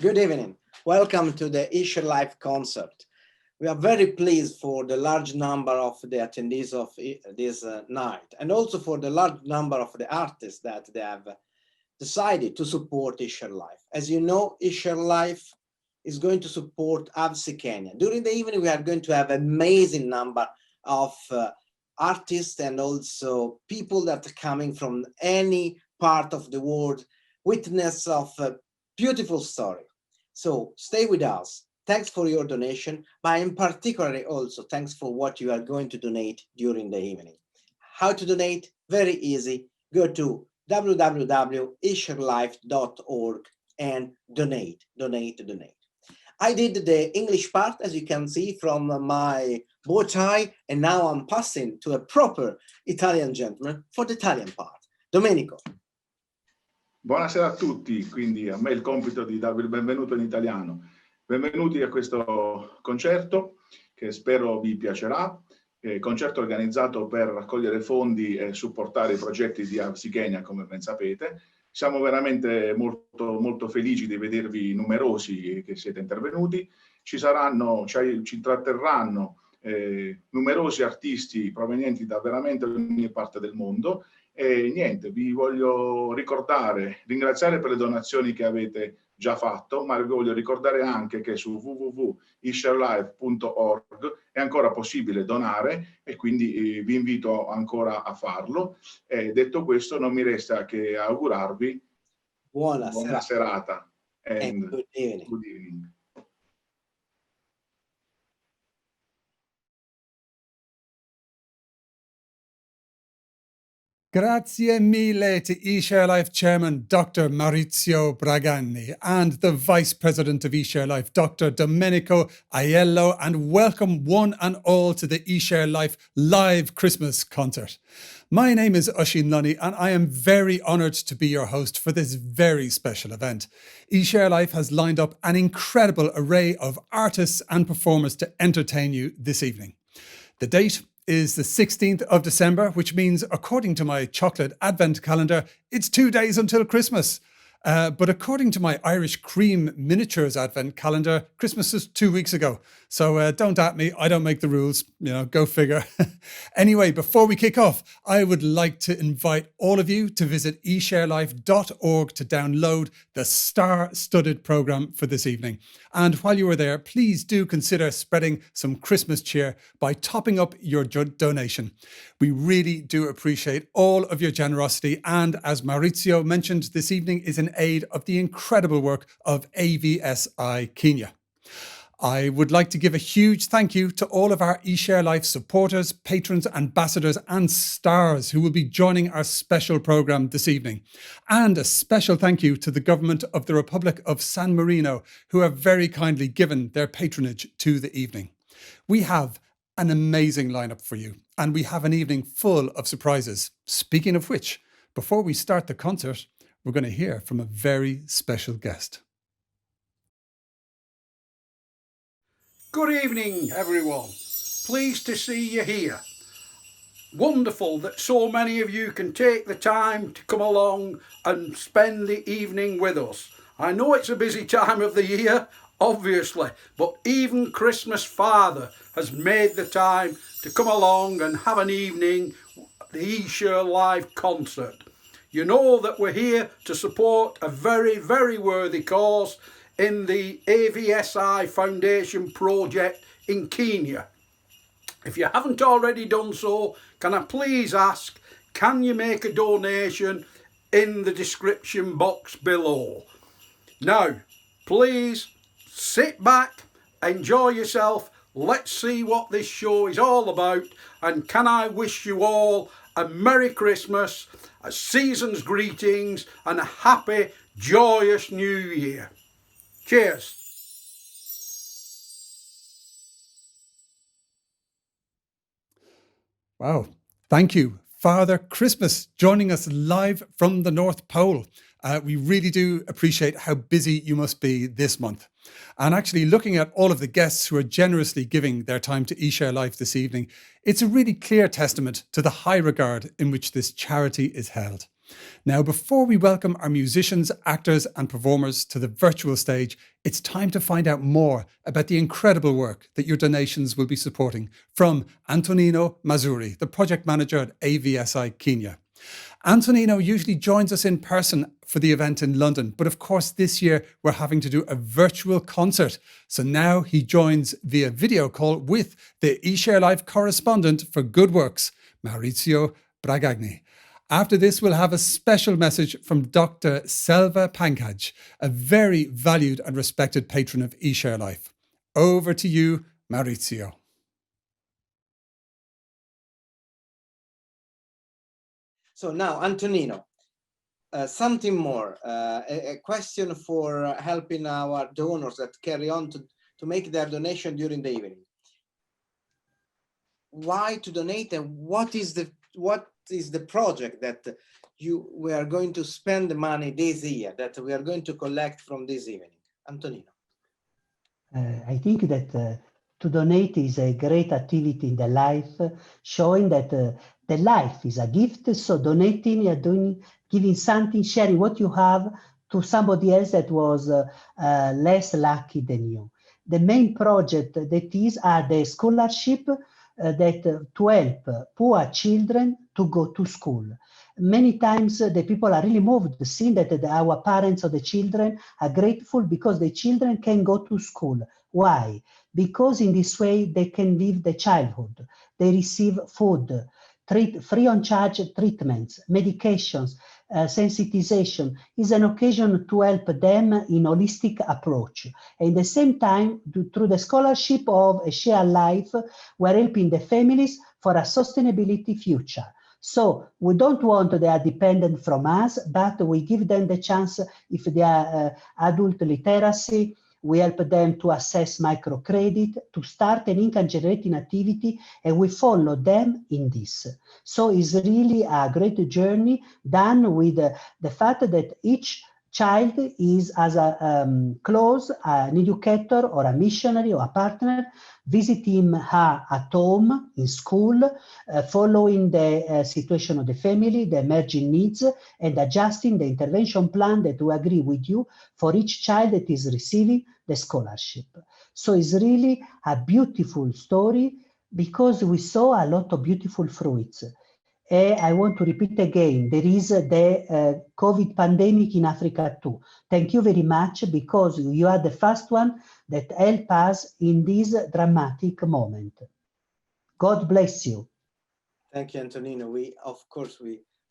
Good evening. Welcome to the Esharelife concert. We are very pleased for the large number of the attendees of this night, and also for the large number of the artists that they have decided to support Esharelife. As you know, Esharelife is going to support AVSI Kenya. During the evening, we are going to have an amazing number of artists and also people that are coming from any part of the world, witness of a beautiful story. So stay with us. Thanks for your donation, but in particular also thanks for what you are going to donate during the evening. How to donate? Very easy. Go to www.esharelife.org and donate. I did the English part, as you can see from my bow tie, and now I'm passing to a proper Italian gentleman for the Italian part. Domenico. Buonasera a tutti, quindi a me il compito di darvi il benvenuto in italiano. Benvenuti a questo concerto che spero vi piacerà, concerto organizzato per raccogliere fondi e supportare i progetti di AVSI Kenya, come ben sapete. Siamo veramente molto felici di vedervi numerosi che siete intervenuti. Ci tratterranno numerosi artisti provenienti da veramente ogni parte del mondo. E niente, vi voglio ringraziare per le donazioni che avete già fatto, ma vi voglio ricordare anche che su www.esharelife.org è ancora possibile donare e quindi vi invito ancora a farlo. Detto questo, non mi resta che augurarvi buona serata and good evening. Grazie mille to Esharelife Chairman Dr. Maurizio Bragagni and the Vice President of Esharelife, Dr. Domenico Aiello, and welcome one and all to the Esharelife live Christmas concert. My name is Oisín Lunny and I am very honoured to be your host for this very special event. Esharelife has lined up an incredible array of artists and performers to entertain you this evening. The date is the 16th of December, which means, according to my chocolate advent calendar, it's 2 days until Christmas. But according to my Irish cream miniatures advent calendar, Christmas is 2 weeks ago. So don't at me, I don't make the rules, go figure. Anyway, before we kick off, I would like to invite all of you to visit esharelife.org to download the star-studded programme for this evening. And while you are there, please do consider spreading some Christmas cheer by topping up your donation. We really do appreciate all of your generosity, and as Maurizio mentioned, this evening is in aid of the incredible work of AVSI Kenya. I would like to give a huge thank you to all of our Esharelife supporters, patrons, ambassadors and stars who will be joining our special programme this evening. And a special thank you to the Government of the Republic of San Marino, who have very kindly given their patronage to the evening. We have an amazing lineup for you, and we have an evening full of surprises. Speaking of which, before we start the concert, we're going to hear from a very special guest. Good evening, everyone. Pleased to see you here. Wonderful that so many of you can take the time to come along and spend the evening with us. I know it's a busy time of the year, obviously, but even Christmas Father has made the time to come along and have an evening at the Esharelife concert. You know that we're here to support a very, very worthy cause in the AVSI Foundation project in Kenya. If you haven't already done so, can I please ask, can you make a donation in the description box below? Now, please sit back, enjoy yourself, let's see what this show is all about, and can I wish you all a Merry Christmas, a season's greetings, and a happy, joyous New Year. Cheers. Wow. Thank you, Father Christmas, joining us live from the North Pole. We really do appreciate how busy you must be this month. And actually, looking at all of the guests who are generously giving their time to Esharelife this evening, it's a really clear testament to the high regard in which this charity is held. Now, before we welcome our musicians, actors and performers to the virtual stage, it's time to find out more about the incredible work that your donations will be supporting from Antonino Masuri, the project manager at AVSI Kenya. Antonino usually joins us in person for the event in London, but of course this year we're having to do a virtual concert. So now he joins via video call with the eShareLife correspondent for Good Works, Maurizio Bragagni. After this, we'll have a special message from Dr. Selva Pankaj, a very valued and respected patron of eShareLife. Over to you, Maurizio. So now, Antonino, something more, a question for helping our donors that carry on to make their donation during the evening. Why to donate, and what is the project that we are going to spend the money this year, that we are going to collect from this evening? Antonino. I think that to donate is a great activity in the life, showing that the life is a gift. So donating, you're giving something, sharing what you have to somebody else that was less lucky than you. The main project that is the scholarship that to help poor children to go to school. Many times the people are really moved, seeing that our parents or the children are grateful because the children can go to school. Why? Because in this way they can live the childhood. They receive food, free on charge treatments, medications, sensitization. Is an occasion to help them in holistic approach. And at the same time, through the scholarship of a shared life, we're helping the families for a sustainability future. So we don't want they are dependent from us, but we give them the chance, if they are adult literacy, we help them to assess microcredit, to start an income generating activity, and we follow them in this. So it's really a great journey done with the fact that each child is as a close, an educator or a missionary or a partner, visiting her at home, in school, following the situation of the family, the emerging needs, and adjusting the intervention plan that we agree with you for each child that is receiving the scholarship. So it's really a beautiful story because we saw a lot of beautiful fruits. I want to repeat again, there is the COVID pandemic in Africa too. Thank you very much, because you are the first one that help us in this dramatic moment. God bless you. Thank you, Antonino. We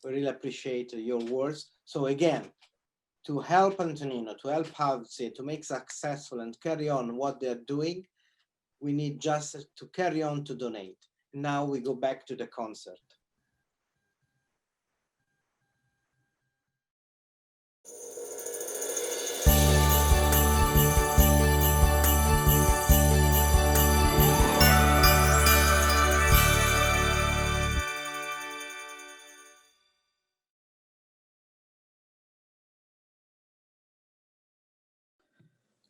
really appreciate your words. So again, to help Antonino, to help AVSI to make successful and carry on what they're doing, we need just to carry on to donate. Now we go back to the concert.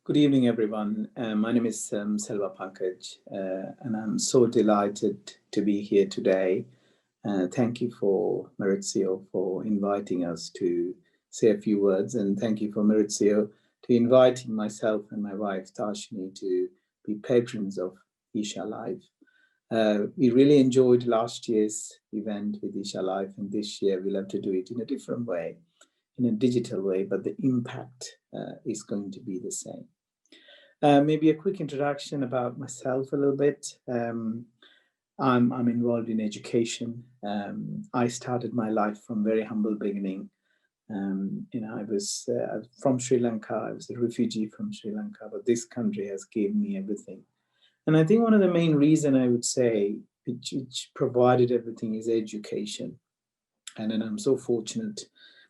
Good evening, everyone. My name is Selva Pankaj, and I'm so delighted to be here today. Thank you for Maurizio for inviting us to say a few words, and thank you for Maurizio to inviting myself and my wife Tashini to be patrons of eShareLife. We really enjoyed last year's event with eShareLife, and this year we'll have to do it in a different way, in a digital way, but the impact is going to be the same. Maybe a quick introduction about myself a little bit. I'm involved in education. I started my life from very humble beginning. I was from Sri Lanka. I was a refugee from Sri Lanka, but this country has given me everything. And I think one of the main reasons I would say which provided everything is education. And then I'm so fortunate.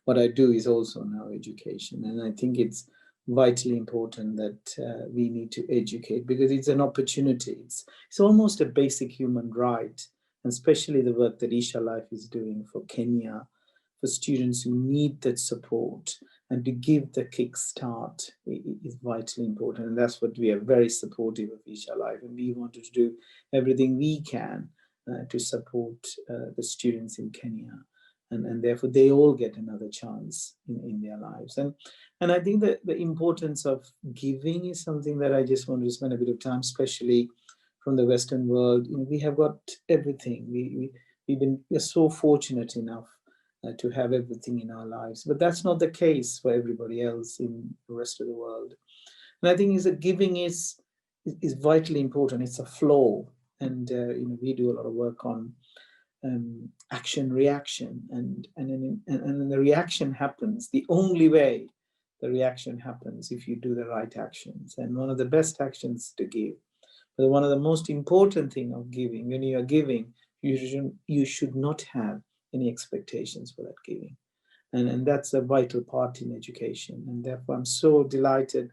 What I do is also now education. And I think it's vitally important that we need to educate, because it's an opportunity. It's almost a basic human right, and especially the work that eShareLife is doing for Kenya, for students who need that support, and to give the kickstart is vitally important. And that's what we are very supportive of eShareLife, and we wanted to do everything we can to support the students in Kenya. and therefore they all get another chance in their lives. And I think that the importance of giving is something that I just want to spend a bit of time, especially from the Western world. We have got everything. We're so fortunate enough to have everything in our lives, but that's not the case for everybody else in the rest of the world. And I think is that giving is vitally important. It's a flow, and we do a lot of work on action reaction, and the reaction happens. The only way the reaction happens if you do the right actions, and one of the best actions to give. But one of the most important thing of giving, when you are giving, you should not have any expectations for that giving, and that's a vital part in education. And therefore, I'm so delighted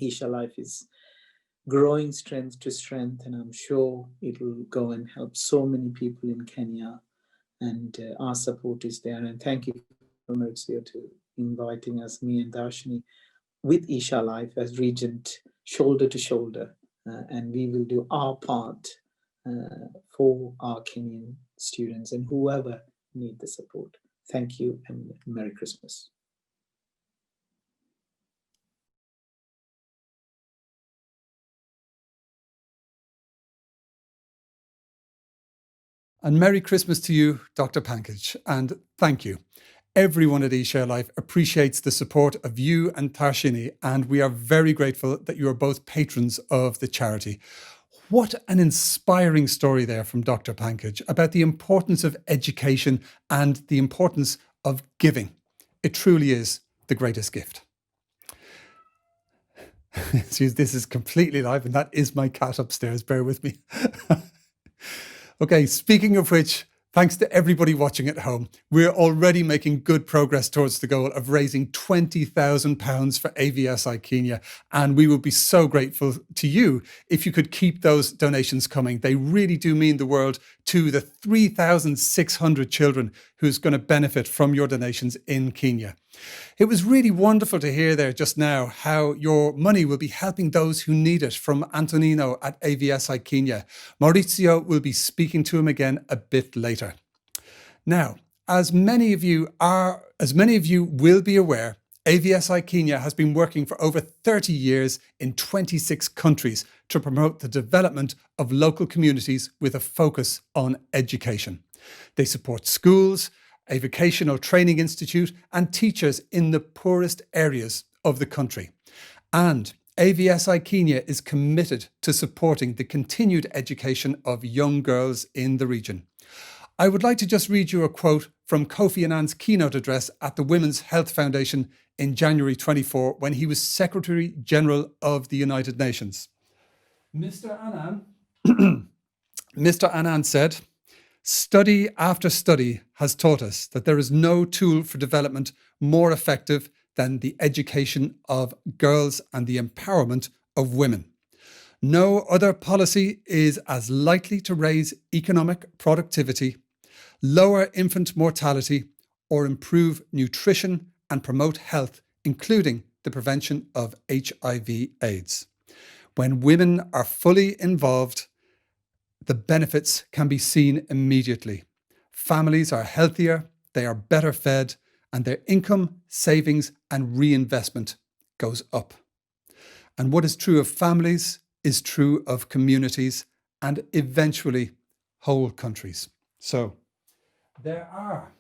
Esharelife is growing strength to strength, and I'm sure it will go and help so many people in Kenya, and our support is there. And thank you, Maurizio, to inviting us, me and Darshini, with Esharelife as regent, shoulder to shoulder, and we will do our part for our Kenyan students and whoever need the support. Thank you, and Merry Christmas. And Merry Christmas to you, Dr. Pankaj, and thank you. Everyone at Esharelife appreciates the support of you and Darshini, and we are very grateful that you are both patrons of the charity. What an inspiring story there from Dr. Pankaj about the importance of education and the importance of giving. It truly is the greatest gift. This is completely live, and that is my cat upstairs. Bear with me. Okay, speaking of which, thanks to everybody watching at home. We're already making good progress towards the goal of raising £20,000 for AVSI Kenya, and we would be so grateful to you if you could keep those donations coming. They really do mean the world to the 3,600 children who's going to benefit from your donations in Kenya. It was really wonderful to hear there just now how your money will be helping those who need it from Antonino at AVSI Kenya. Maurizio will be speaking to him again a bit later. Now, as many of you will be aware, AVSI Kenya has been working for over 30 years in 26 countries to promote the development of local communities with a focus on education. They support schools, a vocational training institute, and teachers in the poorest areas of the country. And AVSI Kenya is committed to supporting the continued education of young girls in the region. I would like to just read you a quote from Kofi Annan's keynote address at the Women's Health Foundation in January 24, when he was Secretary General of the United Nations. Mr. Annan said, "Study after study has taught us that there is no tool for development more effective than the education of girls and the empowerment of women. No other policy is as likely to raise economic productivity, lower infant mortality, or improve nutrition and promote health, including the prevention of HIV/AIDS. When women are fully involved, the benefits can be seen immediately. Families are healthier, they are better fed, and their income, savings, and reinvestment goes up. And what is true of families is true of communities and eventually whole countries." So there are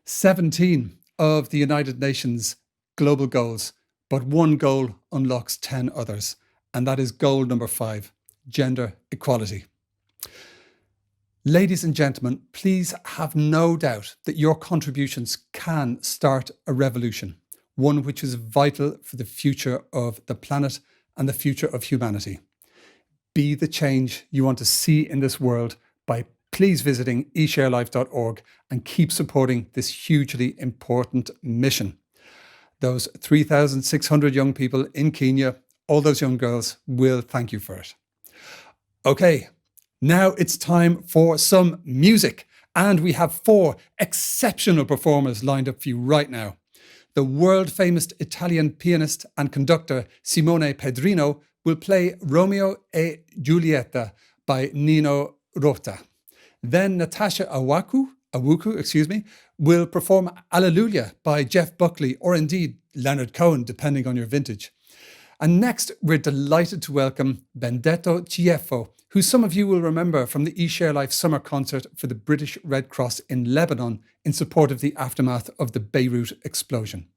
17 of the United Nations global goals, but one goal unlocks 10 others, and that is goal number 5, gender equality. Ladies and gentlemen, please have no doubt that your contributions can start a revolution, one which is vital for the future of the planet and the future of humanity. Be the change you want to see in this world by please visiting esharelife.org and keep supporting this hugely important mission. Those 3,600 young people in Kenya, all those young girls, will thank you for it. Okay. Now it's time for some music, and we have 4 exceptional performers lined up for you right now. The world-famous Italian pianist and conductor Simone Pedrino will play Romeo e Giulietta by Nino Rota. Then Natasha Awaku Awuku, excuse me, will perform Alleluia by Jeff Buckley, or indeed Leonard Cohen, depending on your vintage. And next, we're delighted to welcome Benedetto Cieffo, who some of you will remember from the eShareLife summer concert for the British Red Cross in Lebanon in support of the aftermath of the Beirut explosion.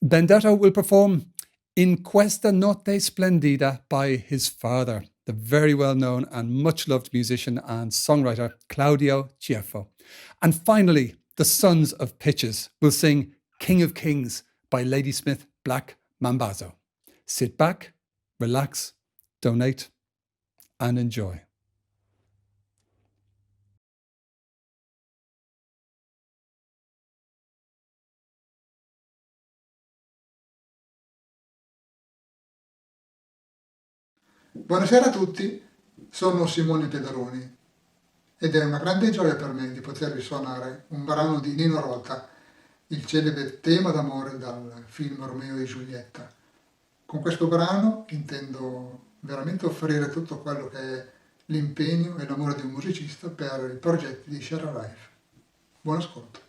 Benedetto will perform In Questa Notte Splendida by his father, the very well-known and much-loved musician and songwriter Claudio Cieffo. And finally, the Sons of Pitches will sing King of Kings by Ladysmith Black Mambazo. Sit back, relax, donate, and enjoy. Buonasera a tutti, sono Simone Pedaloni ed è una grande gioia per me di potervi suonare un brano di Nino Rota, il celebre tema d'amore dal film Romeo e Giulietta. Con questo brano intendo veramente offrire tutto quello che è l'impegno e l'amore di un musicista per i progetti di Esharelife. Buon ascolto.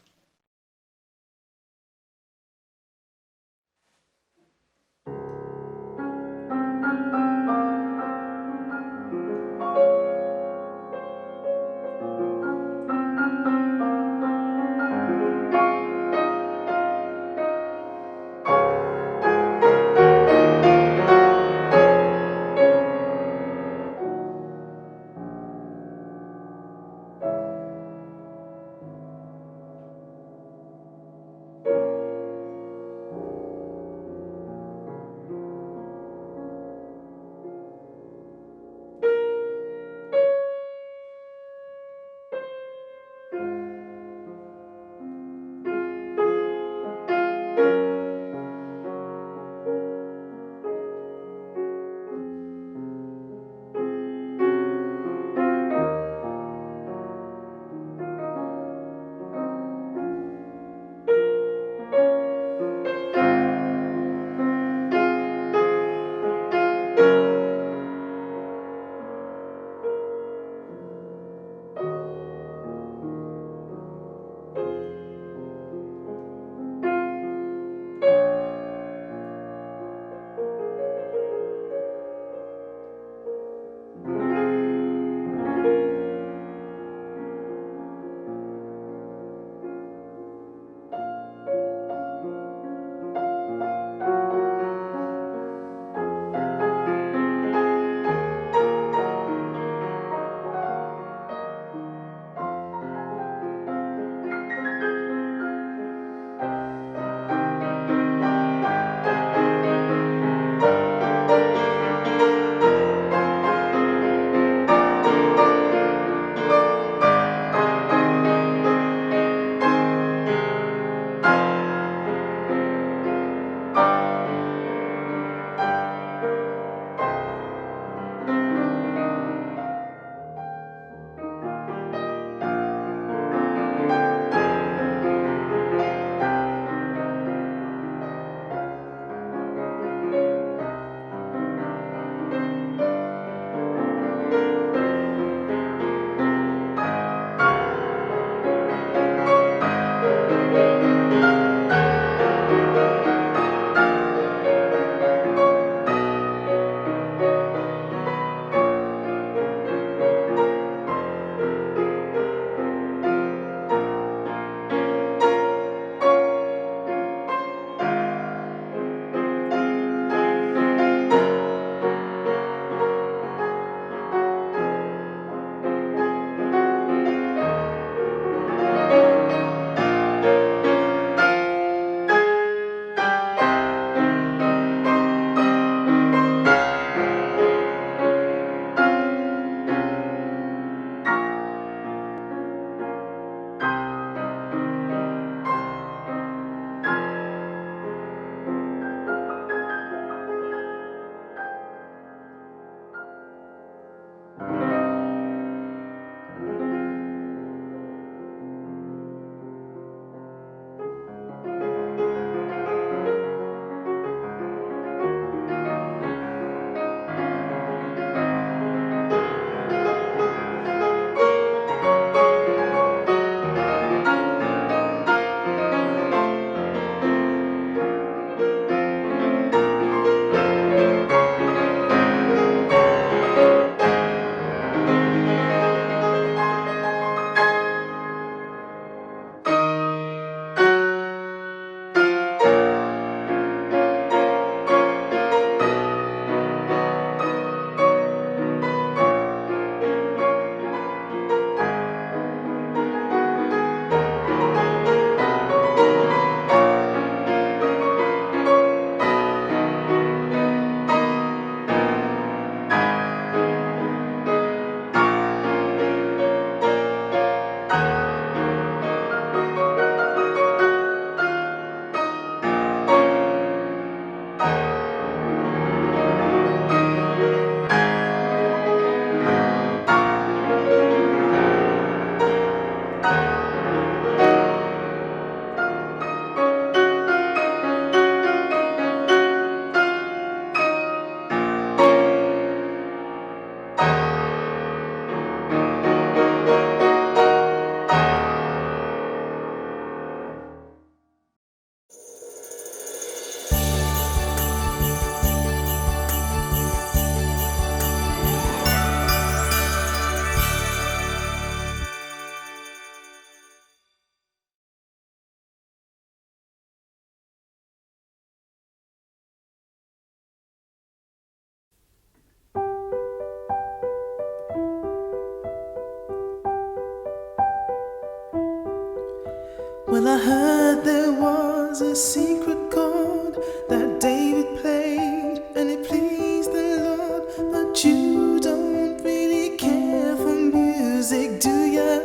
Well, I heard there was a secret chord that David played, and it pleased the Lord. But you don't really care for music, do ya?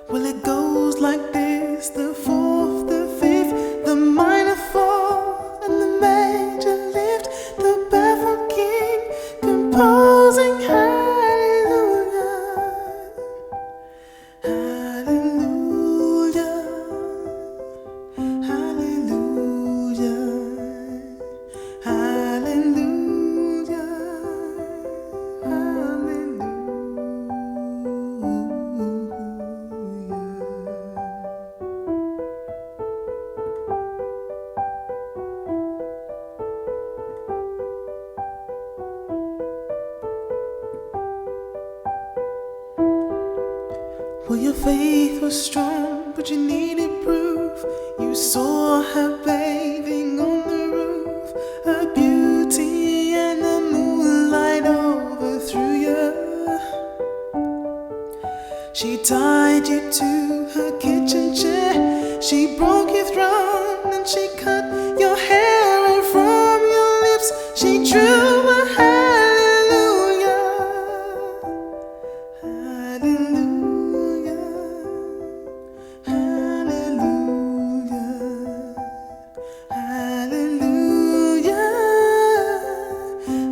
Well, it goes like this: the fourth, the fifth, the minor fall, and the major lift. The baffled king composing hallelujah, hallelujah, hallelujah, hallelujah, hallelujah. Well, your faith was strong, but you needed proof. You saw her bathing on the roof, her beauty and the moonlight overthrew you. She tied you to her kitchen chair, she broke your throne, and she cut your hair, and from your lips she drew a hallelujah, hallelujah, hallelujah,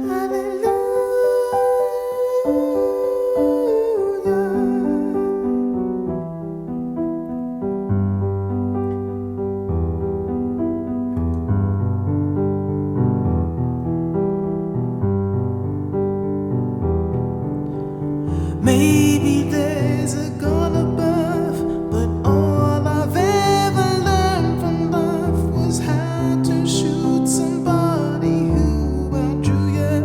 hallelujah, maybe there's a God above, but all I've ever learned from love was how to shoot somebody who outdrew you.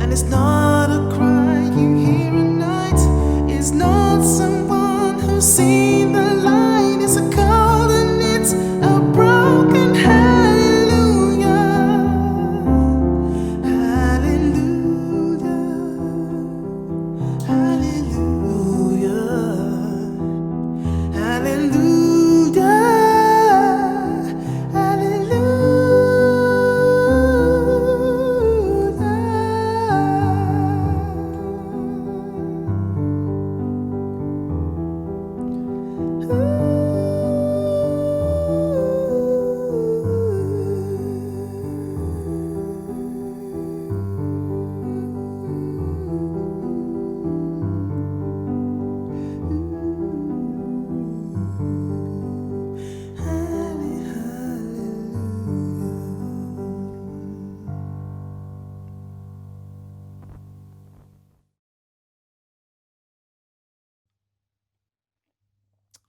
And it's not a cry you hear at night, it's not someone who's seen the light, it's a call and it's a broken hallelujah, hallelujah, hallelujah, hallelujah,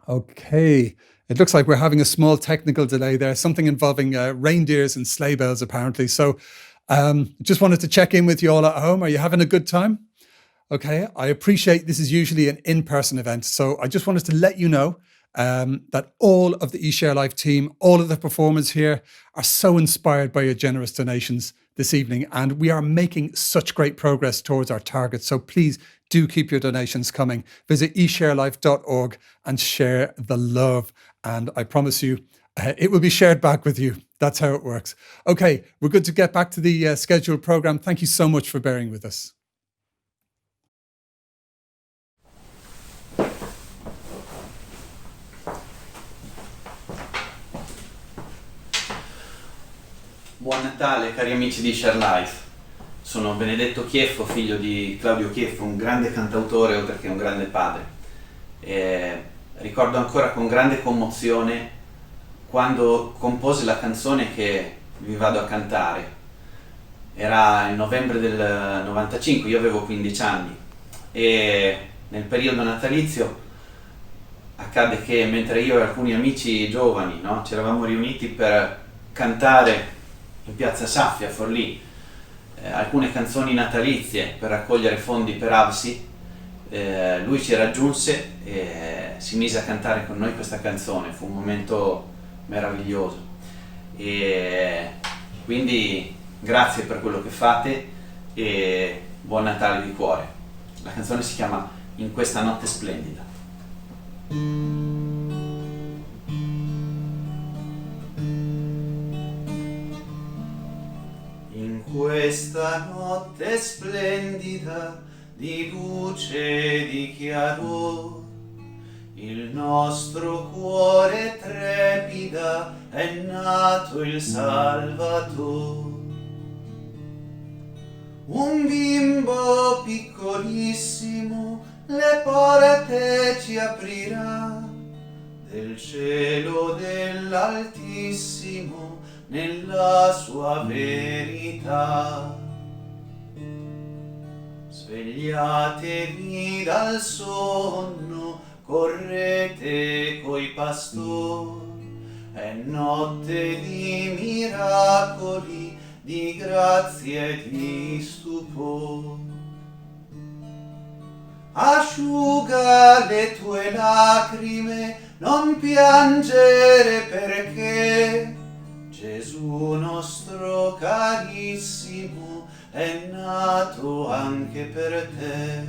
Okay, it looks like we're having a small technical delay there, something involving reindeers and sleigh bells apparently. So just wanted to check in with you all at home. Are you having a good time? Okay, I appreciate this is usually an in-person event, so I just wanted to let you know that all of the eShareLife team, all of the performers here are so inspired by your generous donations this evening, and we are making such great progress towards our target. So please do keep your donations coming. Visit esharelife.org and share the love. And I promise you, it will be shared back with you. That's how it works. Okay, we're good to get back to the scheduled program. Thank you so much for bearing with us. Buon Natale cari amici di ESHARELIFE, sono Benedetto Chieffo, figlio di Claudio Chieffo, un grande cantautore oltre che un grande padre. Ricordo ancora con grande commozione quando compose la canzone che vi vado a cantare. Era il novembre del 95, io avevo 15 anni e nel periodo natalizio accadde che mentre io e alcuni amici giovani ci eravamo riuniti per cantare in piazza Saffia a Forlì alcune canzoni natalizie per raccogliere fondi per AVSI, lui ci raggiunse e si mise a cantare con noi questa canzone. Fu un momento meraviglioso e quindi grazie per quello che fate e buon Natale di cuore. La canzone si chiama in questa notte splendida. In questa notte splendida di luce e di chiarore, il nostro cuore trepida, è nato il Salvatore. Un bimbo piccolissimo le porte ci aprirà, del cielo dell'Altissimo nella sua verità. Svegliatevi dal sonno, correte coi pastori, è notte di miracoli, di grazia e di stupore. Asciuga le tue lacrime, non piangere perché Gesù nostro carissimo è nato anche per te.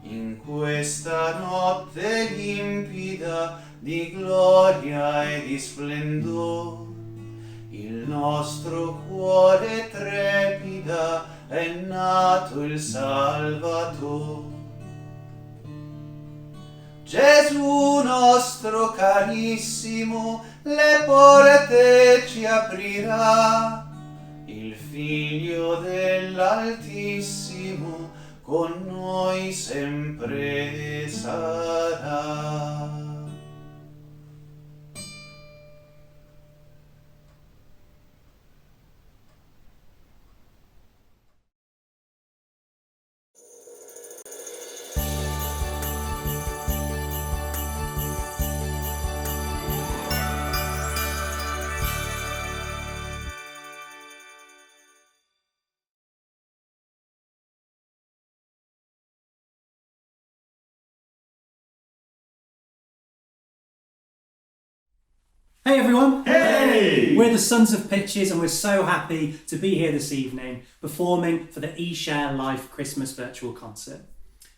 In questa notte limpida di gloria e di splendore, il nostro cuore trepida, è nato il Salvatore. Gesù nostro carissimo le porte ci aprirà, il Figlio dell'Altissimo con noi sempre sarà. Hey everyone! Hey! We're the Sons of Pitches and we're so happy to be here this evening performing for the Esharelife Christmas virtual concert.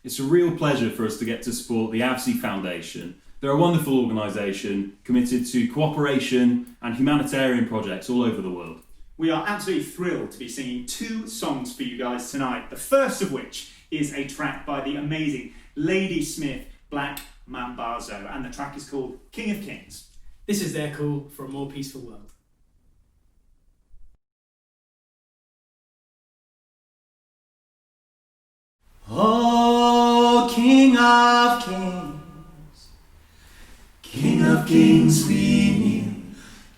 It's a real pleasure for us to get to support the AVSI Foundation. They're a wonderful organisation committed to cooperation and humanitarian projects all over the world. We are absolutely thrilled to be singing 2 songs for you guys tonight, the first of which is a track by the amazing Lady Smith Black Mambazo, and the track is called King of Kings. This is their call for a more peaceful world. Oh, King of Kings, we kneel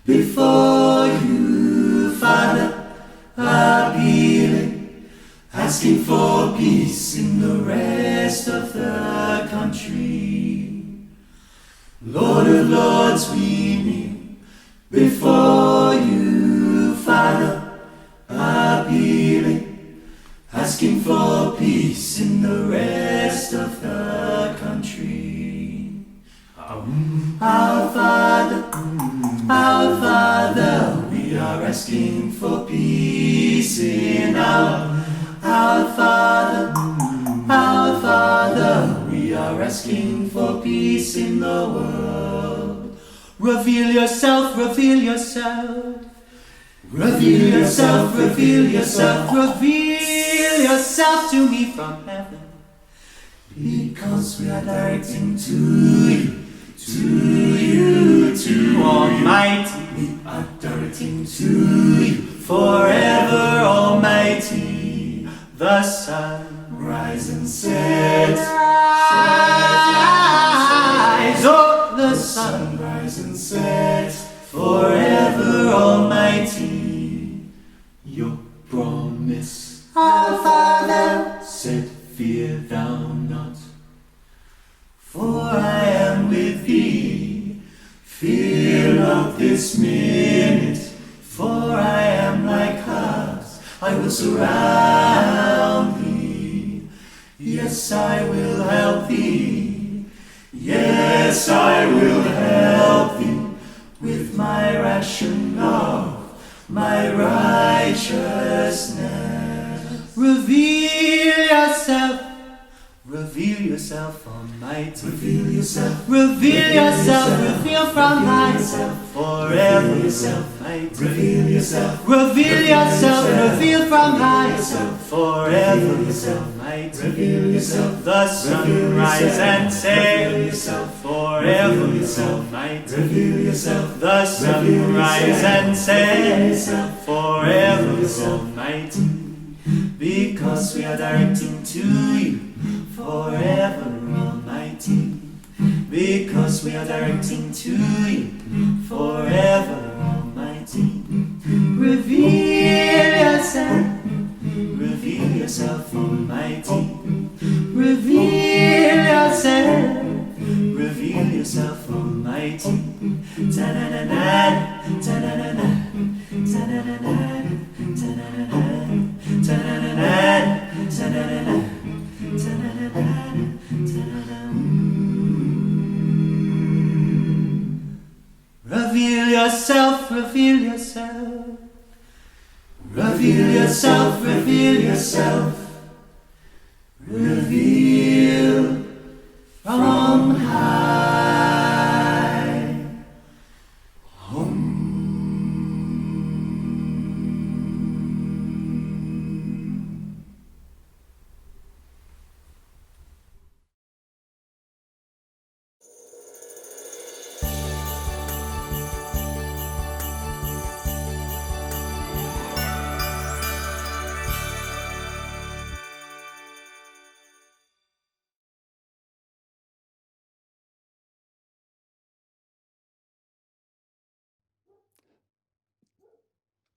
before you, Father, appealing, asking for peace in the rest of the country. Lord of Lords, we kneel before you, Father, appealing, asking for peace in the rest of the country. Our Father, we are asking for peace in our Father, we are asking for peace in the world. Reveal yourself, reveal yourself. Reveal yourself, reveal yourself, reveal yourself to me from heaven. Because we are directing to you, Almighty. We are directing to you, forever Almighty. The sun rise and set. Oh, the sun rise and set, forever Almighty. Your promise, our Father, said, fear thou not, for I am with thee. Fear not this minute, for I am thy cause. I will surround thee. Yes, I will help thee. Yes, I will help thee with my ration of my righteousness. Reveal yourself, Reveal yourself, Almighty. Reveal yourself. Reveal yourself. Reveal from thyself. Forever yourself, mighty. Reveal yourself. Reveal yourself. Reveal from thyself. Forever yourself, mighty. Reveal yourself. The sun rise and set. Forever yourself, mighty. Reveal yourself. The sun rise and set. Forever yourself, mighty. Because we are directing to you, forever Almighty. Because we are directing to you, forever Almighty. Reveal yourself, reveal yourself, Almighty. Reveal yourself, reveal yourself, Almighty. Ta-na-na-na, ta-na-na-na, ta-na-na-na, ta-na-na-na. Reveal yourself, reveal yourself. Reveal yourself, reveal yourself. Reveal from high.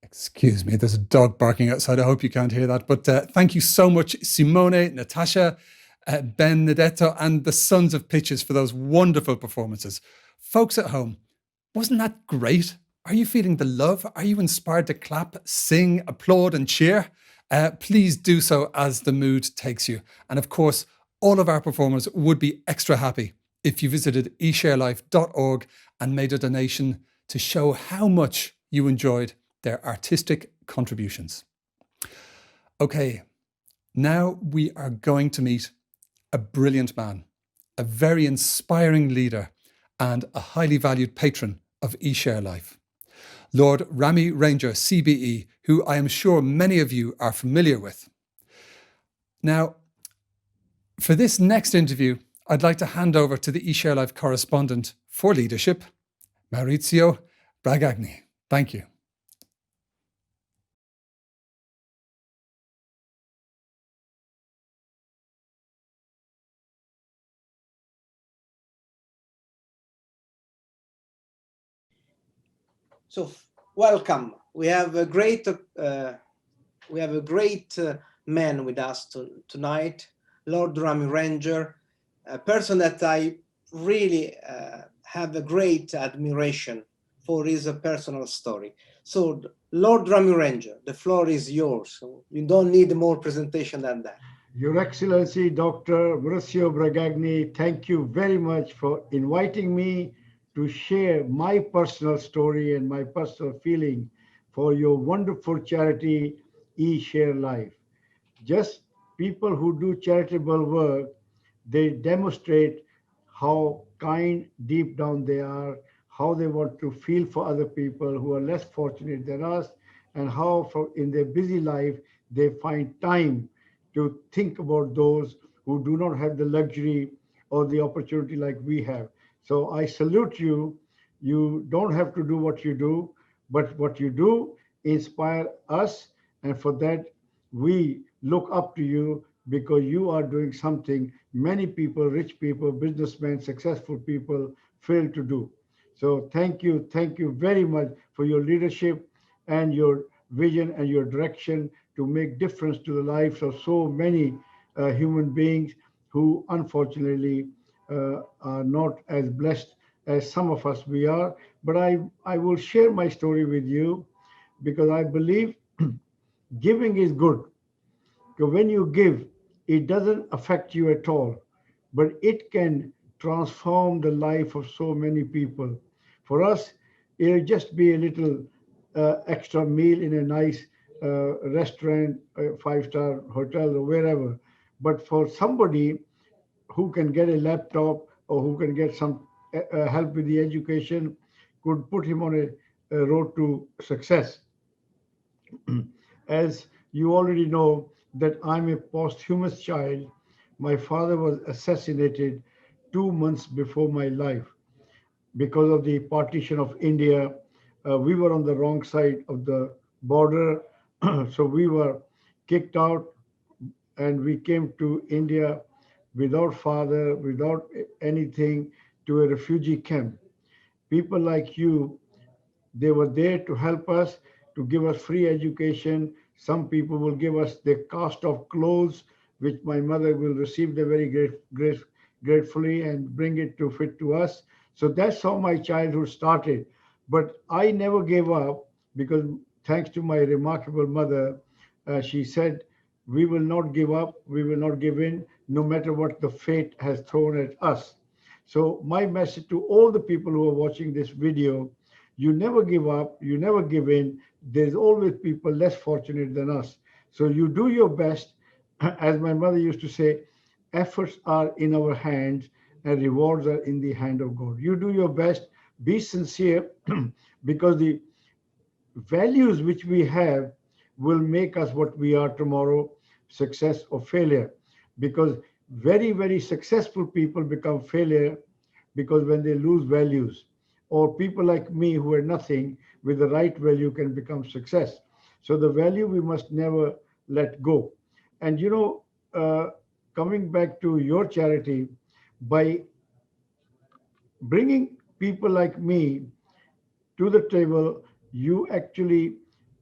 Excuse me, there's a dog barking outside. I hope you can't hear that. But thank you so much, Simone, Natasha, Benedetto, and the Sons of Pitches for those wonderful performances. Folks at home, wasn't that great? Are you feeling the love? Are you inspired to clap, sing, applaud, and cheer? Please do so as the mood takes you. And of course, all of our performers would be extra happy if you visited esharelife.org and made a donation to show how much you enjoyed their artistic contributions. Okay, now we are going to meet a brilliant man, a very inspiring leader, and a highly valued patron of eShareLife, Lord Rami Ranger, CBE, who I am sure many of you are familiar with. Now, for this next interview, I'd like to hand over to the eShareLife correspondent for leadership, Maurizio Bragagni. Thank you. So welcome. We have a great man with us tonight, Lord Rami Ranger, a person that I really have a great admiration for his personal story. So Lord Rami Ranger, the floor is yours. So you don't need more presentation than that. Your Excellency, Dr. Maurizio Bragagni, thank you very much for inviting me to share my personal story and my personal feeling for your wonderful charity, eShareLife. Just people who do charitable work, they demonstrate how kind deep down they are, how they want to feel for other people who are less fortunate than us, and how in their busy life, they find time to think about those who do not have the luxury or the opportunity like we have. So I salute you. You don't have to do what you do, but what you do inspire us. And for that, we look up to you because you are doing something many people, rich people, businessmen, successful people fail to do. So thank you very much for your leadership and your vision and your direction to make difference to the lives of so many human beings who unfortunately are not as blessed as some of us we are. But I will share my story with you because I believe giving is good. Because when you give, it doesn't affect you at all, but it can transform the life of so many people. For us, it'll just be a little extra meal in a nice restaurant, five-star hotel or wherever. But for somebody, who can get a laptop or who can get some help with the education could put him on a road to success. As you already know that I'm a posthumous child, my father was assassinated 2 months before my life because of the partition of India. We were on the wrong side of the border, so we were kicked out and we came to India without father, without anything, to a refugee camp. People like you, they were there to help us, to give us free education. Some people will give us the cost of clothes, which my mother will receive the very gratefully and bring it to fit to us. So that's how my childhood started. But I never gave up because thanks to my remarkable mother, she said, we will not give up, we will not give in, no matter what the fate has thrown at us. So my message to all the people who are watching this video, you never give up, you never give in. There's always people less fortunate than us. So you do your best. As my mother used to say, efforts are in our hands and rewards are in the hand of God. You do your best, be sincere, because the values which we have will make us what we are tomorrow, success or failure. Because very, very successful people become failure because when they lose values, or people like me who are nothing with the right value can become success. So the value we must never let go. And you know, coming back to your charity, by bringing people like me to the table, you actually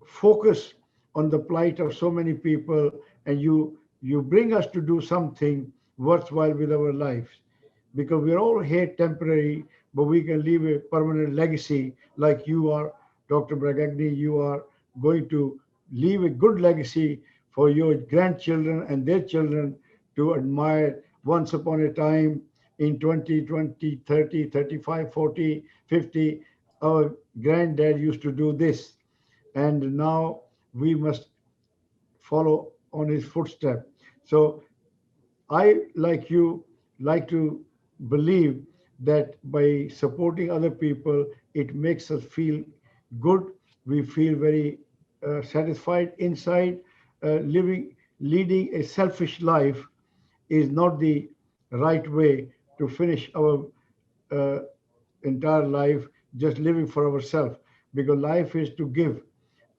focus on the plight of so many people, and you bring us to do something worthwhile with our lives. Because we're all here temporary, but we can leave a permanent legacy like you are, Dr. Bragagni. You are going to leave a good legacy for your grandchildren and their children to admire once upon a time in 20, 20, 30, 35, 40, 50. Our granddad used to do this, and now we must follow on his footsteps. So I, like you, like to believe that by supporting other people, it makes us feel good. We feel very satisfied inside. Leading a selfish life is not the right way to finish our entire life just living for ourselves, because life is to give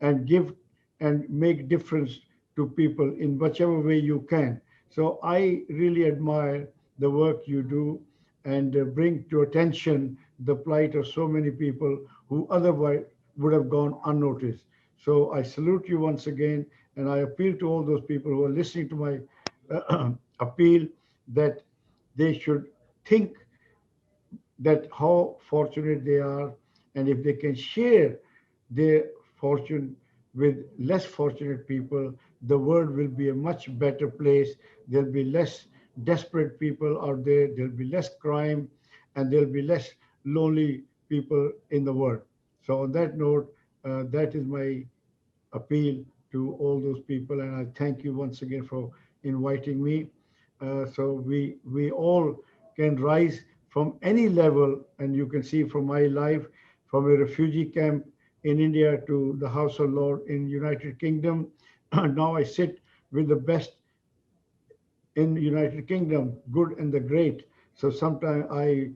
and make difference to people in whichever way you can. So I really admire the work you do and bring to attention the plight of so many people who otherwise would have gone unnoticed. So I salute you once again, and I appeal to all those people who are listening to my appeal that they should think that how fortunate they are, and if they can share their fortune with less fortunate people, the world will be a much better place. There'll be less desperate people out there, there'll be less crime, and there'll be less lonely people in the world. So on that note, that is my appeal to all those people, and I thank you once again for inviting me. So we all can rise from any level, and you can see from my life, from a refugee camp in India to the House of Lords in United Kingdom. Now I sit with the best in the United Kingdom, good and the great. So sometimes I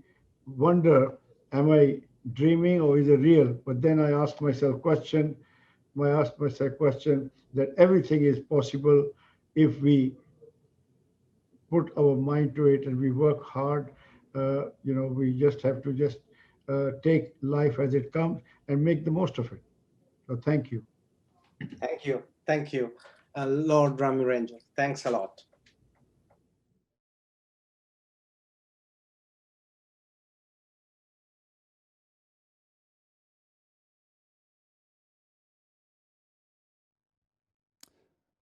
wonder, am I dreaming or is it real? But then I ask myself question that everything is possible if we put our mind to it and we work hard. We just have to take life as it comes and make the most of it. So thank you. Thank you, Lord Rami Ranger. Thanks a lot.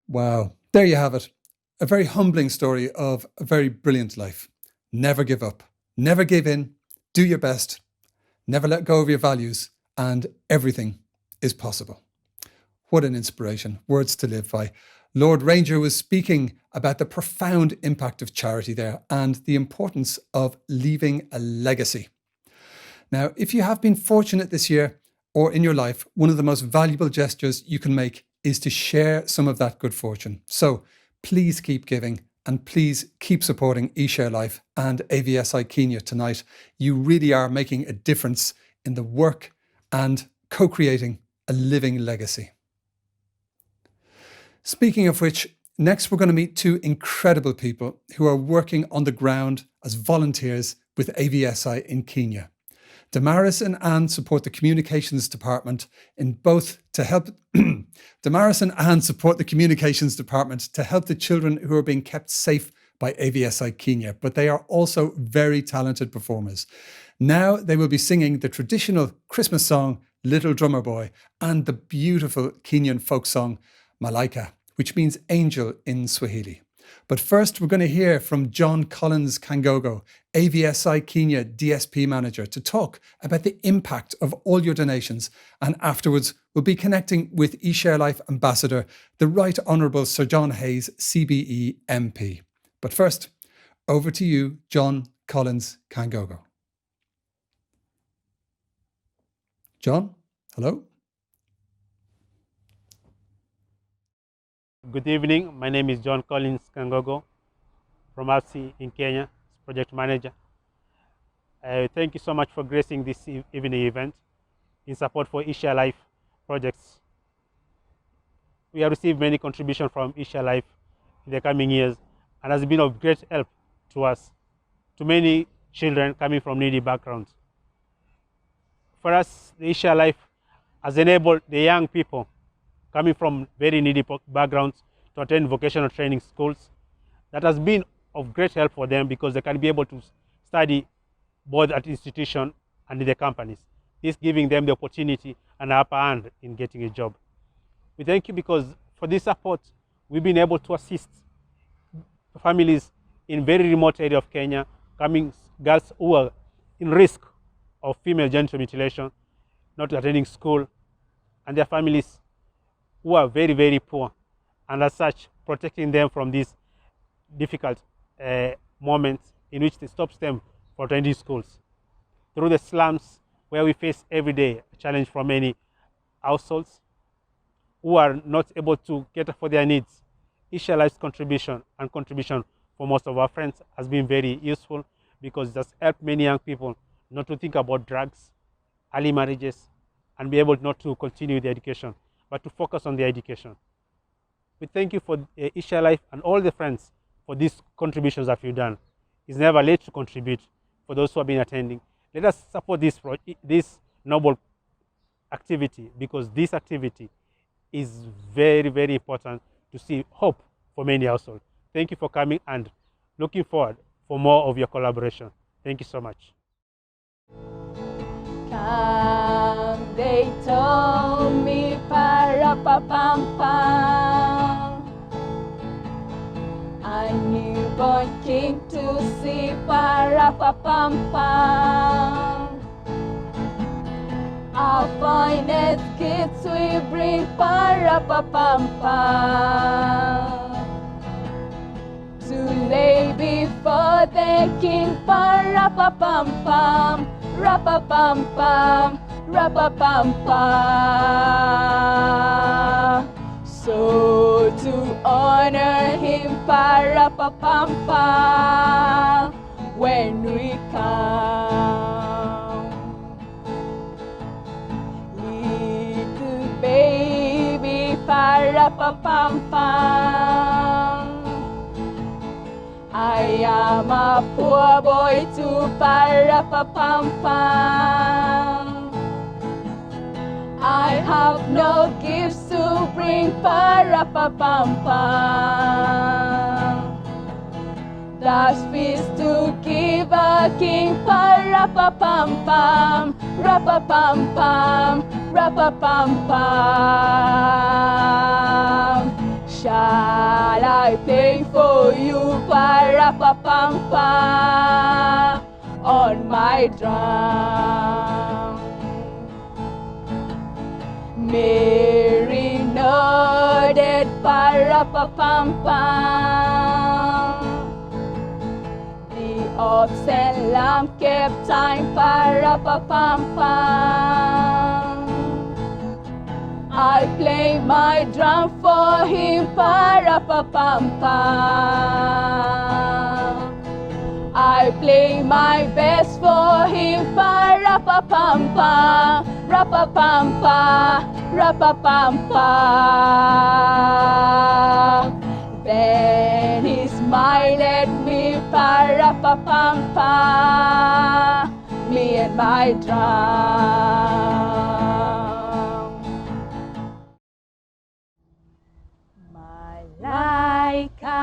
Wow, there you have it. A very humbling story of a very brilliant life. Never give up, never give in, do your best, never let go of your values, and everything is possible. What an inspiration, words to live by. Lord Ranger was speaking about the profound impact of charity there and the importance of leaving a legacy. Now, if you have been fortunate this year or in your life, one of the most valuable gestures you can make is to share some of that good fortune. So please keep giving and please keep supporting Esharelife and AVSI Kenya tonight. You really are making a difference in the work and co-creating a living legacy. Speaking of which, next we're going to meet two incredible people who are working on the ground as volunteers with AVSI in Kenya. Damaris and Anne support the communications department in both to help Damaris and Anne support the communications department to help the children who are being kept safe by AVSI Kenya, but they are also very talented performers. Now they will be singing the traditional Christmas song Little Drummer Boy and the beautiful Kenyan folk song Malaika, which means angel in Swahili. But first, we're going to hear from John Kangogo, AVSI Kenya DSP manager, to talk about the impact of all your donations. And afterwards, we'll be connecting with Esharelife Ambassador, the Right Honourable Sir John Hayes, CBE MP. But first, over to you, John Kangogo. John, hello. Good evening. My name is John Kangogo from AVSI in Kenya, project manager. Thank you so much for gracing this evening event in support for Esharelife projects. We have received many contributions from Esharelife in the coming years and has been of great help to us, to many children coming from needy backgrounds. For us, the Esharelife has enabled the young people coming from very needy backgrounds to attend vocational training schools. That has been of great help for them because they can be able to study both at institution and in the companies. This giving them the opportunity and upper hand in getting a job. We thank you because for this support, we've been able to assist families in very remote area of Kenya, girls who are in risk of female genital mutilation, not attending school, and their families who are very, very poor, and as such, protecting them from these difficult moments in which it stops them from attending schools. Through the slums, where we face every day a challenge from many households who are not able to cater for their needs, Esharelife's contribution for most of our friends has been very useful because it has helped many young people not to think about drugs, early marriages, and be able not to continue their education, but to focus on their education. We thank you for Esharelife and all the friends for these contributions that you've done. It's never late to contribute for those who have been attending. Let us support this noble activity because this activity is very, very important to see hope for many households. Thank you for coming and looking forward for more of your collaboration. Thank you so much. They told me para pa pam pam, a newborn king to see para pa pam pam. Our finest kids we bring para pa pam pam, to lay before the king para pa pam pam. Ra-pa-pam-pam, ra-pa-pam-pam. So to honor him, pa-ra-pa-pam-pam, when we come. Little baby, pa-ra-pa-pam-pam, I am a poor boy too, para-pa-pam-pam. I have no gifts to bring, para-pa-pam-pam. That's feast to give a king, para-pa-pam-pam, ra-pa-pam-pam, ra-pa-pam-pam. Shall I play for you, para-pa-pam-pam, on my drum? Mary nodded Smiled para-pa-pam-pam. The ox and lamb kept time para-pa-pam-pam. I play my drum for him para-pa-pam-pam. I play my best for him para-pa-pam-pam. Ra-pa-pam-pam, ra-pa-pam-pam. Then he smiled at me para-pa-pam-pam. Me and my drum. Malaika,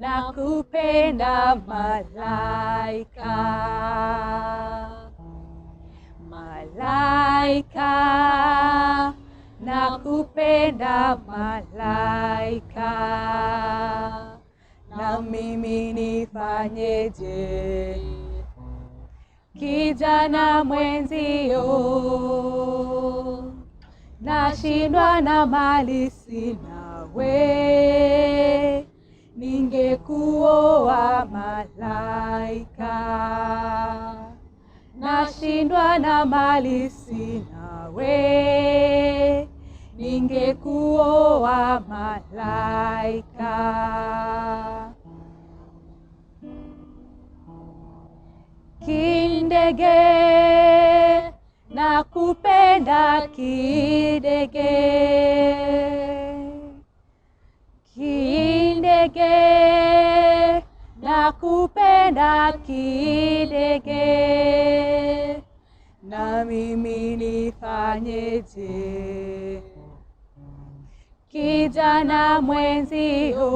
nakupenda malaika. Malaika, nakupenda malaika. Na mimi nifanyeje? Kijana mwenzio, nashindwa na mali sina we, ningekuoa malaika. Nashindwa na mali sina we, ningekuoa malaika. Kindege, nakupenda kidege. Kindege, nakupenda kidege. Na mimi nifanyeje? Kijana mwenzio,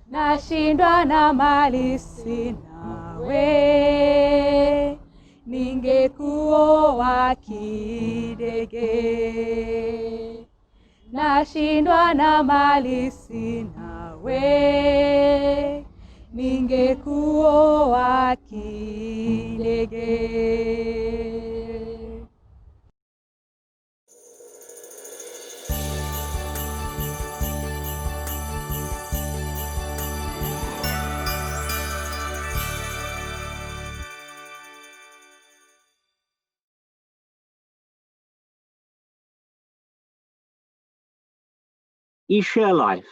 nashindwa na mali sina we, ningekuoa kidege. Nashindwa na mali sina we, ningekuoa kidege. Esharelife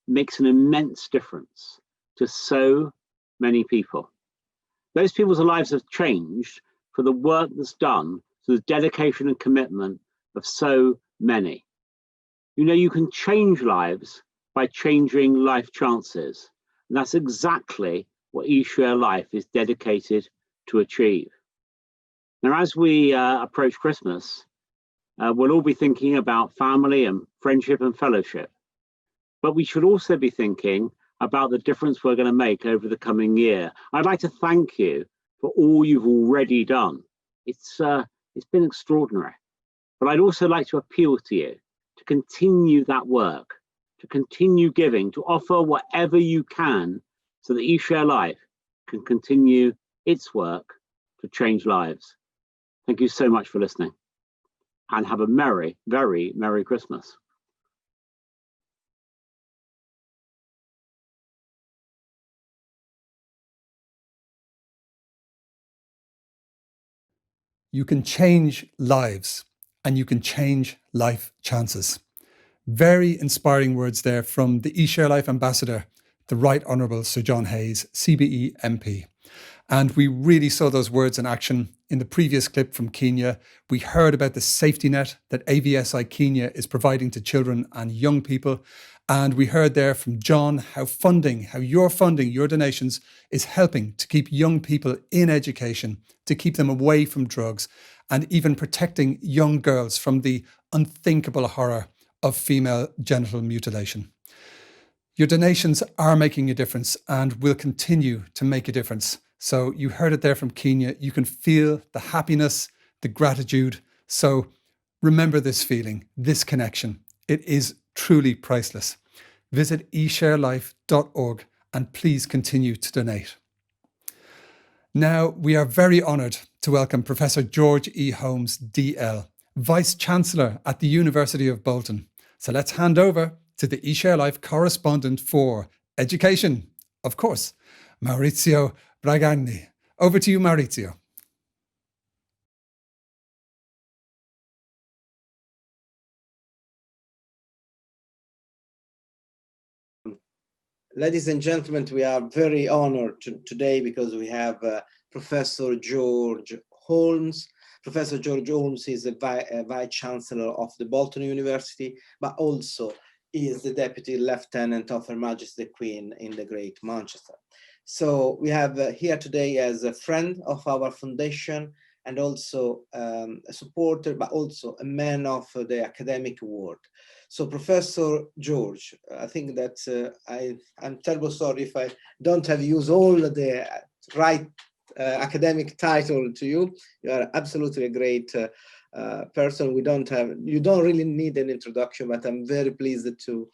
makes an immense difference to so many people. Those people's lives have changed for the work that's done, through the dedication and commitment of so many. You know, you can change lives by changing life chances. And that's exactly what Esharelife is dedicated to achieve. Now, as we approach Christmas, we'll all be thinking about family and friendship and fellowship. But we should also be thinking about the difference we're going to make over the coming year. I'd like to thank you for all you've already done. It's been extraordinary. But I'd also like to appeal to you to continue that work, to continue giving, to offer whatever you can so that Esharelife can continue its work to change lives. Thank you so much for listening. And have a merry, very Merry Christmas. You can change lives and you can change life chances. Very inspiring words there from the Esharelife Ambassador, the Right Honourable Sir John Hayes, CBE MP. And we really saw those words in action in the previous clip from Kenya. We heard about the safety net that AVSI Kenya is providing to children and young people. And we heard there from John how your funding, your donations is helping to keep young people in education, to keep them away from drugs, and even protecting young girls from the unthinkable horror of female genital mutilation. Your donations are making a difference and will continue to make a difference. So you heard it there from Kenya. You can feel the happiness, the gratitude. So remember this feeling, this connection. It is truly priceless. Visit esharelife.org and please continue to donate. Now, we are very honoured to welcome Professor George E. Holmes, DL, Vice Chancellor at the University of Bolton. So let's hand over to the eShareLife correspondent for education, of course, Maurizio Bragagni. Over to you, Maurizio. Ladies and gentlemen, we are very honored today because we have Professor George Holmes. Professor George Holmes is the Vice Chancellor of the Bolton University, but also is the Deputy Lieutenant of Her Majesty the Queen in the Great Manchester. So we have here today as a friend of our foundation and also a supporter, but also a man of the academic world. So Professor George, I think that I'm terribly sorry if I don't have used all the right academic title to you. You are absolutely a great person. You don't really need an introduction, but I'm very pleased to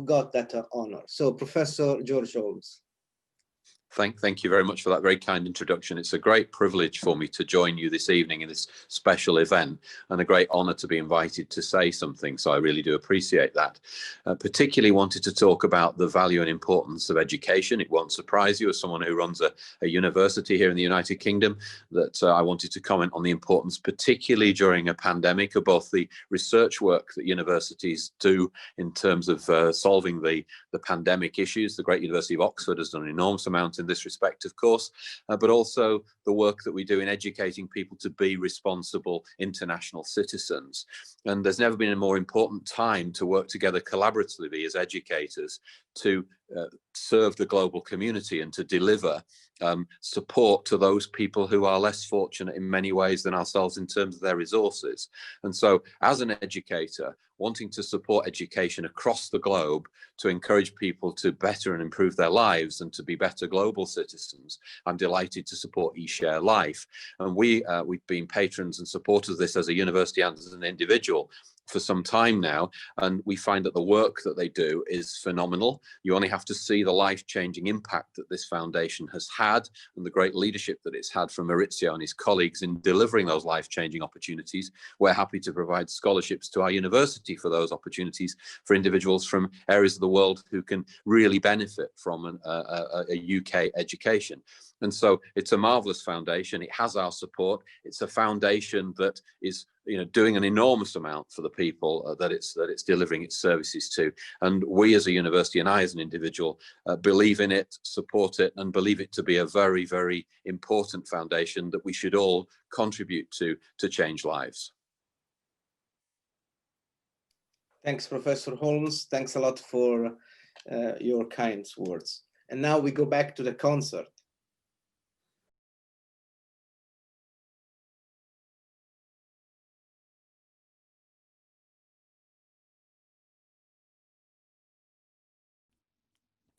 got that honor. So Professor George Holmes. Thank you very much for that very kind introduction. It's a great privilege for me to join you this evening in this special event, and a great honour to be invited to say something. So I really do appreciate that. Particularly wanted to talk about the value and importance of education. It won't surprise you, as someone who runs a university here in the United Kingdom, that I wanted to comment on the importance, particularly during a pandemic, of both the research work that universities do in terms of solving the pandemic issues. The Great University of Oxford has done an enormous amount in this respect, of course, but also the work that we do in educating people to be responsible international citizens. And there's never been a more important time to work together collaboratively as educators to serve the global community and to deliver support to those people who are less fortunate in many ways than ourselves in terms of their resources. And so as an educator, wanting to support education across the globe to encourage people to better and improve their lives and to be better global citizens, I'm delighted to support eShareLife. And we've been patrons and supporters of this as a university and as an individual for some time now, and we find that the work that they do is phenomenal. You only have to see the life-changing impact that this foundation has had and the great leadership that it's had from Maurizio and his colleagues in delivering those life-changing opportunities. We're happy to provide scholarships to our university for those opportunities for individuals from areas of the world who can really benefit from a UK education. And so it's a marvelous foundation. It has our support. It's a foundation that is, doing an enormous amount for the people that it's delivering its services to. And we as a university and I as an individual believe in it, support it, and believe it to be a very, very important foundation that we should all contribute to change lives. Thanks, Professor Holmes. Thanks a lot for your kind words. And now we go back to the concert.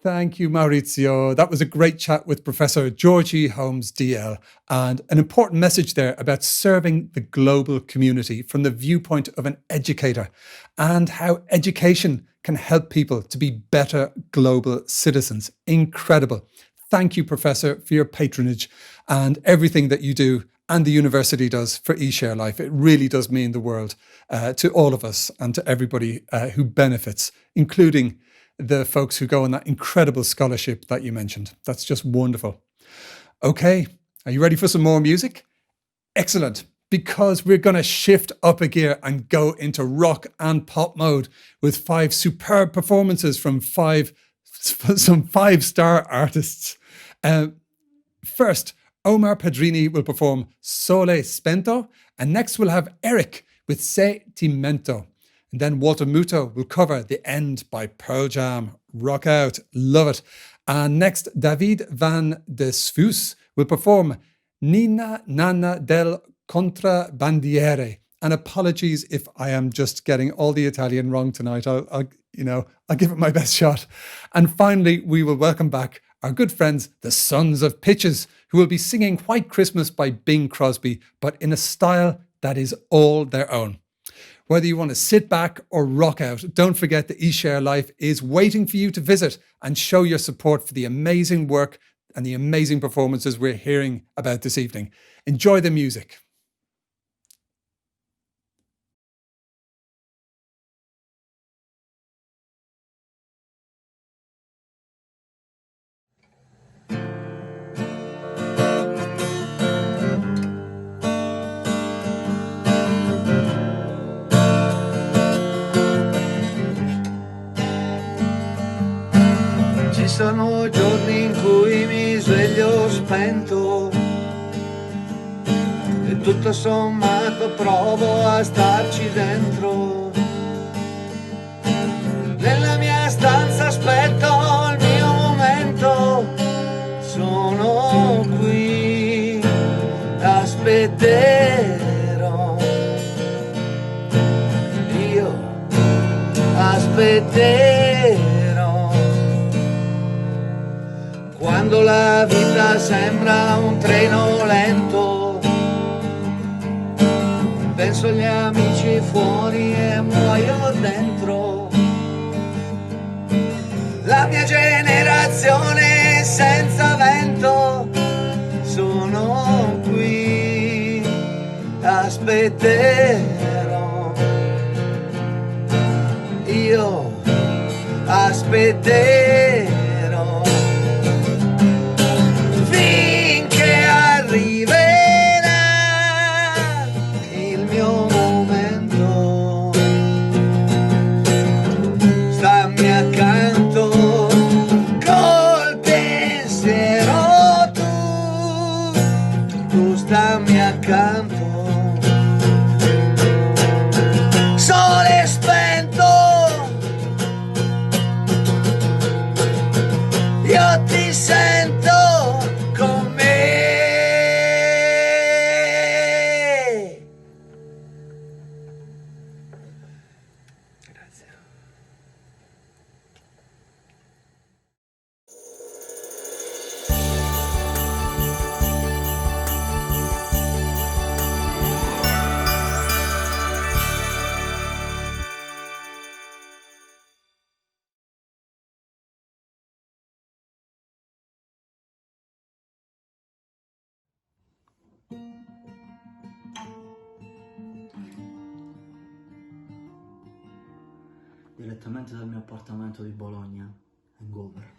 Thank you, Maurizio. That was a great chat with Professor Georgie Holmes, DL, and an important message there about serving the global community from the viewpoint of an educator and how education can help people to be better global citizens. Incredible. Thank you, Professor, for your patronage and everything that you do and the university does for eShareLife. It really does mean the world to all of us and to everybody who benefits, including the folks who go on that incredible scholarship that you mentioned. That's just wonderful. Okay, are you ready for some more music? Excellent, because we're going to shift up a gear and go into rock and pop mode with 5 superb performances from some 5-star artists. First, Omar Pedrini will perform Sole Spento, and next we'll have Eric with Sentimento. And then Walter Muto will cover The End by Pearl Jam. Rock out. Love it. And next, David van de Svuus will perform Nina Nana del Contrabbandiere. And apologies if I am just getting all the Italian wrong tonight. I'll give it my best shot. And finally, we will welcome back our good friends, the Sons of Pitches, who will be singing White Christmas by Bing Crosby, but in a style that is all their own. Whether you want to sit back or rock out, don't forget that eShareLife is waiting for you to visit and show your support for the amazing work and the amazing performances we're hearing about this evening. Enjoy the music. passano giorni in cui mi sveglio spento e tutto sommato provo a starci dentro. Nella mia stanza aspetto il mio momento, sono qui, aspetterò, io aspetterò. Quando la vita sembra un treno lento, penso agli amici fuori e muoio dentro. La mia generazione senza vento, sono qui, aspetterò, io aspetterò, finché arriverà il mio momento. Stammi accanto col pensiero, tu stammi accanto. Sole spento, io ti sento con me. Grazie. Direttamente dal mio appartamento di Bologna, hangover.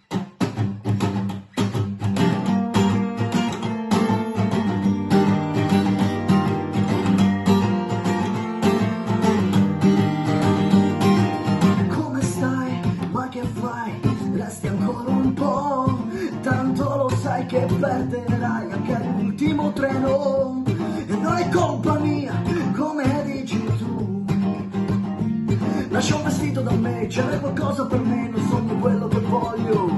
Come stai? Ma che fai? Resti ancora un po', tanto lo sai che perderai anche l'ultimo treno. E non è colpa mia, come dici tu. Lascia un vestito da me, c'è qualcosa per me, non sono quello che voglio.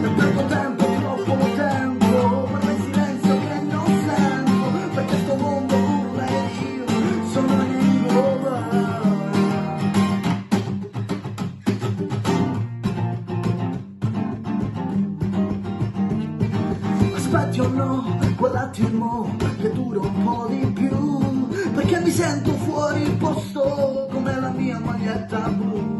E perdo tempo, troppo tempo, per il silenzio che non sento, perché sto mondo urla e io sono hangover. Aspetti o no, quell'attimo che dura un po' di più, perché mi sento fuori posto come la mia maglietta blu.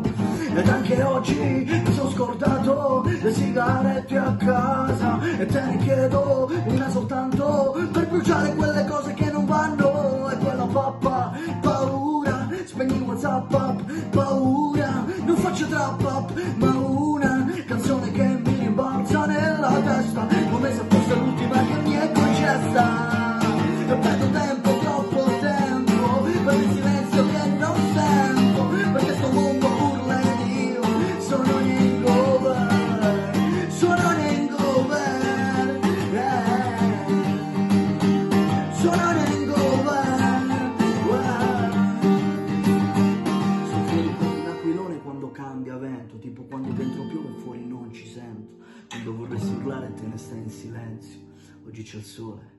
Ed anche oggi mi sono scordato le sigarette a casa e te ne chiedo una soltanto per bruciare quelle cose che non vanno. E quella pappa, paura, spegni il WhatsApp up, paura, non faccio trap up, ma una canzone che mi rimbalza nella testa come se fosse l'ultima che mi è concessa. E perdo tempo, troppo tempo, per il silenzio che non sento, perché sto mondo urla ed io sono un hangover, sono un hangover, sono un hangover. Sono fuori come un aquilone quando cambia vento, tipo quando dentro piove e fuori non ci sento, quando vorresti urlare e te ne stai in silenzio. Oggi c'è il sole,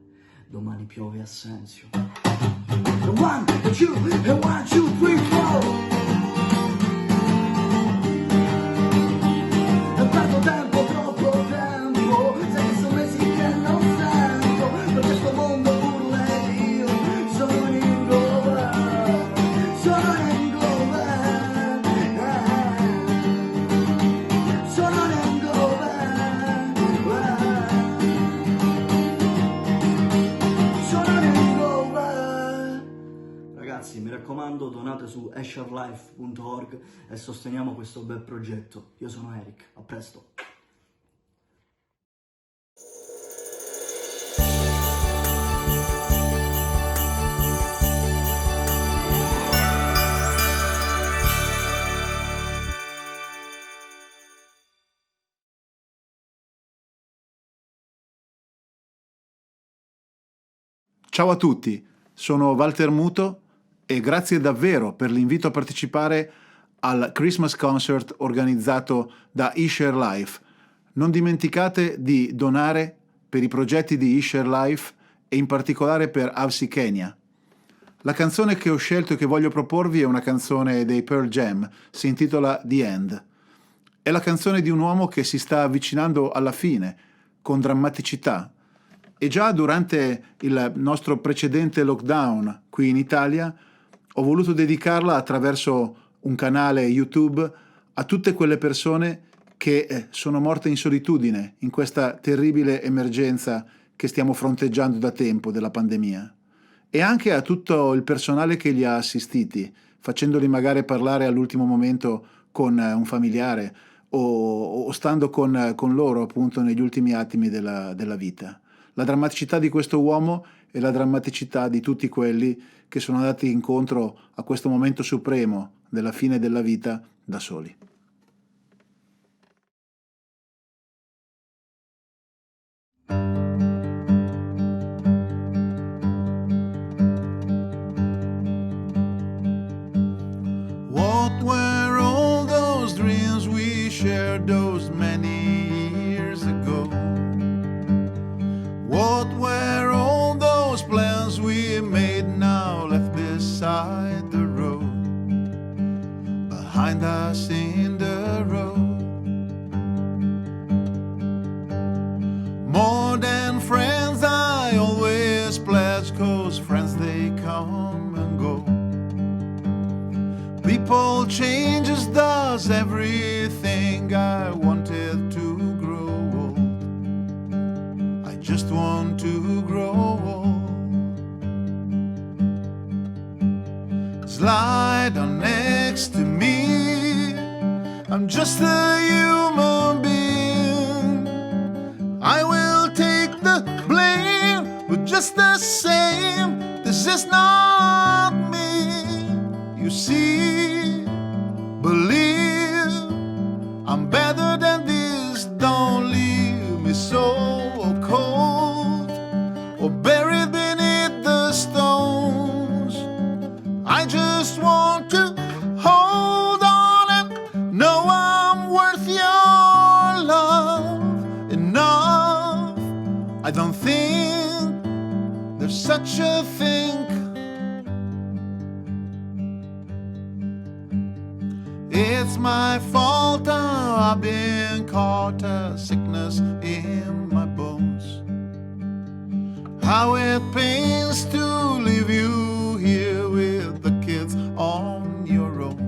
domani piove a Assenzio. And 1, and 2, and 1, 2, 3, 4. E perdo tempo, troppo tempo, sai che sono mesi che non sento, perché sto mondo urla ed io sono un hangover, sono un hangover, sono un hangover, sono un hangover. Ragazzi, mi raccomando, donate su esharelife.org e sosteniamo questo bel progetto. Io sono Eric, a presto. Ciao a tutti, sono Walter Muto e grazie davvero per l'invito a partecipare al Christmas Concert organizzato da Esharelife. Non dimenticate di donare per i progetti di Esharelife e in particolare per AVSI Kenya. La canzone che ho scelto e che voglio proporvi è una canzone dei Pearl Jam, si intitola The End. È la canzone di un uomo che si sta avvicinando alla fine, con drammaticità. E già durante il nostro precedente lockdown qui in Italia ho voluto dedicarla attraverso un canale YouTube a tutte quelle persone che sono morte in solitudine in questa terribile emergenza che stiamo fronteggiando da tempo della pandemia, e anche a tutto il personale che li ha assistiti, facendoli magari parlare all'ultimo momento con un familiare o stando con loro appunto negli ultimi attimi della vita. La drammaticità di questo uomo e la drammaticità di tutti quelli che sono andati incontro a questo momento supremo della fine della vita da soli. What were all those dreams we shared those many years ago? What were all those plans we made now left beside the road? Behind us in the road. More than friends I always pledge, 'cause friends they come and go. People changes, does everything. I wanted to grow old. I just want to grow old. Slide on next to me. I'm just a human being. I will take the blame, but just the same, this is not me. You see, believe I'm better than this. Don't leave me so cold or buried beneath the stones. I just want to hold on and know I'm worth your love enough. I don't think there's such a thing. It's my fault, I've been caught a sickness in my bones. How it pains to leave you here with the kids on your own.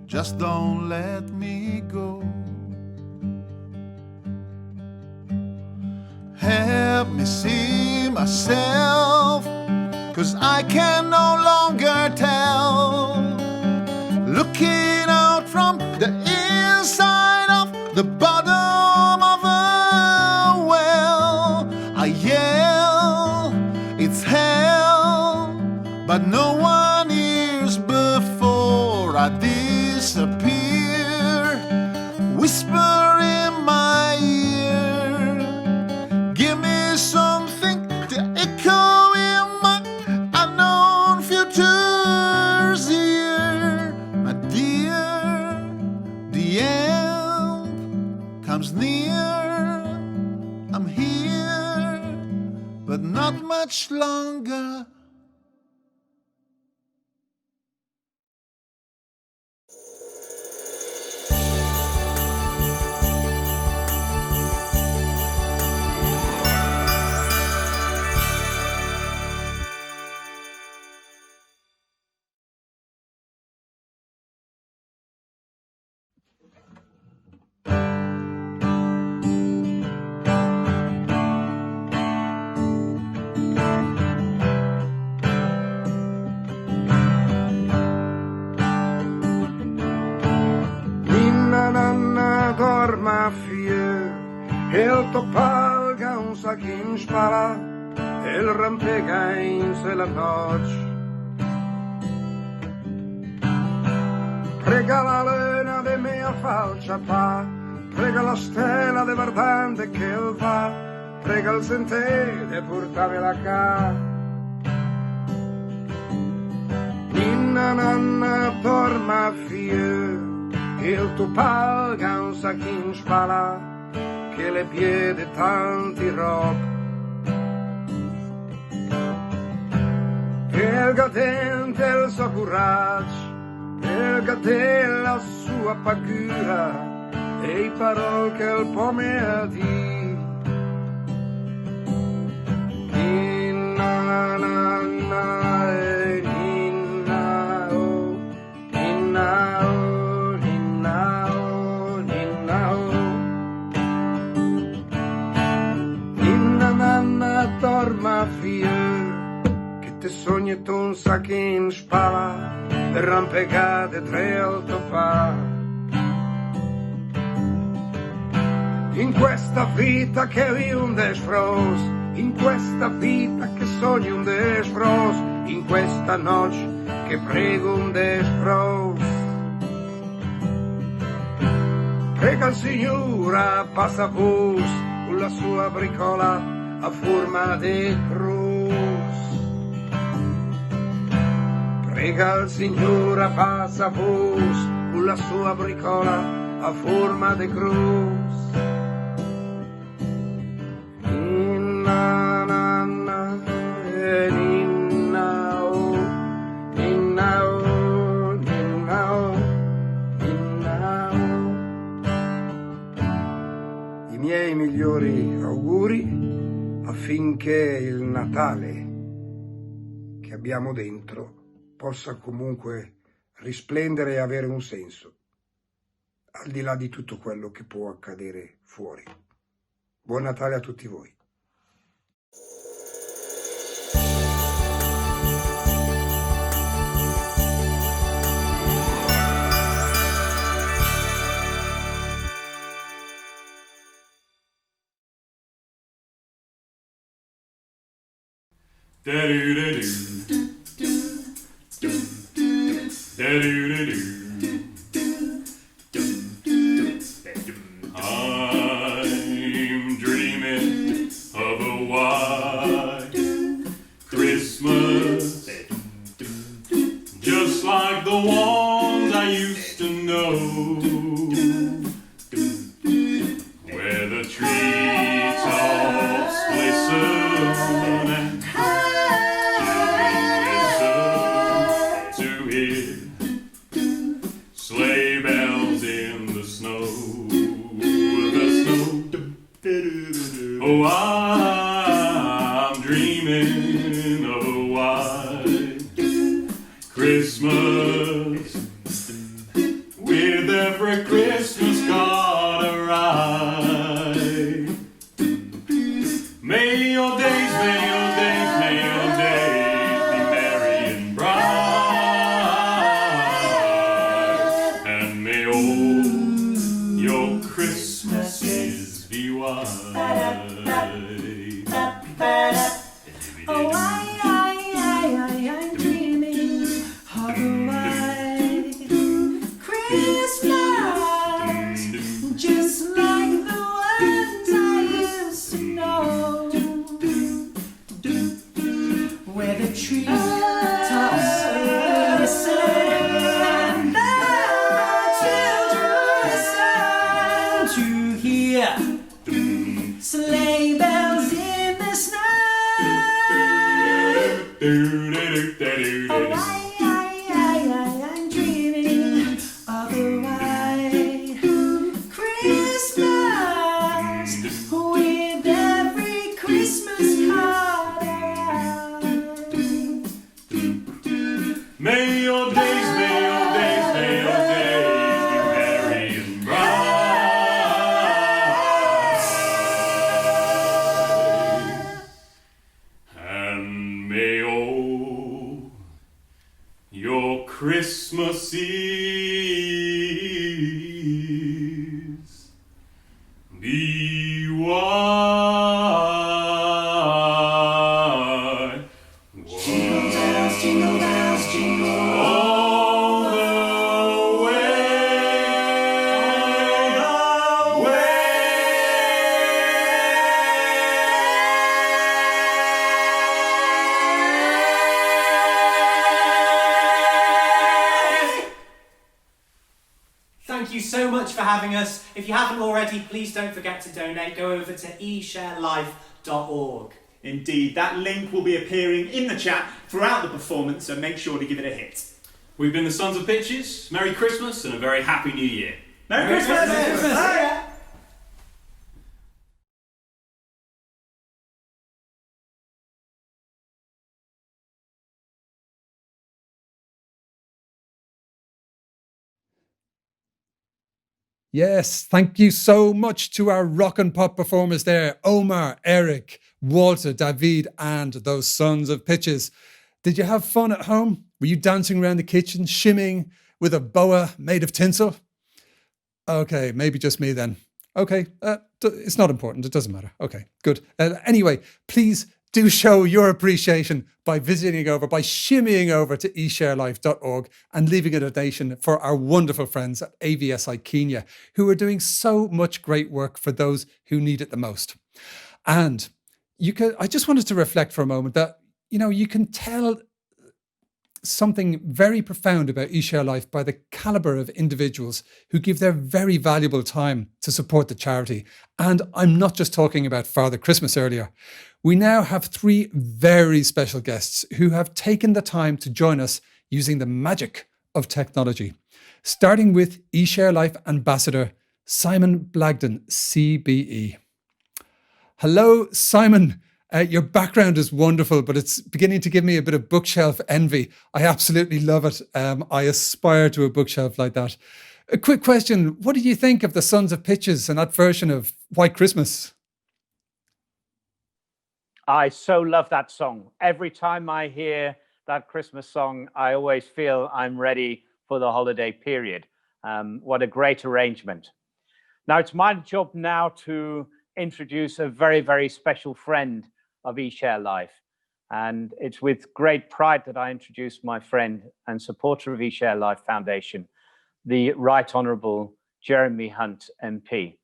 Just don't let me go. Help me see myself, 'cause I can no longer tell. Looking out from the inside of the bottom of a well, I yell, it's hell, but no one hears before I disappear. Whisper in my ear, give me something to echo in my unknown future's ear. My dear, the end comes near. I'm here, but not much longer. Dorma fie, el topalga un saquin spala, el rampega in se la noche. Prega la lena de mea falcia pa, prega la stella de verdande che el va, prega il sentè e portamela qua. Ninna nanna torna fie, il tuo palga un sacchin spala, che le piede tanti rob. Il gatente il suo coraggio, il gatente la sua paura, e i parol che il pome di. Ninna nanna e ninna oh, ninna oh, ninna oh, ninna oh. Ninna nanna torma fie, che te sogni tu un sacchin spala, rampegate tre altopà. In questa vita che vivo un desfros, in questa vita che sogno un desfros, in questa noce che prego un desfros. Prega il Signore, passa bus, con la sua bricola a forma di cruz. Prega il Signore, passa bus, con la sua bricola a forma di cruz. I miei migliori auguri affinché il Natale che abbiamo dentro possa comunque risplendere e avere un senso, al di là di tutto quello che può accadere fuori. Buon Natale a tutti voi. I'm dreaming of a white Christmas, just like the ones I used to know, where the treetops glisten and children listen to hear sleigh bells in the snow. Oh, I'm dreaming of a white Christmas, with every Christmas card I write. May your days, may your days, may your days be merry and bright, and may all your Christmases be white. Oh, I'm dreaming of a white Christmas, just like the ones I used to know, where the treetops listen and the children listen to hear sleigh bells in the snow. Oh, I'm dreaming of a white Christmas, with every Christmas card I write. May your days, may your days, may your days be merry and bright, and may all your Christmases be white. Jingle bells, jingle bells, jingle all the way. having us. If you haven't already, please don't forget to donate. Go over to esharelife.org. Indeed, that link will be appearing in the chat throughout the performance, so make sure to give it a hit. We've been the Sons of Pitches. Merry Christmas and a very happy New Year. Merry Christmas! Merry Christmas! Bye. Yes, thank you so much to our rock and pop performers there, Omar, Eric, Walter, David, and those Sons of Pitches. Did you have fun at home? Were you dancing around the kitchen, shimmying with a boa made of tinsel? Okay, maybe just me then. Okay, it's not important. It doesn't matter. Okay, good. Anyway, please do show your appreciation by visiting over, by shimmying over to esharelife.org and leaving a donation for our wonderful friends at AVSI Kenya, who are doing so much great work for those who need it the most. And I just wanted to reflect for a moment that, you can tell something very profound about eShareLife by the caliber of individuals who give their very valuable time to support the charity. And I'm not just talking about Father Christmas earlier. We now have 3 very special guests who have taken the time to join us using the magic of technology, starting with eShareLife Ambassador Simon Blagden, CBE. Hello, Simon. Your background is wonderful, but it's beginning to give me a bit of bookshelf envy. I absolutely love it. I aspire to a bookshelf like that. A quick question. What do you think of the Sons of Pitches and that version of White Christmas? I so love that song. Every time I hear that Christmas song, I always feel I'm ready for the holiday period. What a great arrangement. Now, it's my job now to introduce a very, very special friend of eShareLife. And it's with great pride that I introduce my friend and supporter of eShareLife Foundation, the Right Honourable Jeremy Hunt MP,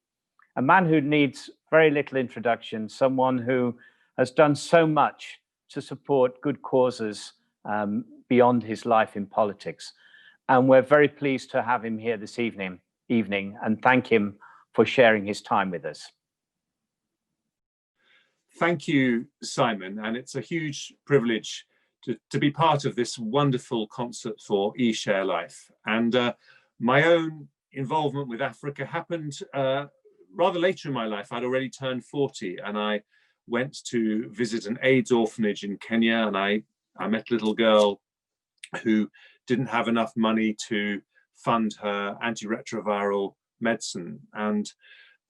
a man who needs very little introduction, someone who has done so much to support good causes beyond his life in politics. And we're very pleased to have him here this evening and thank him for sharing his time with us. Thank you, Simon, and it's a huge privilege to be part of this wonderful concert for eShareLife. And my own involvement with Africa happened rather later in my life. I'd already turned 40 and I went to visit an AIDS orphanage in Kenya, and I met a little girl who didn't have enough money to fund her antiretroviral medicine. And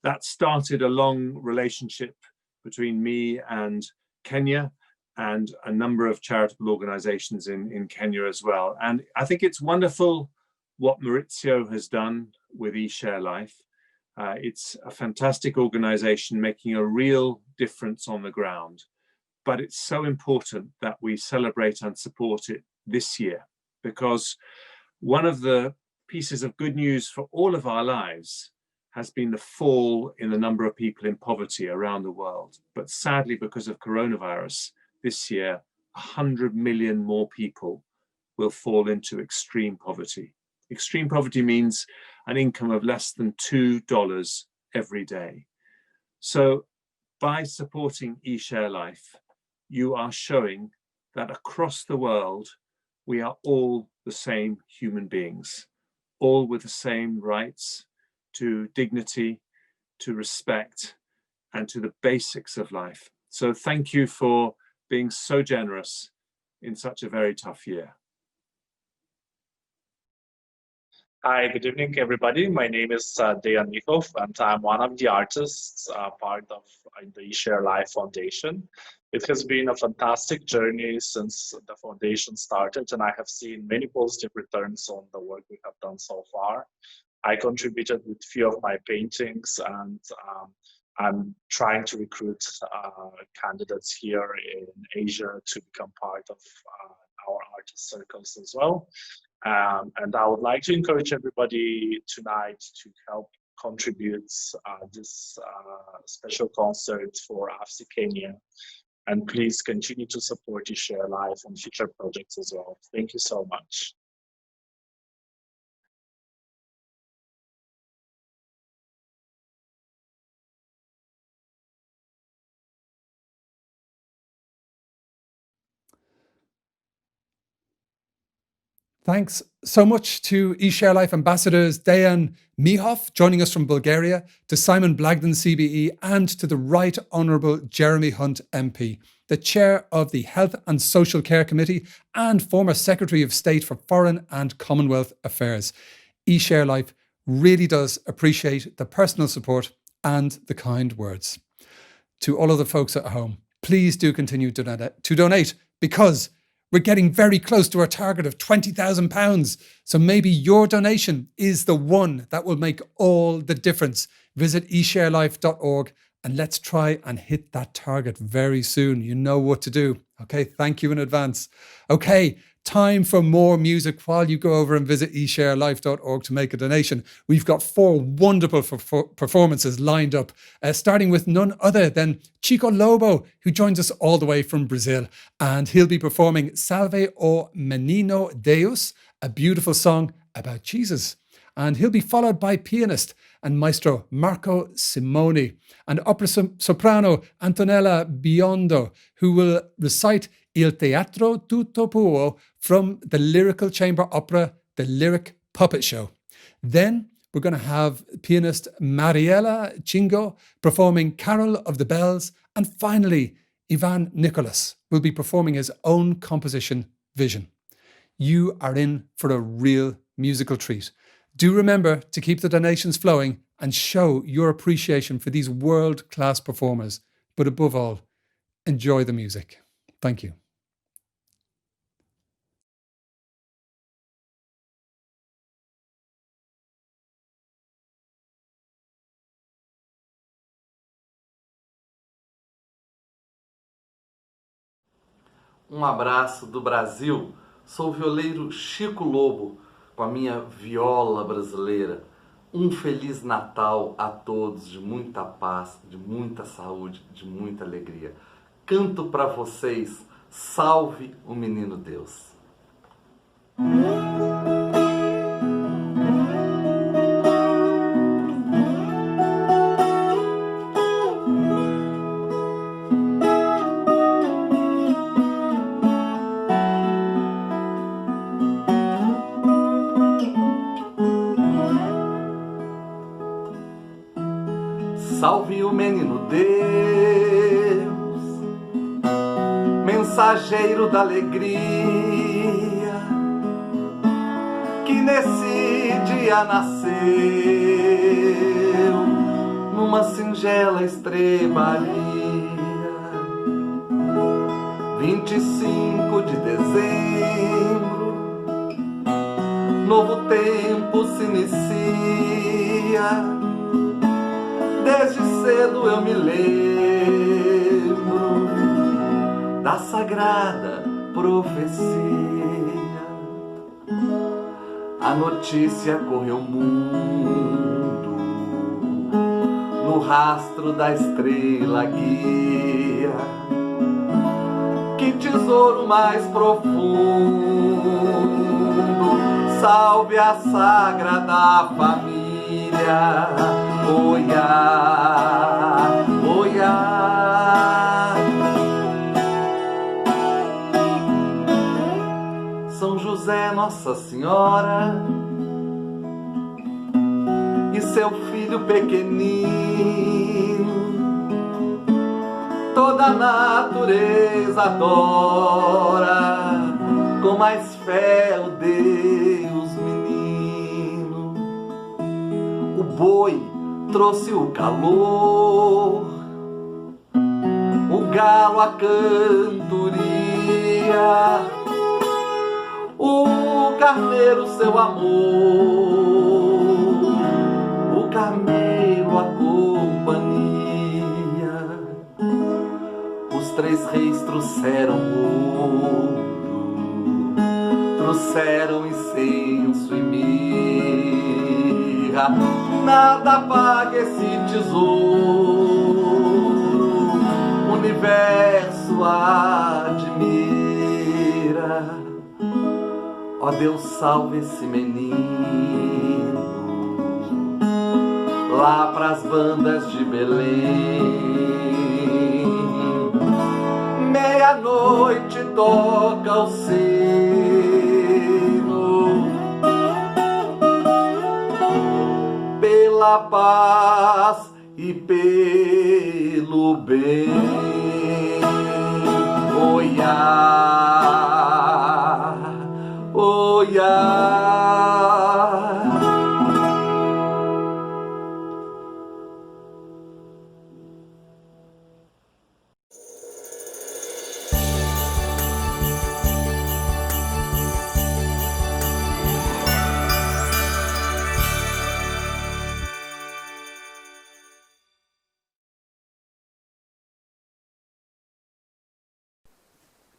that started a long relationship between me and Kenya and a number of charitable organizations in Kenya as well. And I think it's wonderful what Maurizio has done with eShareLife. It's a fantastic organization making a real difference on the ground. But it's so important that we celebrate and support it this year, because one of the pieces of good news for all of our lives has been the fall in the number of people in poverty around the world. But sadly, because of coronavirus, this year, 100 million more people will fall into extreme poverty. Extreme poverty means an income of less than $2 every day. So by supporting eShareLife, you are showing that across the world, we are all the same human beings, all with the same rights to dignity, to respect, and to the basics of life. So thank you for being so generous in such a very tough year. Hi, good evening, everybody. My name is Dejan Mikov, and I'm one of the artists, part of the eShareLife Foundation. It has been a fantastic journey since the foundation started, and I have seen many positive returns on the work we have done so far. I contributed with a few of my paintings, and I'm trying to recruit candidates here in Asia to become part of our artist circles as well. And I would like to encourage everybody tonight to help contribute this special concert for AVSI Kenya. And please continue to support eShareLife on future projects as well. Thank you so much. Thanks so much to eShareLife ambassadors Dejan Mihov, joining us from Bulgaria, to Simon Blagden, CBE, and to the Right Honourable Jeremy Hunt, MP, the Chair of the Health and Social Care Committee and former Secretary of State for Foreign and Commonwealth Affairs. eShareLife really does appreciate the personal support and the kind words. To all of the folks at home, please do continue to donate, because we're getting very close to our target of £20,000. So maybe your donation is the one that will make all the difference. Visit esharelife.org and let's try and hit that target very soon. You know what to do. Okay, thank you in advance. Okay, time for more music while you go over and visit esharelife.org to make a donation. We've got 4 wonderful performances lined up, starting with none other than Chico Lobo, who joins us all the way from Brazil. And he'll be performing Salve o Menino Deus, a beautiful song about Jesus. And he'll be followed by pianist and maestro Marco Simoni and opera soprano Antonella Biondo, who will recite Il Teatro Tutto Può from the lyrical chamber opera, The Lyric Puppet Show. Then we're going to have pianist Mariella Chingo performing Carol of the Bells. And finally, Ivan Nicholas will be performing his own composition, Vision. You are in for a real musical treat. Do remember to keep the donations flowing and show your appreciation for these world-class performers. But above all, enjoy the music. Thank you. Abraço do Brasil. Sou o violeiro Chico Lobo, com a minha viola brasileira. Feliz Natal a todos, de muita paz, de muita saúde, de muita alegria. Canto para vocês, Salve o Menino Deus. Salve o menino Deus, mensageiro da alegria, que nesse dia nasceu, numa singela estrebaria. 25 de dezembro, novo tempo se inicia. Desde cedo eu me lembro da sagrada profecia. A notícia correu o mundo, no rastro da estrela guia. Que tesouro mais profundo, salve a sagrada família. Oiá, oiá. São José, Nossa Senhora e seu filho pequenino, toda a natureza adora, com mais fé o Deus menino. O boi trouxe o calor, o galo a cantoria, o carneiro seu amor, o camelo a companhia. Os 3 reis trouxeram ouro, trouxeram incenso e mirra. Nada paga esse tesouro, o universo admira. Ó Deus, salve esse menino, lá pras bandas de Belém. Meia-noite toca o sino, pela paz e pelo bem. Oiá, oiá.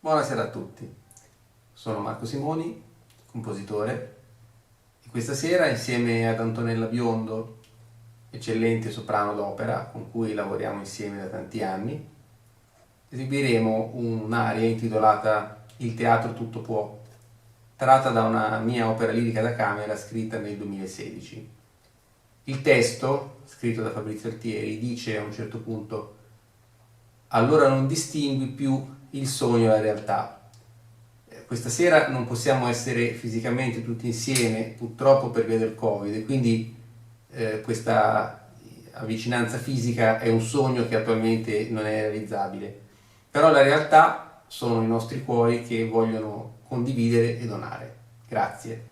Buonasera a tutti, sono Marco Simoni, compositore, e questa sera insieme ad Antonella Biondo, eccellente soprano d'opera con cui lavoriamo insieme da tanti anni, eseguiremo un'aria intitolata Il teatro tutto può, tratta da una mia opera lirica da camera scritta nel 2016. Il testo, scritto da Fabrizio Altieri, dice a un certo punto: allora non distingui più il sogno e la realtà. Questa sera non possiamo essere fisicamente tutti insieme, purtroppo per via del Covid, e quindi questa vicinanza fisica è un sogno che attualmente non è realizzabile. Però la realtà sono i nostri cuori che vogliono condividere e donare. Grazie.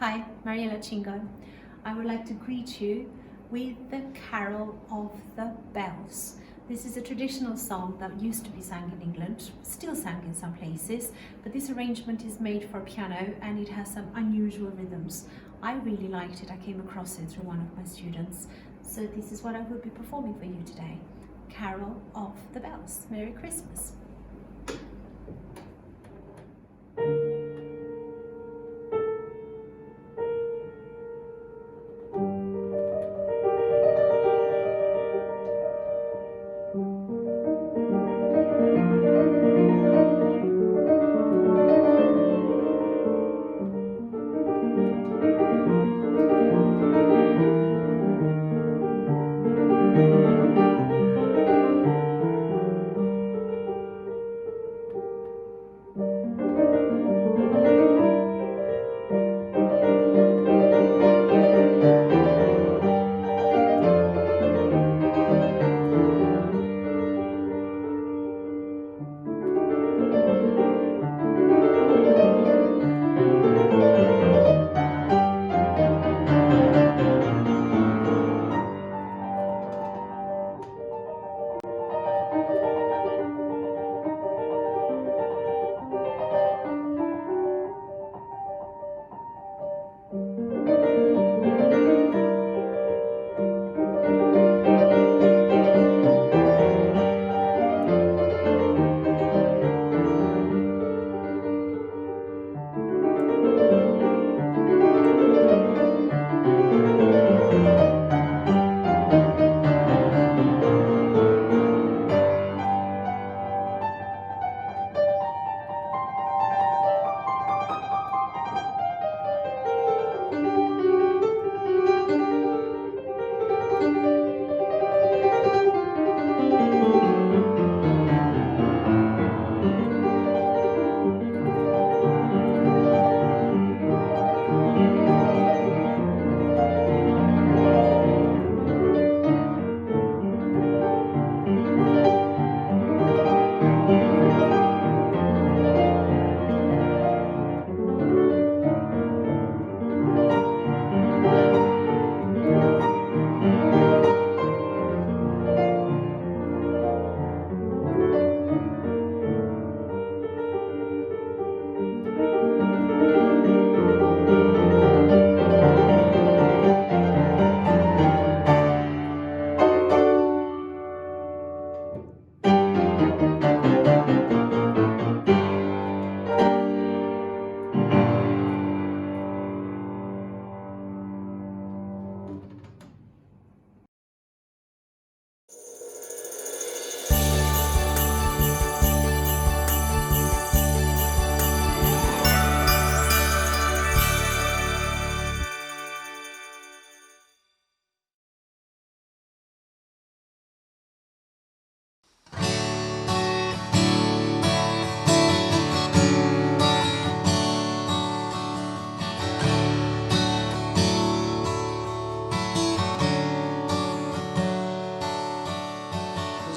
Hi, Mariela Chingan. I would like to greet you with the Carol of the Bells. This is a traditional song that used to be sung in England, still sung in some places, but this arrangement is made for piano and it has some unusual rhythms. I really liked it. I came across it through one of my students. So this is what I will be performing for you today. Carol of the Bells. Merry Christmas.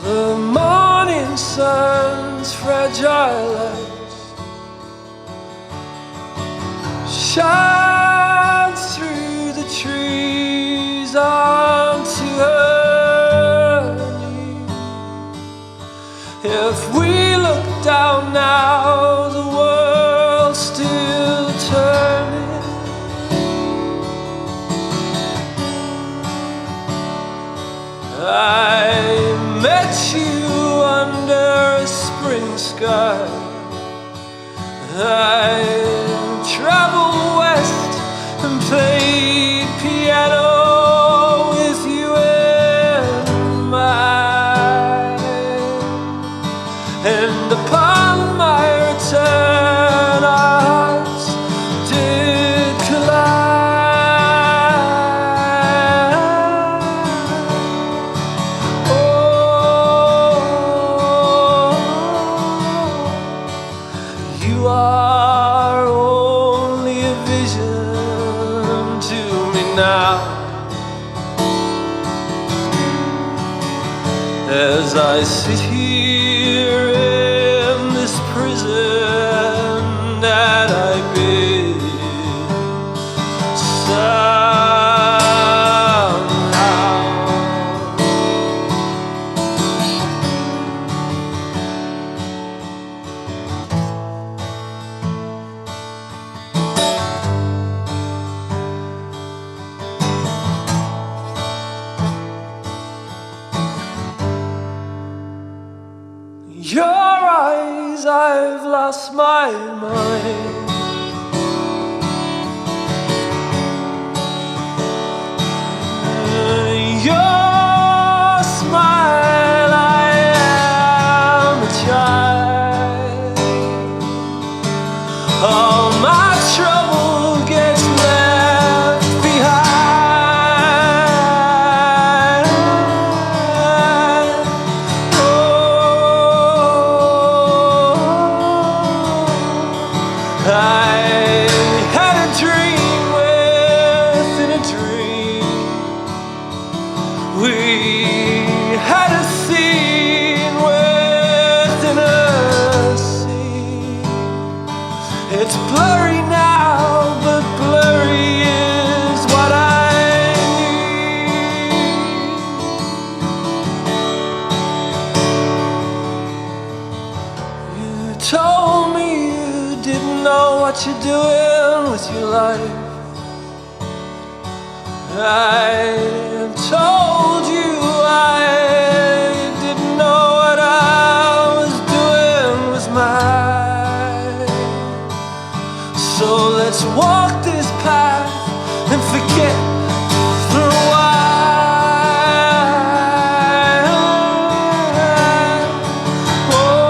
The morning sun's fragile light shines through the trees onto her knee. If we look down now, the world's still turning. I met you under a spring sky. I traveled west and played piano with you in mind. And upon my return, our hearts did collide. You are only a vision to me now, as I sit here in this prison that I built somehow. your eyes, I've lost my mind. Your smile, I am a child. All my trouble gets left behind. I had a dream within a dream. We had a scene within a scene. It's blurry now, but blurry is what I need. You told me you didn't know what you're doing with your life. I told you I didn't know what I was doing with mine. So let's walk this path and forget for a while. Oh,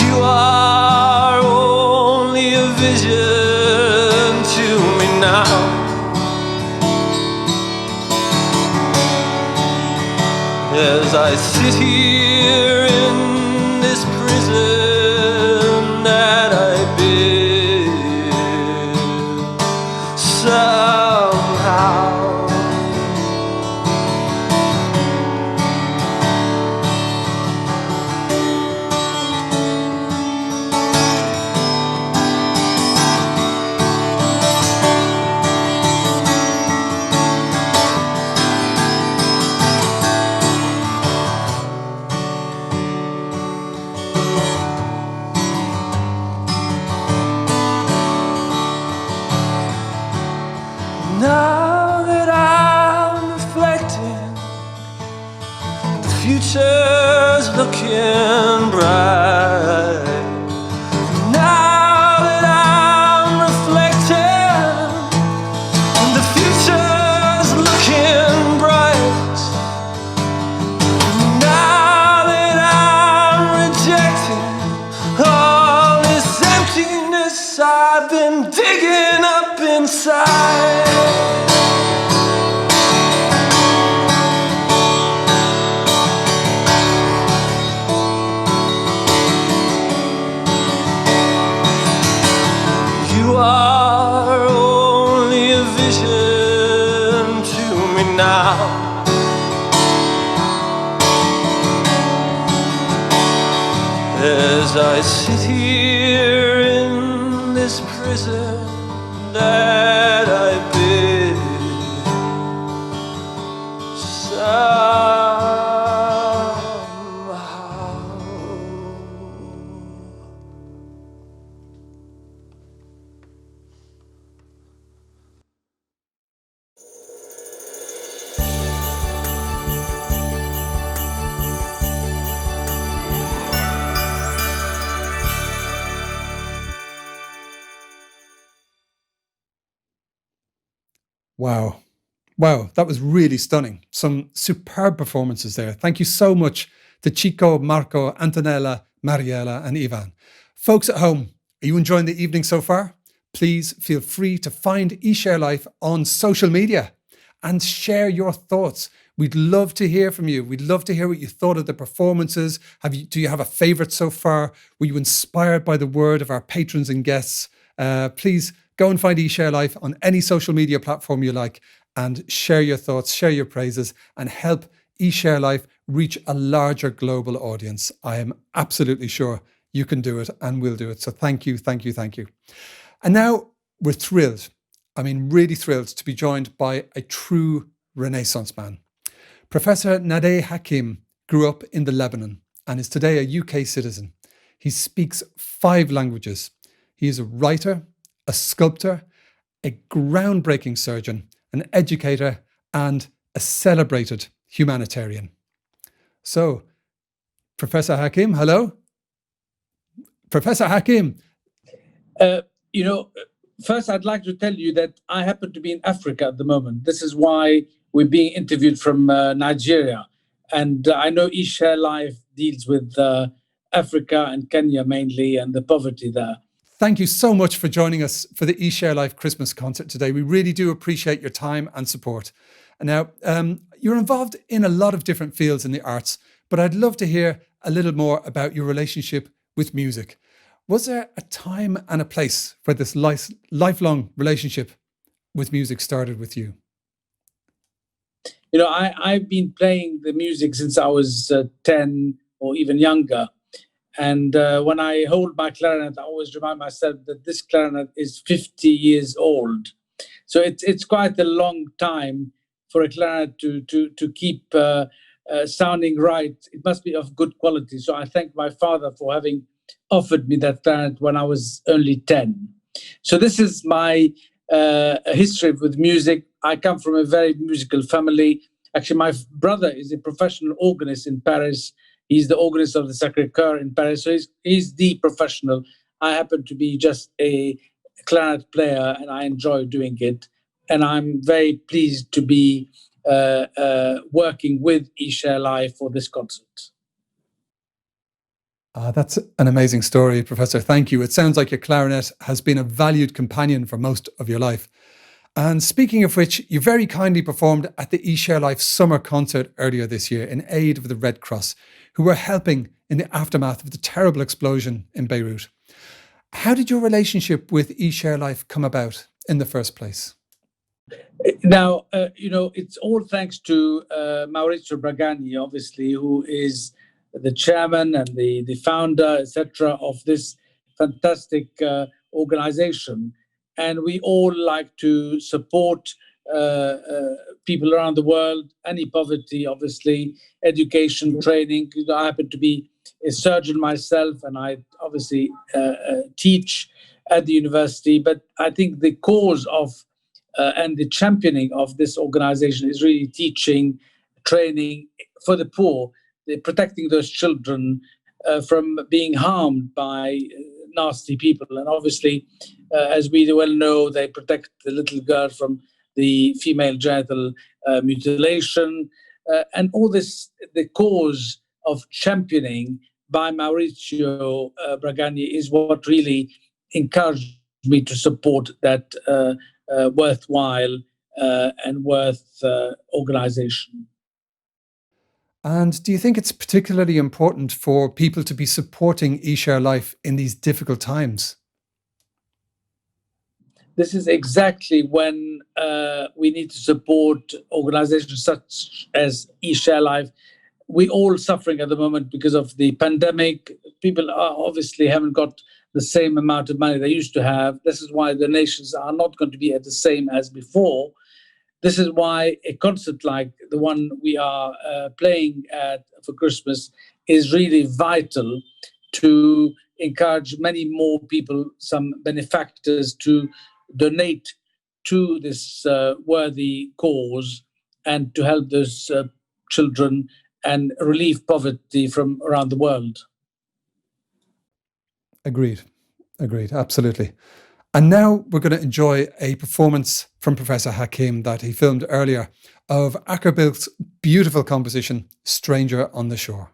you are only a vision to me now. As I sit here in this prison that I built somehow. Now that I'm reflecting, the future's looking bright. Now that I'm reflecting, the future's looking bright. Now that I'm rejecting all this emptiness I've been digging up inside. You are only a vision to me now. As I sit here in this prison that I built Wow. Wow, that was really stunning. Some superb performances there. Thank you so much to Chico, Marco, Antonella, Mariella, and Ivan. Folks at home, are you enjoying the evening so far? Please feel free to find eShareLife on social media and share your thoughts. We'd love to hear from you. We'd love to hear what you thought of the performances. Do you have a favorite so far? Were you inspired by the word of our patrons and guests? Please go and find eShareLife on any social media platform you like and share your thoughts, share your praises, and help eShareLife reach a larger global audience. I am absolutely sure you can do it and will do it. So thank you, thank you, thank you. And now we're thrilled, really thrilled to be joined by a true Renaissance man. Professor Nadeh Hakim grew up in the Lebanon and is today a UK citizen. He speaks 5 languages. He is a writer, a sculptor, a groundbreaking surgeon, an educator, and a celebrated humanitarian. So, Professor Hakim, hello. Professor Hakim. First I'd like to tell you that I happen to be in Africa at the moment. This is why we're being interviewed from Nigeria. And I know Esharelife deals with Africa and Kenya mainly, and the poverty there. Thank you so much for joining us for the Esharelife Christmas concert today. We really do appreciate your time and support. Now, you're involved in a lot of different fields in the arts, but I'd love to hear a little more about your relationship with music. Was there a time and a place where this lifelong relationship with music started with you? I've been playing the music since I was 10 or even younger. And when I hold my clarinet, I always remind myself that this clarinet is 50 years old. So it's quite a long time for a clarinet to keep sounding right. It must be of good quality. So I thank my father for having offered me that clarinet when I was only 10. So this is my history with music. I come from a very musical family. Actually, my brother is a professional organist in Paris. He's the organist of the Sacré-Cœur in Paris. So he's the professional. I happen to be just a clarinet player, and I enjoy doing it. And I'm very pleased to be working with Esharelife for this concert. That's an amazing story, Professor. Thank you. It sounds like your clarinet has been a valued companion for most of your life. And speaking of which, you very kindly performed at the Esharelife summer concert earlier this year in aid of the Red Cross, who were helping in the aftermath of the terrible explosion in Beirut. How did your relationship with Esharelife come about in the first place? Now, it's all thanks to Maurizio Bragagni, obviously, who is the chairman and the founder, etc., of this fantastic organization. And we all like to support people around the world, any poverty, obviously, education, training. I happen to be a surgeon myself, and I obviously teach at the university. But I think the cause of and the championing of this organization is really teaching, training for the poor, protecting those children from being harmed by nasty people. And obviously, as we well know, they protect the little girl from the female genital mutilation. And all this, the cause of championing by Maurizio Bragagni is what really encouraged me to support that worthwhile and worth organization. And do you think it's particularly important for people to be supporting Esharelife in these difficult times? This is exactly when we need to support organizations such as Esharelife. We're all suffering at the moment because of the pandemic. People obviously haven't got the same amount of money they used to have. This is why the donations are not going to be at the same as before. This is why a concert like the one we are playing at for Christmas is really vital to encourage many more people, some benefactors, to donate to this worthy cause and to help those children and relieve poverty from around the world. Agreed, absolutely. And now we're going to enjoy a performance from Professor Hakim that he filmed earlier of Akkerbilk's beautiful composition, Stranger on the Shore.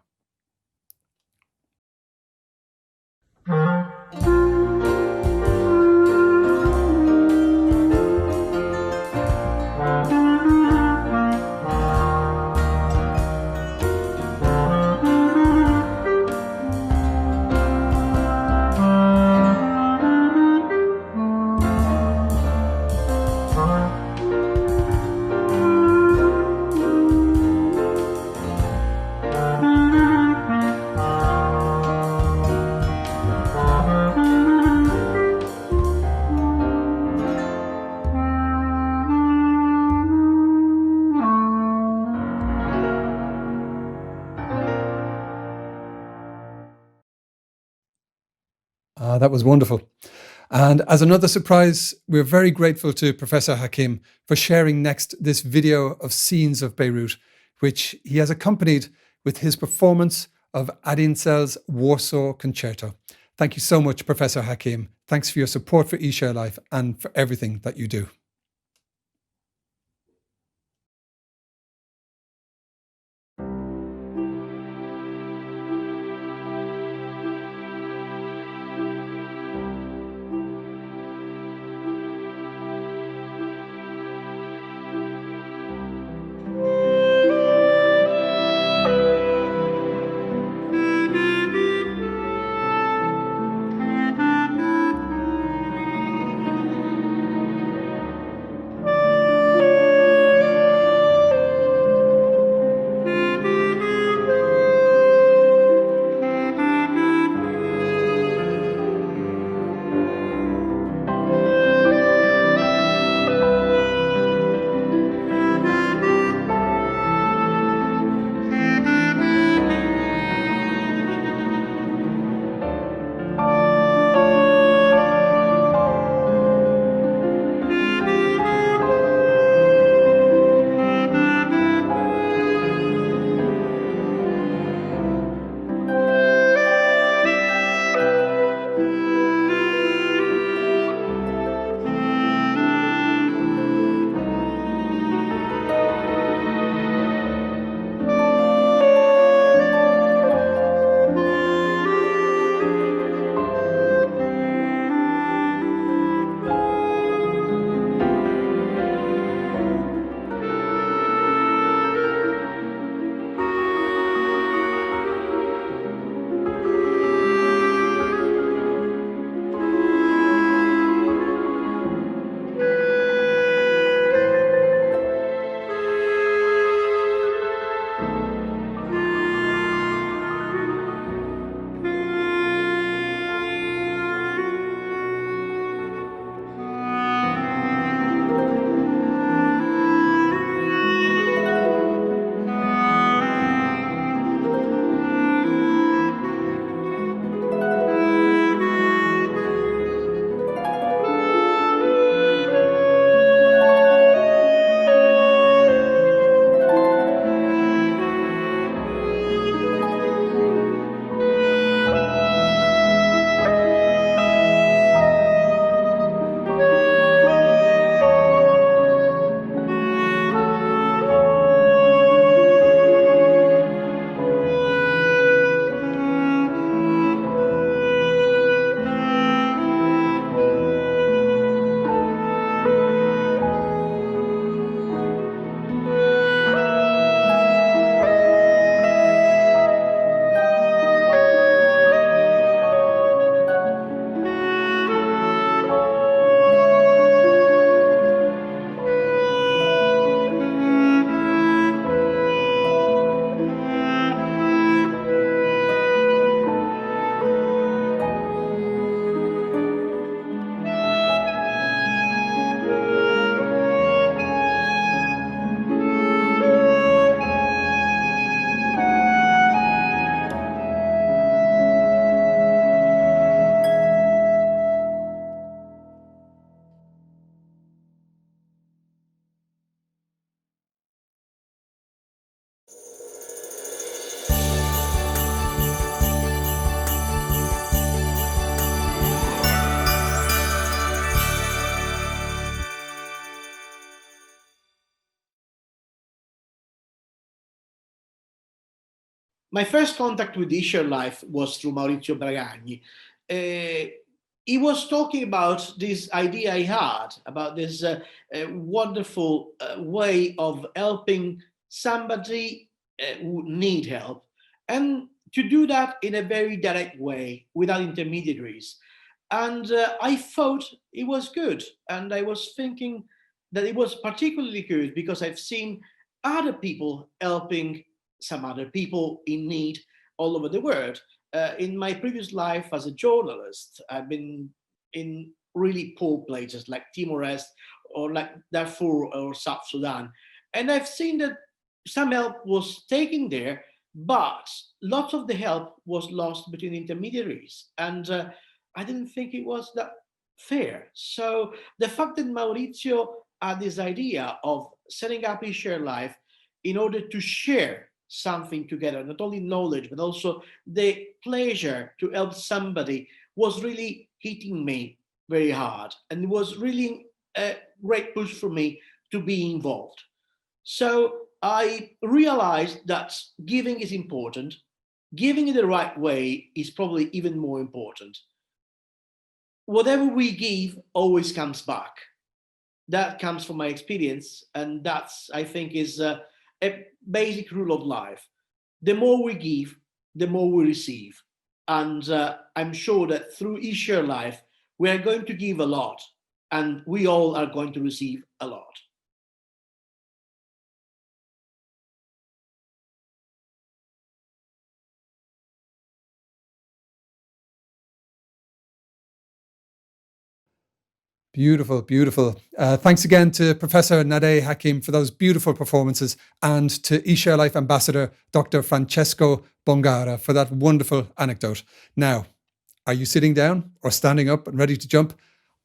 That was wonderful. And as another surprise, we're very grateful to Professor Hakim for sharing next this video of scenes of Beirut, which he has accompanied with his performance of Adinsel's Warsaw Concerto. Thank you so much, Professor Hakim. Thanks for your support for eShareLife and for everything that you do. My first contact with eShareLife was through Maurizio Bragagni. He was talking about this idea I had about this wonderful way of helping somebody who need help, and to do that in a very direct way without intermediaries. And I thought it was good. And I was thinking that it was particularly good because I've seen other people helping some other people in need all over the world. In my previous life as a journalist, I've been in really poor places like Timor-Leste or like Darfur or South Sudan. And I've seen that some help was taken there, but lots of the help was lost between intermediaries. And I didn't think it was that fair. So the fact that Maurizio had this idea of setting up eShareLife in order to share something together, not only knowledge, but also the pleasure to help somebody was really hitting me very hard. And it was really a great push for me to be involved. So I realized that giving is important. Giving in the right way is probably even more important. Whatever we give always comes back. That comes from my experience, and that's, I think, is a basic rule of life. The more we give, the more we receive. And I'm sure that through eShareLife, we are going to give a lot, and we all are going to receive a lot. Beautiful, beautiful. Thanks again to Professor Nadeh Hakim for those beautiful performances, and to eShareLife Ambassador Dr. Francesco Bongara for that wonderful anecdote. Now, are you sitting down or standing up and ready to jump?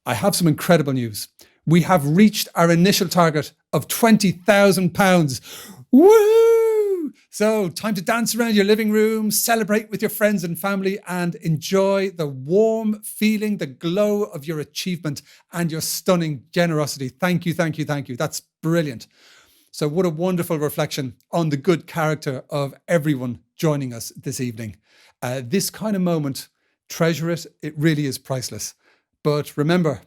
I have some incredible news. We have reached our initial target of £20,000. Woo! So time to dance around your living room, celebrate with your friends and family, and enjoy the warm feeling, the glow of your achievement and your stunning generosity. Thank you, thank you, thank you. That's brilliant. So what a wonderful reflection on the good character of everyone joining us this evening. This kind of moment, treasure it. It really is priceless. But remember,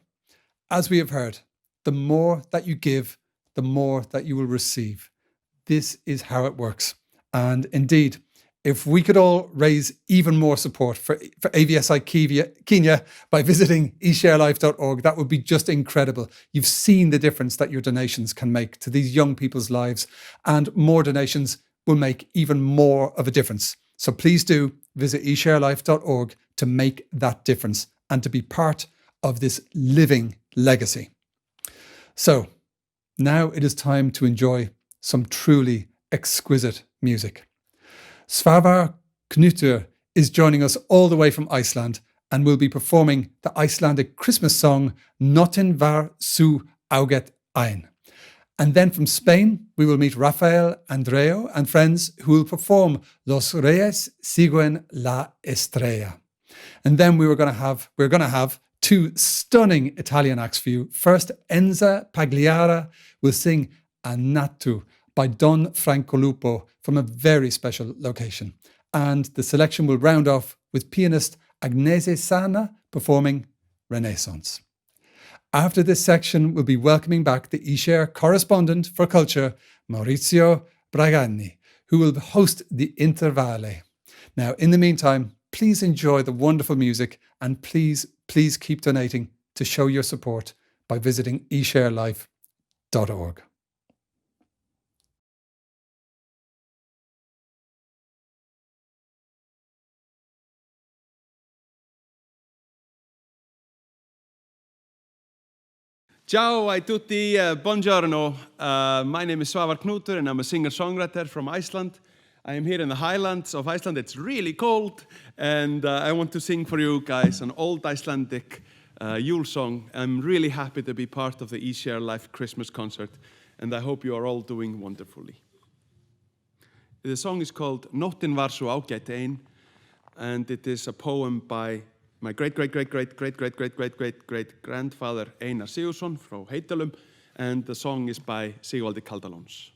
as we have heard, the more that you give, the more that you will receive. This is how it works. And indeed, if we could all raise even more support for AVSI Kenya by visiting esharelife.org, that would be just incredible. You've seen the difference that your donations can make to these young people's lives, and more donations will make even more of a difference. So please do visit esharelife.org to make that difference and to be part of this living legacy. So now it is time to enjoy some truly exquisite music. Svavar Knutur is joining us all the way from Iceland and will be performing the Icelandic Christmas song Nóttin var sú ágæt ein. And then from Spain, we will meet Rafael Andreu and friends who will perform Los Reyes Siguen la Estrella. And then we're going to have two stunning Italian acts for you. First, Enza Pagliara will sing Annatu by Don Francolupo from a very special location. And the selection will round off with pianist Agnese Sana performing Renaissance. After this section, we'll be welcoming back the eShare correspondent for culture, Maurizio Bragagni, who will host the Intervale. Now, in the meantime, please enjoy the wonderful music, and please keep donating to show your support by visiting esharelife.org. Ciao a tutti, buongiorno. My name is Svavar Knutur and I'm a singer-songwriter from Iceland. I am here in the highlands of Iceland. It's really cold, and I want to sing for you guys an old Icelandic Yule song. I'm really happy to be part of the eShareLife Christmas concert, and I hope you are all doing wonderfully. The song is called Nóttin var sú ágæt ein, and it is a poem by my great-great-great-great-great-great-great-great-grandfather Einar Sigurðsson frá Heitalum, and the song is by Sigvaldi Kaldalóns.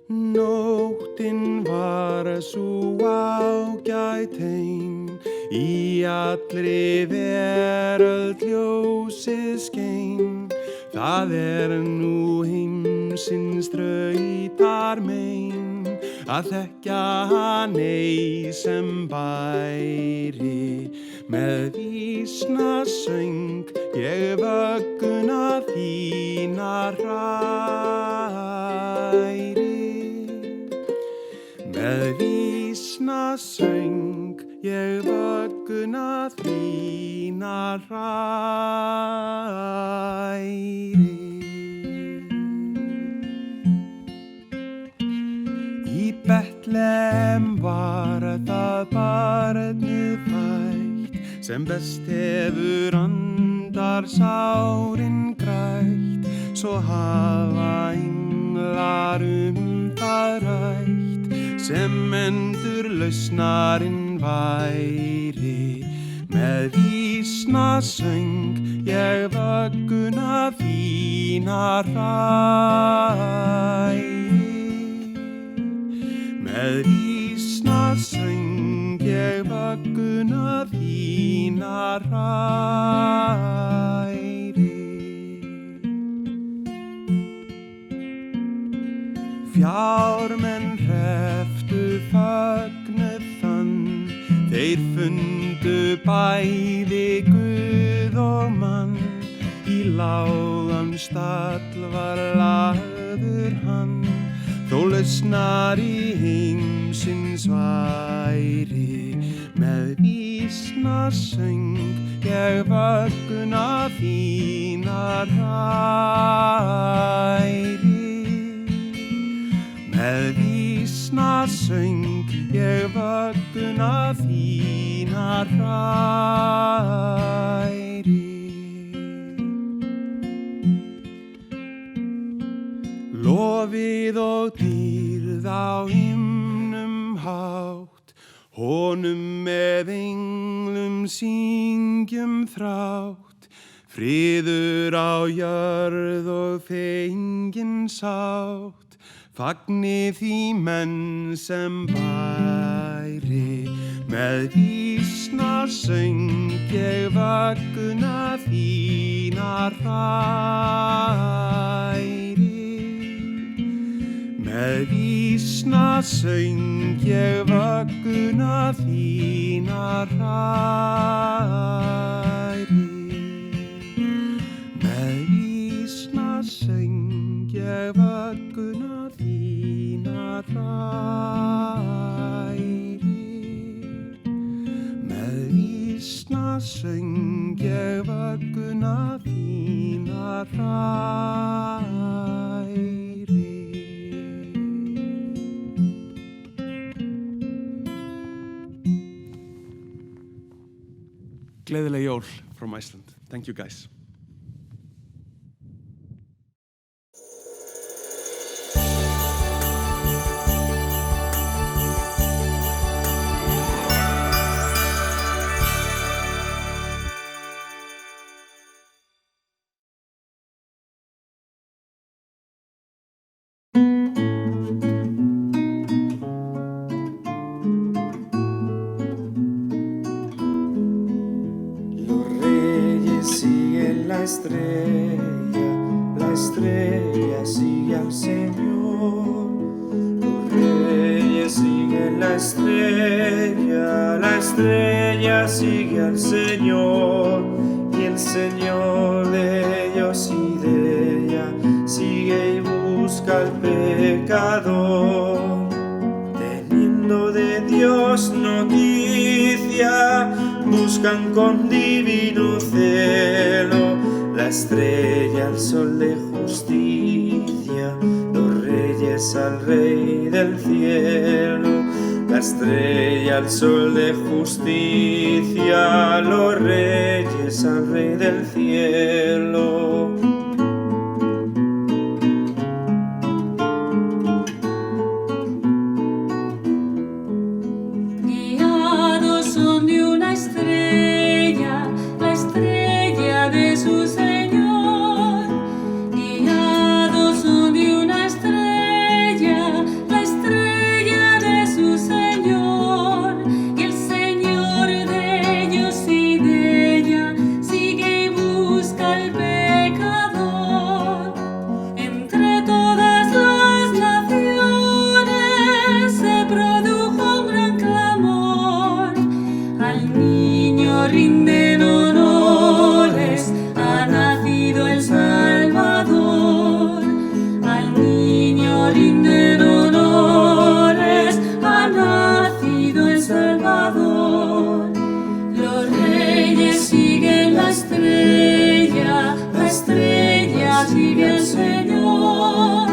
Nóttin var sú ágæt ein, í allri veröld ljósið skein. Það nú heimsins þrautar mein, að þekkja hann ei sem bæri. Með vísna söng ég vögguna þína hræri. Með vísna söng ég vögguna þína hræri. Í Betlehem var það barnið fætt sem best hefur andar sárin grætt, svo hafa englar það rætt sem endurlausnarinn væri. Með vísna söng ég vögguna þína hræri. Með vísna söng ég vögguna þína hræri. Fjármenn hrepptu fögnuð þann, þeir fundu bæði Guð og mann. Í lágan stall var lagður hann, þó lausnar í heimsins væri. Með vísna söng ég vögguna þína hræri. Með vísna söng ég vögguna þína hræri. Lofið og dýrð á himnum hátt, honum með englum syngjum þrátt. Friður á jörð og fengin sátt, fagni því menn sem bæri. Með vísna söng ég vögguna þína hræri. Með vísna söng ég vögguna þína hræri. Með vísna söng ég vögguna þína hræri. Með vísna söng ég vögguna þína hræri. Gleðileg jól from Iceland. Thank you guys. La estrella sigue al Señor. Los reyes siguen la estrella sigue al Señor. Y el Señor de ellos y de ella sigue y busca al pecador. Teniendo de Dios noticia, buscan con divino celo la estrella al sol de justicia, los reyes al rey del cielo. La estrella al sol de justicia, los reyes al rey del cielo. Guiados son de una estrella, la estrella de su Señor. Guiados son de una estrella, la estrella de su Señor. Y el Señor de ellos y de ella sigue y busca al pecador. Entre todas las naciones se produjo un gran clamor. Al niño rinden honores, ha nacido el Salvador. Al niño rinden honores, ha nacido el Salvador. Los reyes siguen la estrella sigue al Señor.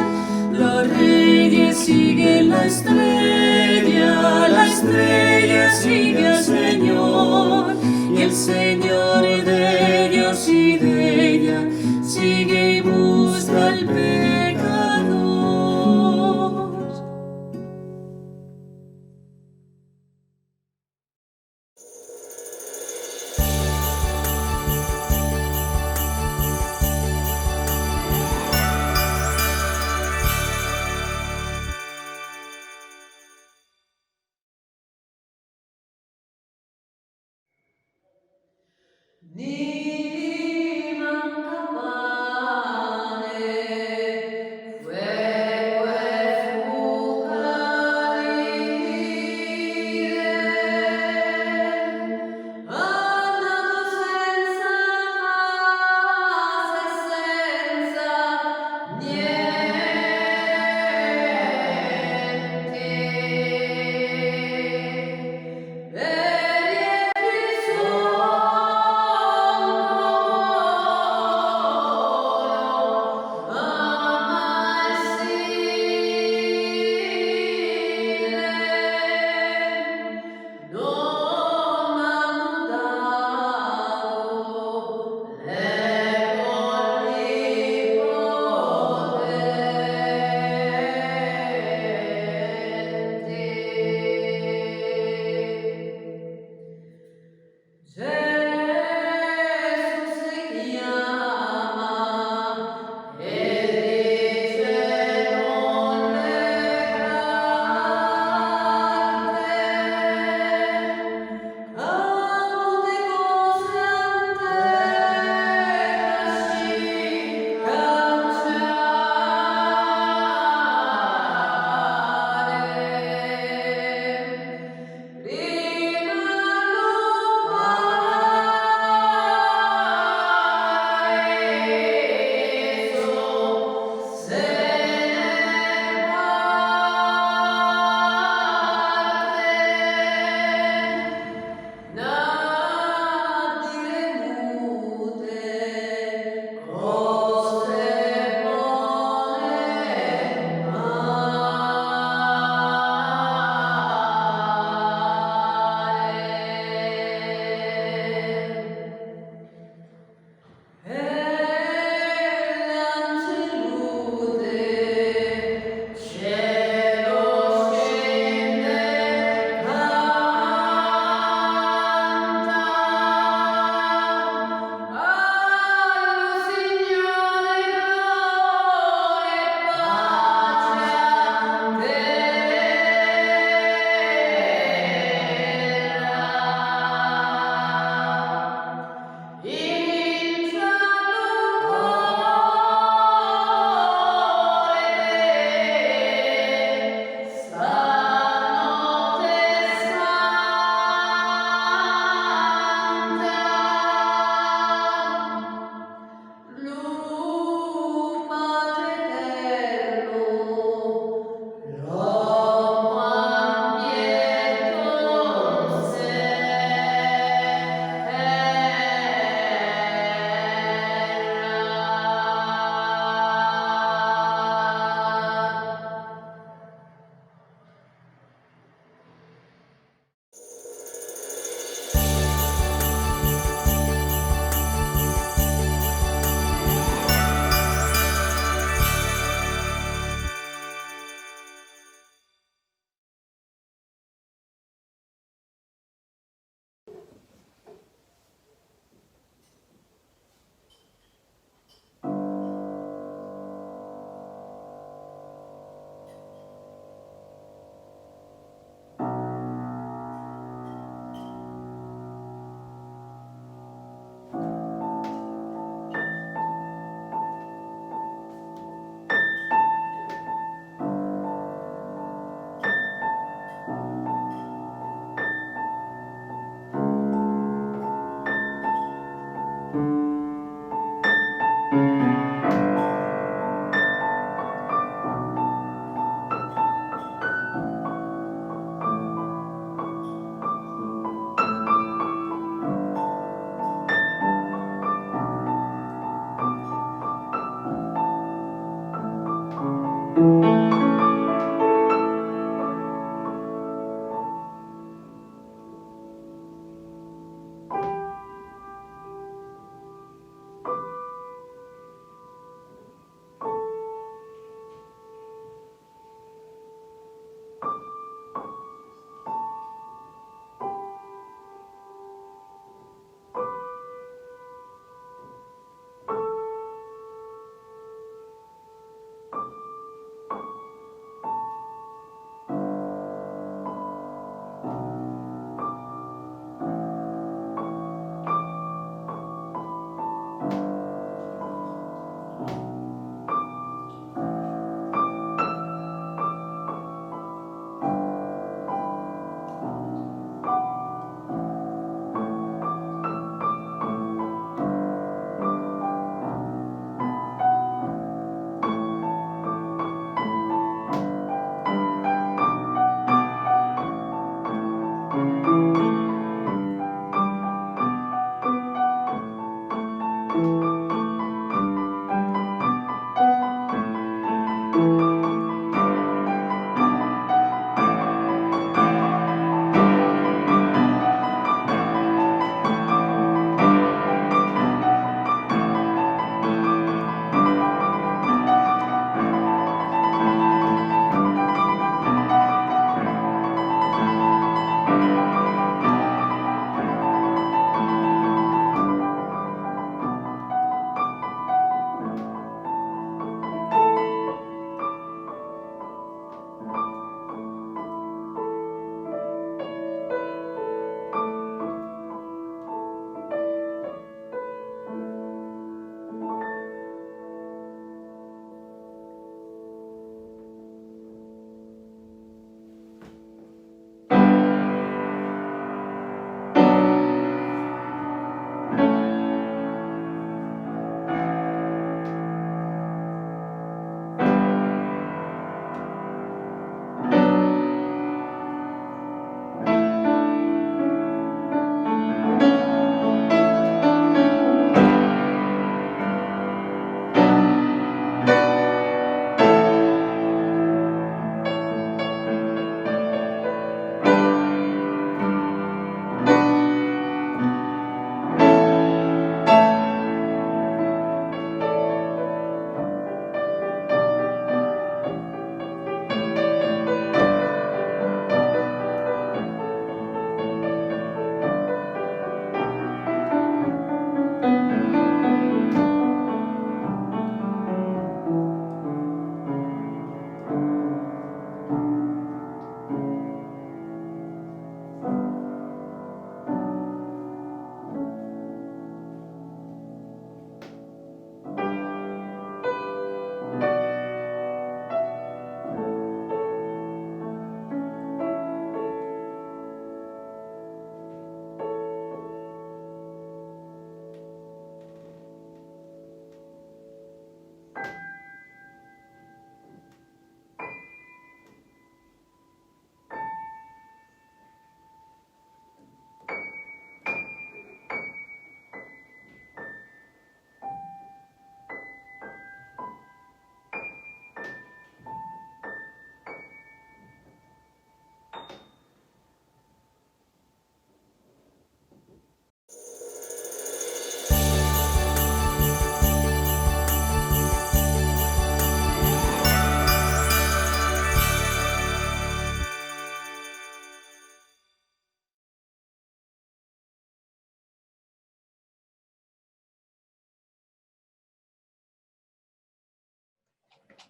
Los reyes siguen la estrella estrella sigue al Señor, y el Señor de ellos y de ella sigue y busca al pecador. Ni manca pane, que fu calire, andato senza casa e senza niente. E riempì son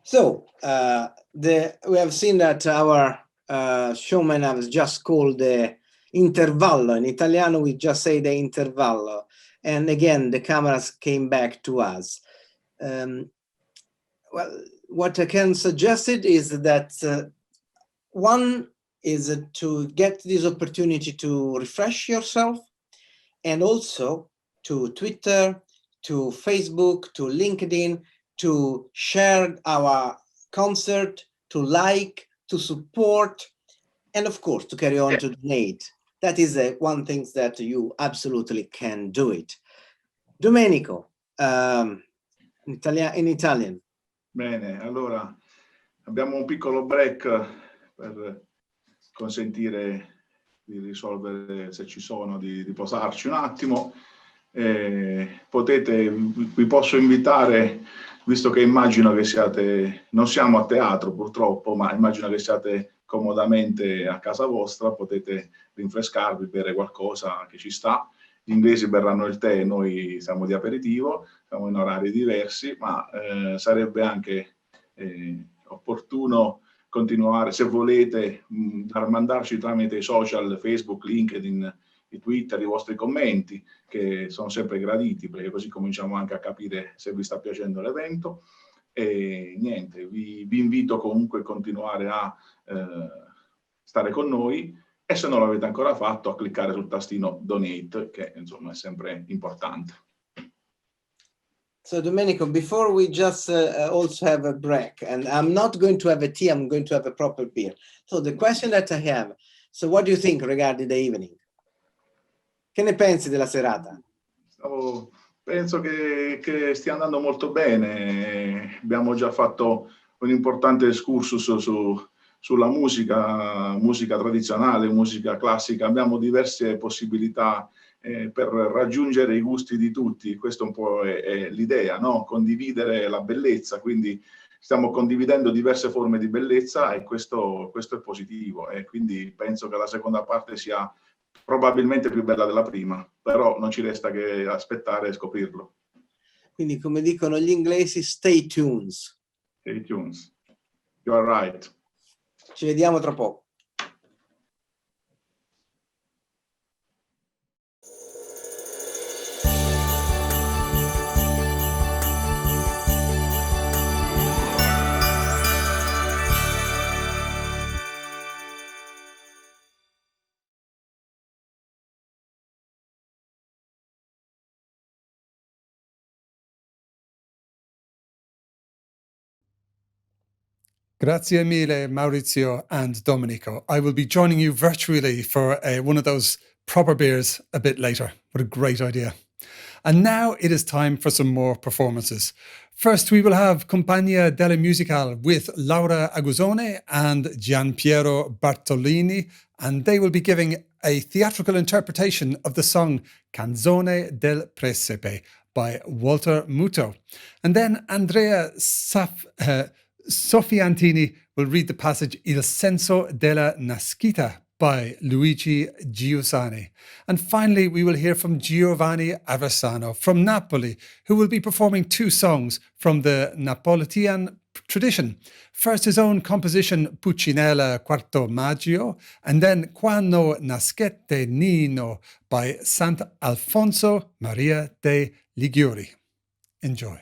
So we have seen that our showman has just called the intervallo. In Italiano, we just say the intervallo. And again, the cameras came back to us. Well, what I can suggest it is that one is to get this opportunity to refresh yourself, and also to Twitter, to Facebook, to LinkedIn, to share our concert, to like, to support, and of course, to carry on to donate. That is one thing that you absolutely can do it. Domenico, in Italian. Bene, allora abbiamo un piccolo break per consentire di risolvere, se ci sono, di posarci un attimo. Vi posso invitare, visto che immagino che siate, non siamo a teatro purtroppo, ma immagino che siate comodamente a casa vostra, potete rinfrescarvi, bere qualcosa che ci sta. Gli inglesi berranno il tè, noi siamo di aperitivo, siamo in orari diversi, ma sarebbe anche opportuno continuare, se volete, mandarci tramite i social, Facebook, LinkedIn, i Twitter, i vostri commenti, che sono sempre graditi, perché così cominciamo anche a capire se vi sta piacendo l'evento. E niente, vi invito comunque a continuare a stare con noi, e se non l'avete ancora fatto, a cliccare sul tastino Donate, che insomma è sempre importante. So Domenico, before we just also have a break, and I'm not going to have a tea, I'm going to have a proper beer. So the question that I have, so what do you think regarding the evening? Che ne pensi della serata? Penso che stia andando molto bene. Abbiamo già fatto un importante excursus sulla musica tradizionale, musica classica. Abbiamo diverse possibilità per raggiungere i gusti di tutti. Questo un po' è l'idea, no? Condividere la bellezza, quindi stiamo condividendo diverse forme di bellezza, e questo è positivo, e quindi penso che la seconda parte sia probabilmente più bella della prima, però non ci resta che aspettare e scoprirlo. Quindi, come dicono gli inglesi, stay tuned. Stay tuned. You are right. Ci vediamo tra poco. Grazie mille, Maurizio and Domenico. I will be joining you virtually for one of those proper beers a bit later. What a great idea. And now it is time for some more performances. First, we will have Compagnia della Musical with Laura Aguzone and Gianpiero Bartolini, and they will be giving a theatrical interpretation of the song Canzone del Presepe by Walter Muto. And then Andrea Sofiantini will read the passage Il senso della nascita by Luigi Giussani. And finally, we will hear from Giovanni Aversano from Napoli, who will be performing two songs from the Napolitan tradition. First, his own composition, Puccinella Quarto Maggio, and then Quando Naschette Nino by Sant'Alfonso Maria de' Liguori. Enjoy.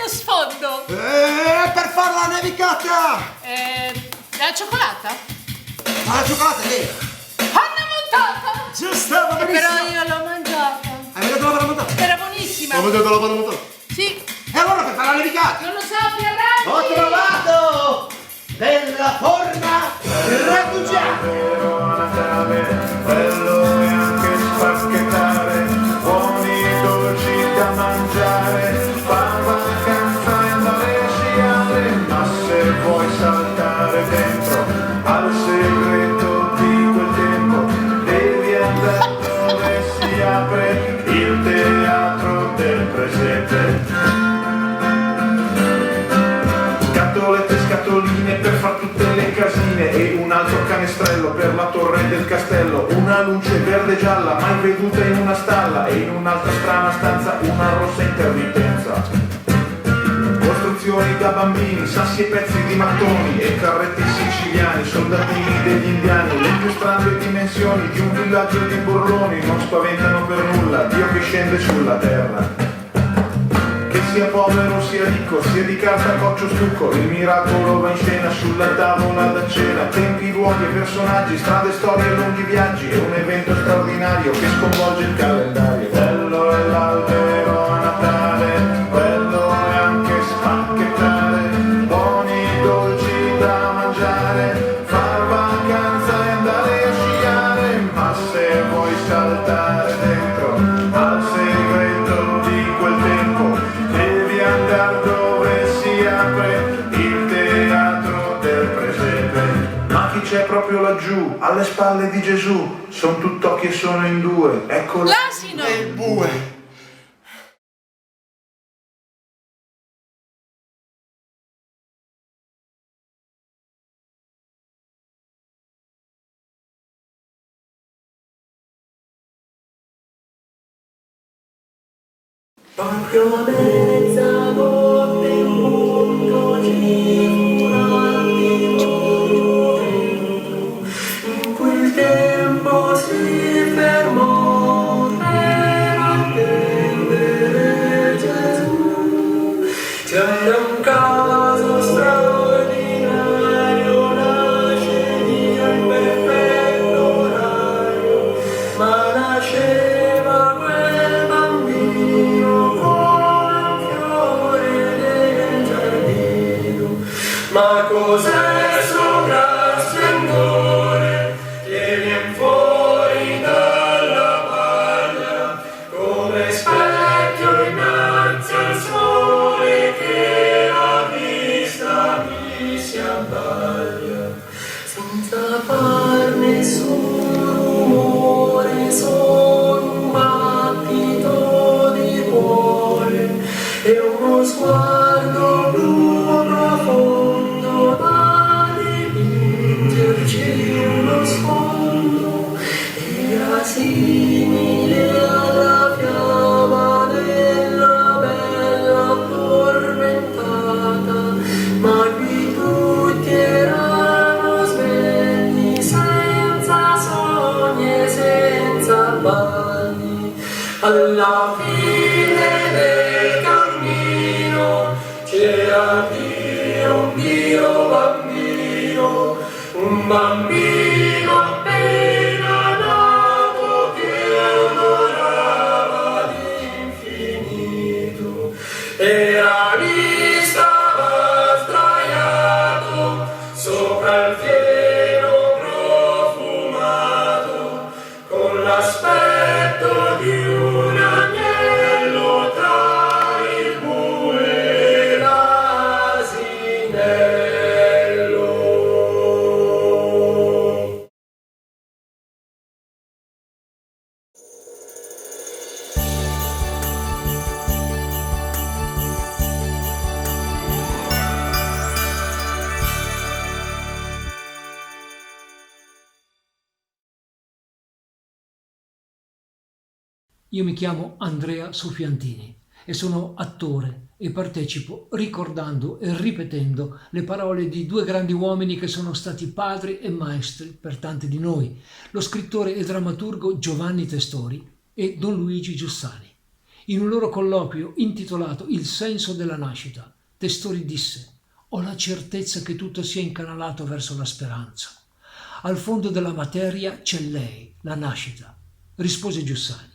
uno sfondo. Per fare la nevicata! La cioccolata? Ma la cioccolata è lì! Panna montata! Giusto, va benissimo! Però io l'ho mangiata. Hai mangiato la panna montata? Era buonissima. Ho mangiato la panna montata? Sì. E allora per fare la nevicata? Non lo so, più avanti. Ho trovato della forma grattugiata! Bello e anche spacchettare, buoni dolci da mangiare, far vacanza e andare a sciare, ma se vuoi saltare dentro al segreto di quel tempo, devi andare dove si apre il teatro del presente. Scatolette, scatoline per far tutte le casine e un altro canestrello per la torre del castello, una luce verde e gialla mai veduta in una stalla e in un'altra strana stanza una rossa intermittenza. Costruzioni da bambini, sassi e pezzi di mattoni e carretti siciliani, soldatini degli indiani, le più strane dimensioni di un villaggio di burloni non spaventano per nulla Dio che scende sulla terra. Che sia povero sia ricco, sia di carta, coccio, stucco, il miracolo va in scena sulla tavola da cena. Tempi, luoghi e personaggi, strade, storie e lunghi viaggi, è un evento straordinario che sconvolge il calendario. Bello è l'albero a Natale, bello è anche spacchettare, buoni dolci da mangiare, far vacanza e andare a sciare, ma se vuoi saltare dentro al segreto di quel tempo, devi andare dove si apre il teatro del presente. Ma chi c'è proprio laggiù, alle spalle di Gesù? Son tutt'occhi e sono in due, ecco l'asino e il bue. Proprio a mezzanotte in punto ci fu un attimo, in quel tempo si fermò per attendere Gesù. C'era un caso straordinario, nasce via in perfetto orario, ma nasceva quel bambino come un fiore del giardino. Ma cos'è sto gran splendore che vien fuori dalla paglia, come specchio innanzi al sole che la vista mi si abbaglia, senza far nessun rumore, solo un battito di cuore e uno sguardo blu profondo da dipingerci uno sfondo. Era simile alla fiamma della bella addormentata, ma qui tutti erano svegli, senza sogni e senza bagni. Alla fine del cammino c'era un Dio bambino, un bambino appena nato che adorava l'infinito. Era lì, stava sdraiato sopra il fieno profumato, con l'aspetto di un agnello tra il bue e l'asinello. Io mi chiamo Andrea Sofiantini e sono attore e partecipo ricordando e ripetendo le parole di due grandi uomini che sono stati padri e maestri per tanti di noi, lo scrittore e drammaturgo Giovanni Testori e Don Luigi Giussani. In un loro colloquio intitolato Il senso della nascita, Testori disse: «Ho la certezza che tutto sia incanalato verso la speranza. Al fondo della materia c'è lei, la nascita», rispose Giussani.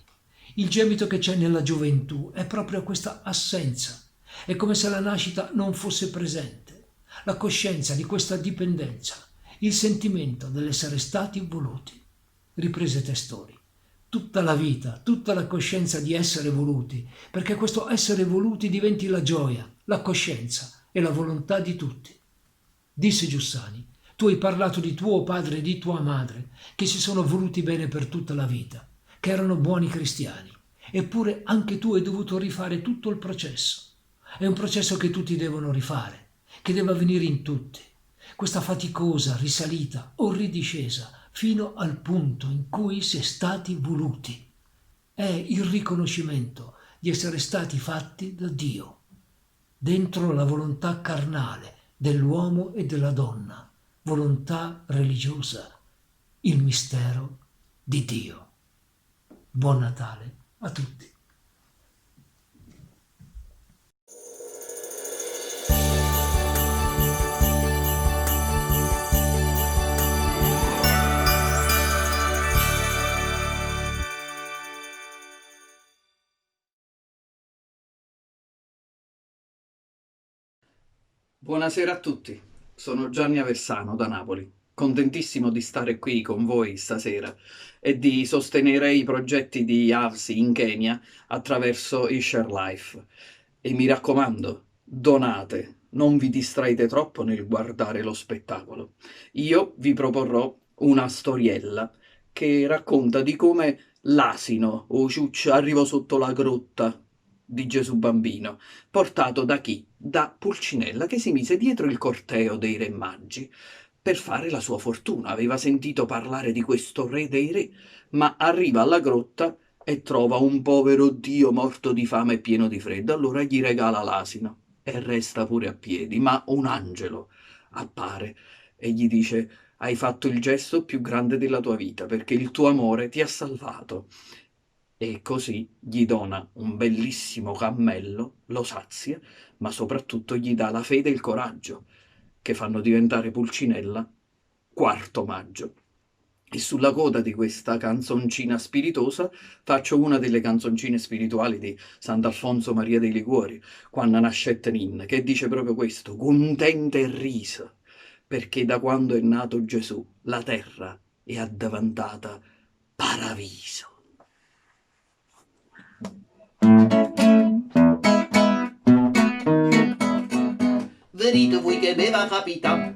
«Il gemito che c'è nella gioventù è proprio questa assenza. È come se la nascita non fosse presente, la coscienza di questa dipendenza, il sentimento dell'essere stati voluti». Riprese Testori. Tutta la vita, tutta la coscienza di essere voluti, perché questo essere voluti diventi la gioia, la coscienza e la volontà di tutti. Disse Giussani: «Tu hai parlato di tuo padre e di tua madre, che si sono voluti bene per tutta la vita, che erano buoni cristiani. Eppure anche tu hai dovuto rifare tutto il processo. È un processo che tutti devono rifare, che deve avvenire in tutti. Questa faticosa risalita o ridiscesa fino al punto in cui si è stati voluti. È il riconoscimento di essere stati fatti da Dio, dentro la volontà carnale dell'uomo e della donna, volontà religiosa, il mistero di Dio». Buon Natale a tutti. Buonasera a tutti, sono Gianni Aversano da Napoli, contentissimo di stare qui con voi stasera e di sostenere i progetti di AVSI in Kenya attraverso Esharelife. E mi raccomando, donate, non vi distraete troppo nel guardare lo spettacolo. Io vi proporrò una storiella che racconta di come l'asino o ciuccio arrivò sotto la grotta di Gesù bambino, portato da chi? Da Pulcinella, che si mise dietro il corteo dei re magi per fare la sua fortuna. Aveva sentito parlare di questo re dei re, ma arriva alla grotta e trova un povero dio morto di fame e pieno di freddo. Allora gli regala l'asino e resta pure a piedi, ma un angelo appare e gli dice: «Hai fatto il gesto più grande della tua vita, perché il tuo amore ti ha salvato». E così gli dona un bellissimo cammello, lo sazia, ma soprattutto gli dà la fede e il coraggio, che fanno diventare Pulcinella quarto maggio. E sulla coda di questa canzoncina spiritosa faccio una delle canzoncine spirituali di Sant'Alfonso Maria dei Liguori, quando nascette Nin, che dice proprio questo: «Contenta e risa, perché da quando è nato Gesù la terra è addiventata paradiso». Vedete voi che mi va capita?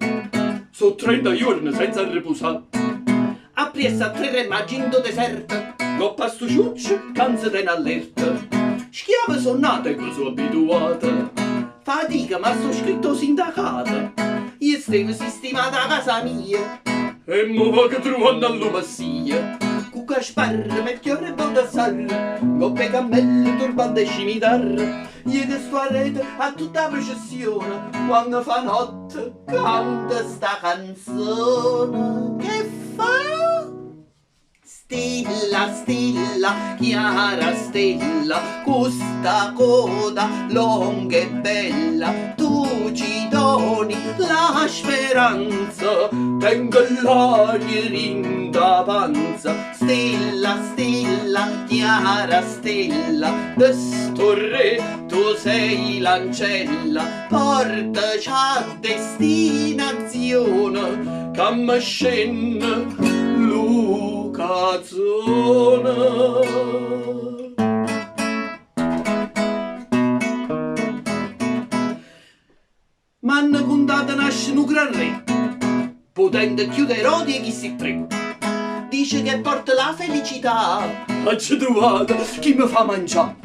Sono 30 giorni senza riposare. Appresso a 3 re magi in do deserto. Non pasto ciuccio, canza ten allerta. Schiave sono nate, che sono abituata. fatica ma sto scritto sindacato. Io stevo sistemata a casa mia. E mo va che trovano alla massia. Cucca sparre, mettiore e baldassarre. Coppe cammello, turbante e scimitarre. Io che sto a rete a tutta la processione. Quando fa notte canta sta canzone. Che fa? Stella, stella, chiara stella, questa coda lunga e bella, tu ci doni la speranza, tengo l'aria in da panza. Stella, stella, chiara stella, de sto re tu sei l'ancella, portaci a destinazione, che mi scende Lucazzone. M'hanno contato nasce un gran re, potente chiudere rodi e chi si tre. Dice che porta la felicità. C'è trovato chi mi fa mangiare.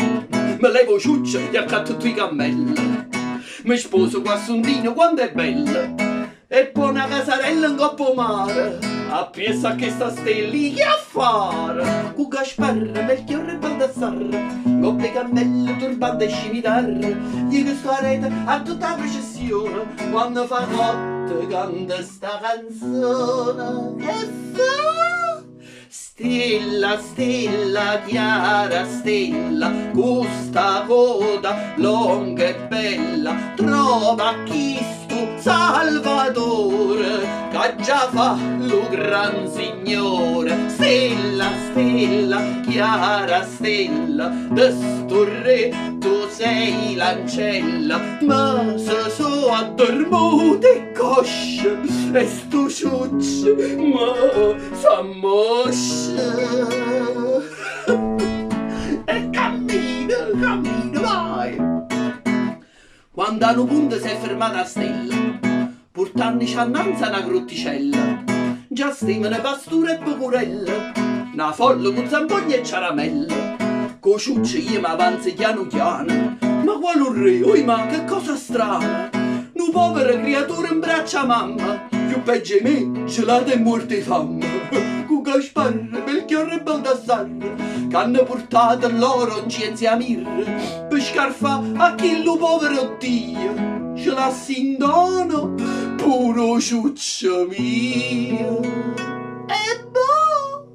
Me levo ciuccia e accatto i cammelli. Mi sposo qua sondino quando è bella. E poi una casarella in coppo mare. A piesa che sta stelli che a fare. Cu Gasparre, Melchiorre e Baldassarre, coppe cammello, turbante e scimitarre. Io che sto a rete a tutta la processione. Quando fa notte canta sta canzone. Che fa? Stella, stella, chiara stella, questa coda lunga e bella, trova Cristo Salvatore, che già fa lo gran Signore. Stella, stella, chiara stella, de sto re tu sei l'ancella, ma se so addormuti cosce e sto ciuccio, ma s'ammoscia. E cammina, cammina, vai. Quando a un punto si è fermata a stella, portandoci annanzi una grotticella, già stimano pasture e pecorella, una folla con zampogna e ciaramella, co ciucci gli avanzi piano piano. Ma quale un re, oi ma che cosa strana, nu povera creatura in braccia a mamma, più peggio di me, gelata e morte di fame. Cu Gasparre, Belchiorre e Baldassarre, che hanno portato loro in scienza mirre, per scarfa a chi lo povero Dio, ce l'ha in dono, puro ciuccio mio. E boh,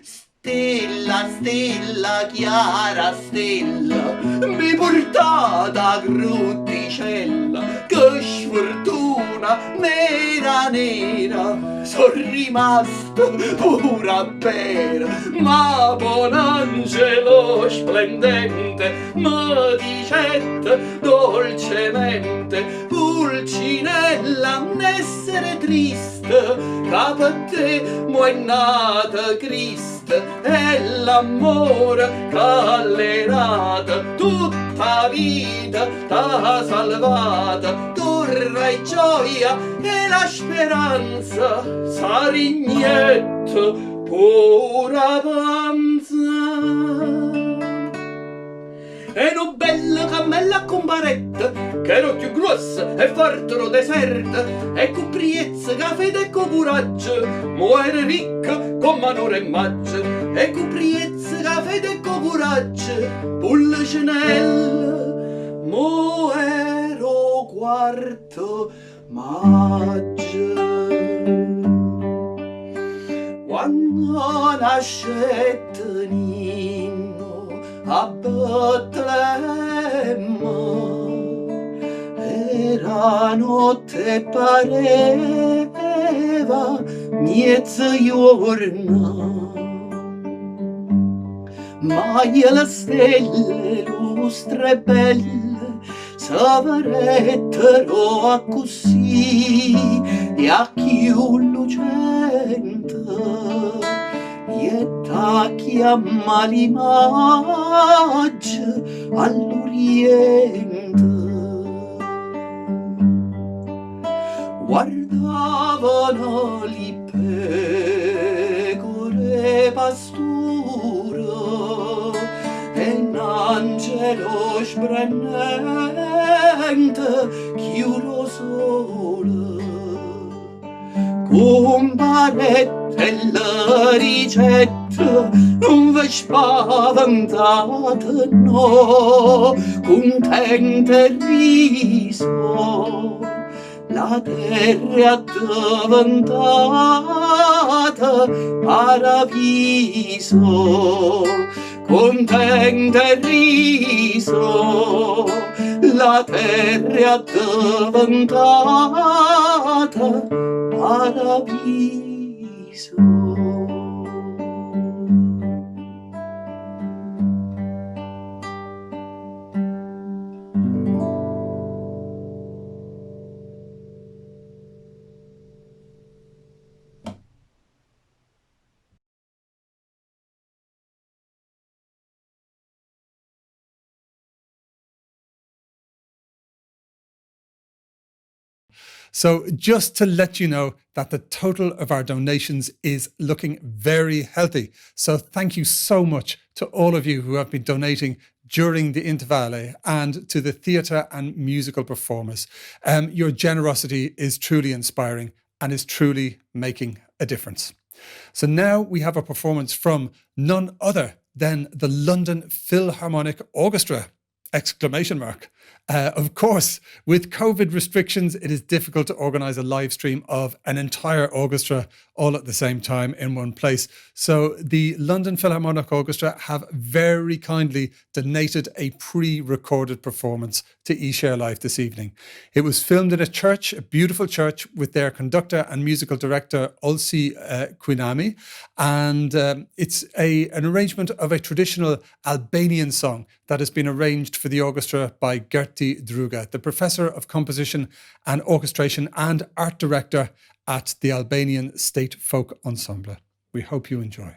stella, stella, chiara stella, mi portata a grotticella, che sfortuna nera nera, son rimasto pure a pera. Ma buon angelo splendente mi dicette dolcemente, Pulcinella, non essere triste, che per te mo' è nata Cristo, e l'amore che allenata tutta vita t'ha salvata. Torna e gioia e la speranza, sarignetto pura panza. E no bella cammella con baretta, che ero più grossa e fartero deserta, e con priezza, che fede e con coraggio, mo ero ricca con manore e maggio, e con priezza, che fede e con coraggio, Pulcinella, mo ero quarto maggio. Quando nascette Nino a Betlemme, era notte pareva mezzogiorno, ma le stelle lustre belle s'avarettero a così e a più lucente, e ta chiama l'immagine all'oriente. Guardavano li pecore pasture e un angelo splendente chiuso sole, con barette e la ricetta non vi spaventate, no, contente e riso la terra è diventata paradiso, contenta e riso, la terra è diventata paradiso. So just to let you know that the total of our donations is looking very healthy. So thank you so much to all of you who have been donating during the intervale and to the theatre and musical performers. Your generosity is truly inspiring and is truly making a difference. So now we have a performance from none other than the London Philharmonic Orchestra. Exclamation mark. Of course, with COVID restrictions, it is difficult to organise a live stream of an entire orchestra all at the same time in one place. So the London Philharmonic Orchestra have very kindly donated a pre-recorded performance to eShareLife this evening. It was filmed in a church, a beautiful church, with their conductor and musical director, Ulsi Quinami. And it's an arrangement of a traditional Albanian song that has been arranged for the orchestra by Gerti Druga, the professor of composition and orchestration and art director at the Albanian State Folk Ensemble. We hope you enjoy.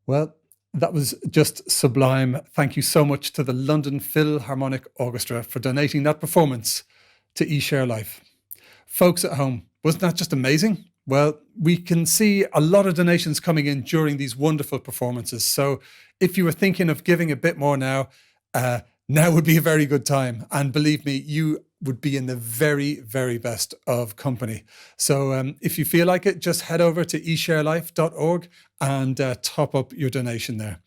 Well, that was just sublime. Thank you so much to the London Philharmonic Orchestra for donating that performance to eShareLife. Folks at home, wasn't that just amazing? Well, we can see a lot of donations coming in during these wonderful performances. So if you were thinking of giving a bit more now would be a very good time. And believe me, you would be in the very, very best of company. So if you feel like it, just head over to esharelife.org and top up your donation there.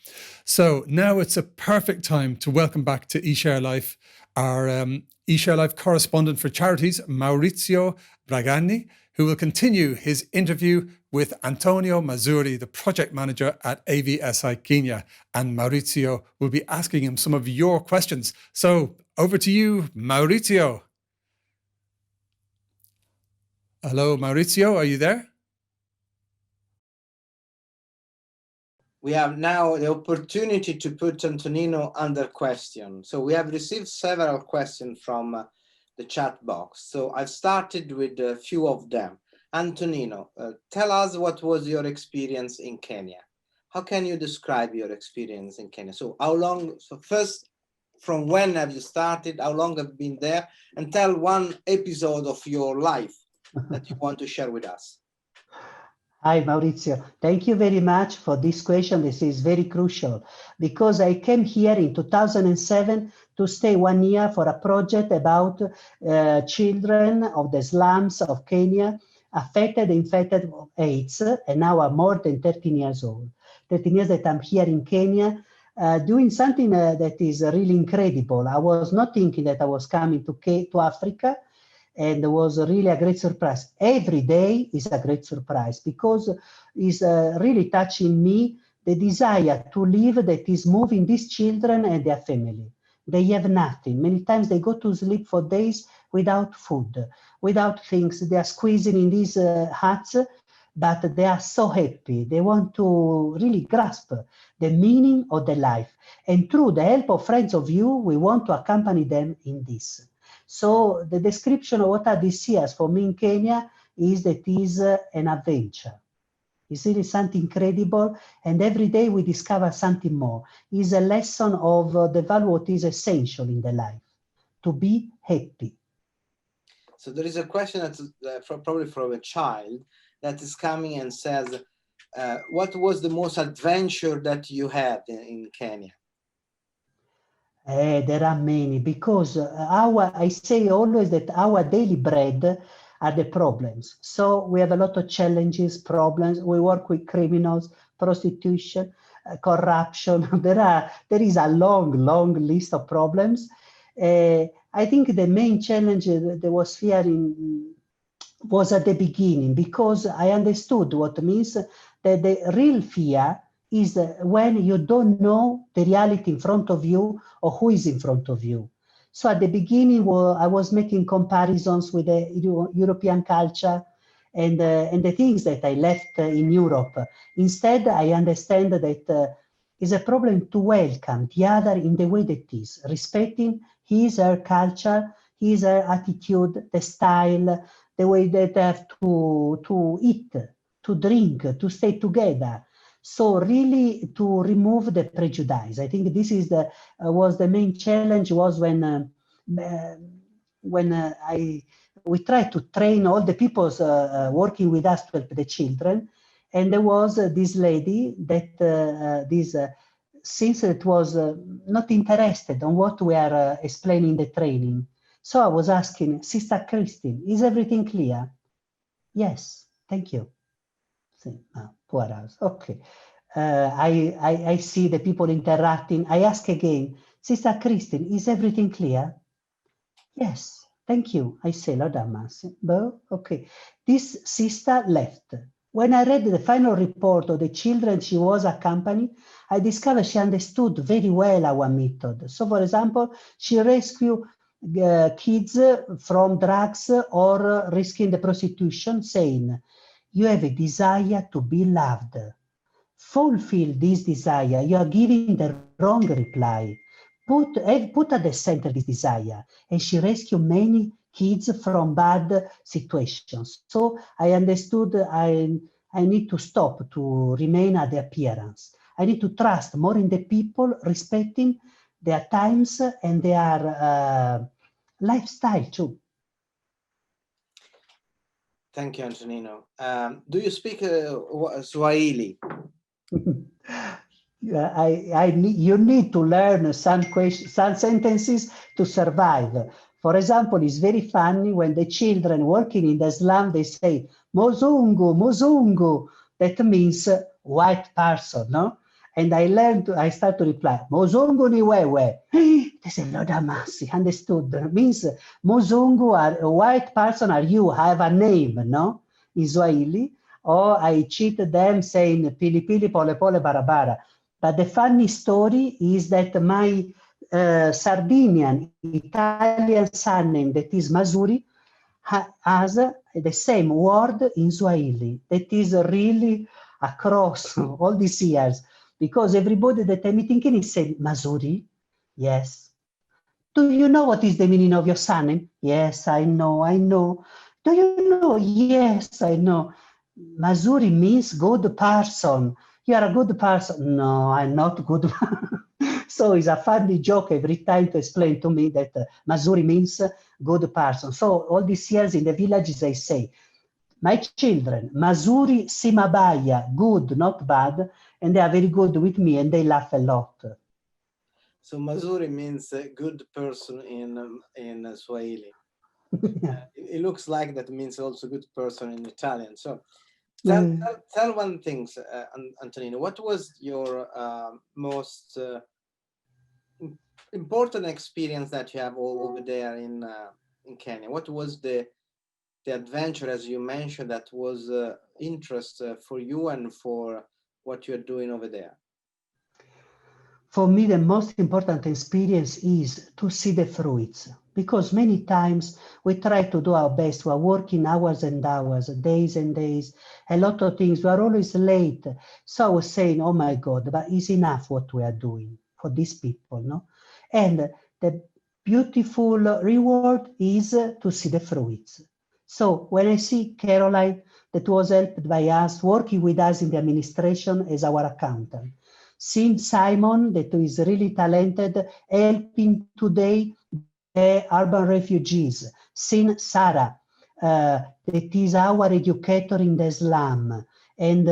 So now it's a perfect time to welcome back to eShareLife our eShareLife correspondent for charities, Maurizio Bragagni, who will continue his interview with Antonino Masuri, the project manager at AVSI Kenya. And Maurizio will be asking him some of your questions. So over to you, Maurizio. Hello, Maurizio, are you there? We have now the opportunity to put Antonino under question. So we have received several questions from the chat box. So I've started with a few of them. Antonino, tell us what was your experience in Kenya? How can you describe your experience in Kenya? So how long, so first, from when have you started? How long have you been there? And tell one episode of your life that you want to share with us. Hi, Maurizio. Thank you very much for this question. This is very crucial because I came here in 2007 to stay 1 year for a project about children of the slums of Kenya infected of AIDS, and now I'm more than 13 years old. 13 years that I'm here in Kenya doing something that is really incredible. I was not thinking that I was coming to Africa, and it was really a great surprise. Every day is a great surprise because it's really touching me, the desire to live that is moving these children and their family. They have nothing. Many times they go to sleep for days without food, without things. They are squeezing in these huts, but they are so happy. They want to really grasp the meaning of the life. And through the help of friends of you, we want to accompany them in this. So the description of what are these years for me in Kenya is that is an adventure. It's really something incredible, and every day we discover something more. It's a lesson of the value what is essential in the life, to be happy. So there is a question that's probably from a child that is coming and says, what was the most adventure that you had in Kenya? There are many, because I say always that our daily bread are the problems. So we have a lot of challenges, problems. We work with criminals, prostitution, corruption. There is a long list of problems. I think the main challenge that was fearing was at the beginning, because I understood what it means that the real fear is when you don't know the reality in front of you or who is in front of you. So at the beginning, I was making comparisons with the European culture and the things that I left in Europe. Instead, I understand that it's a problem to welcome the other in the way that is, respecting his, her culture, his, her attitude, the style, the way that they have to eat, to drink, to stay together. So really to remove the prejudice. I think this is was the main challenge, was when we tried to train all the people working with us to help the children. And there was this lady that since it was not interested on what we are explaining the training. So I was asking, Sister Christine, is everything clear? Yes, thank you. Poor house. Okay. I see the people interacting. I ask again, Sister Christine, is everything clear? Yes, thank you. I say, Lord have mercy. Okay. This sister left. When I read the final report of the children she was accompanying, I discovered she understood very well our method. So, for example, she rescued kids from drugs or risking the prostitution, saying, you have a desire to be loved. Fulfill this desire. You are giving the wrong reply. Put at the center this desire. And she rescued many kids from bad situations. So I understood I need to stop to remain at the appearance. I need to trust more in the people, respecting their times and their lifestyle too. Thank you, Antonino. Do you speak Swahili? You need to learn some sentences to survive. For example, it's very funny when the children working in the slum, they say, Mozungu, Mozungu. That means white person, no? And I start to reply, Mozungu ni wewe. They say, Lord have mercy, understood. That means Mozungu, are a white person, are you, have a name, no? In Swahili. Or I cheat them saying, pili pili, pole pole, barabara. But the funny story is that my Sardinian Italian surname, that is Masuri, has the same word in Swahili. That is really across all these years, because everybody that I'm thinking is saying, Masuri? Yes. Do you know what is the meaning of your surname? Yes, I know. Do you know? Yes, I know. Masuri means good person. You are a good person. No, I'm not good. So it's a funny joke every time to explain to me that Masuri means good person. So all these years in the villages, I say, my children, Masuri Simabaya, good, not bad, and they are very good with me and they laugh a lot. So Masuri means good person in Swahili. It looks like that means also good person in Italian. So tell one thing, Antonino, what was your most important experience that you have over there in Kenya? What was the adventure, as you mentioned, that was interest for you and for what you're doing over there? For me, the most important experience is to see the fruits, because many times we try to do our best. We are working hours and hours, days and days, a lot of things. We are always late. So I was saying, oh my God, but it's enough what we are doing for these people, no? And the beautiful reward is to see the fruits. So when I see Caroline, that was helped by us, working with us in the administration as our accountant, seeing Simon, that is really talented, helping today the urban refugees, seeing Sarah, that is our educator in the slum, and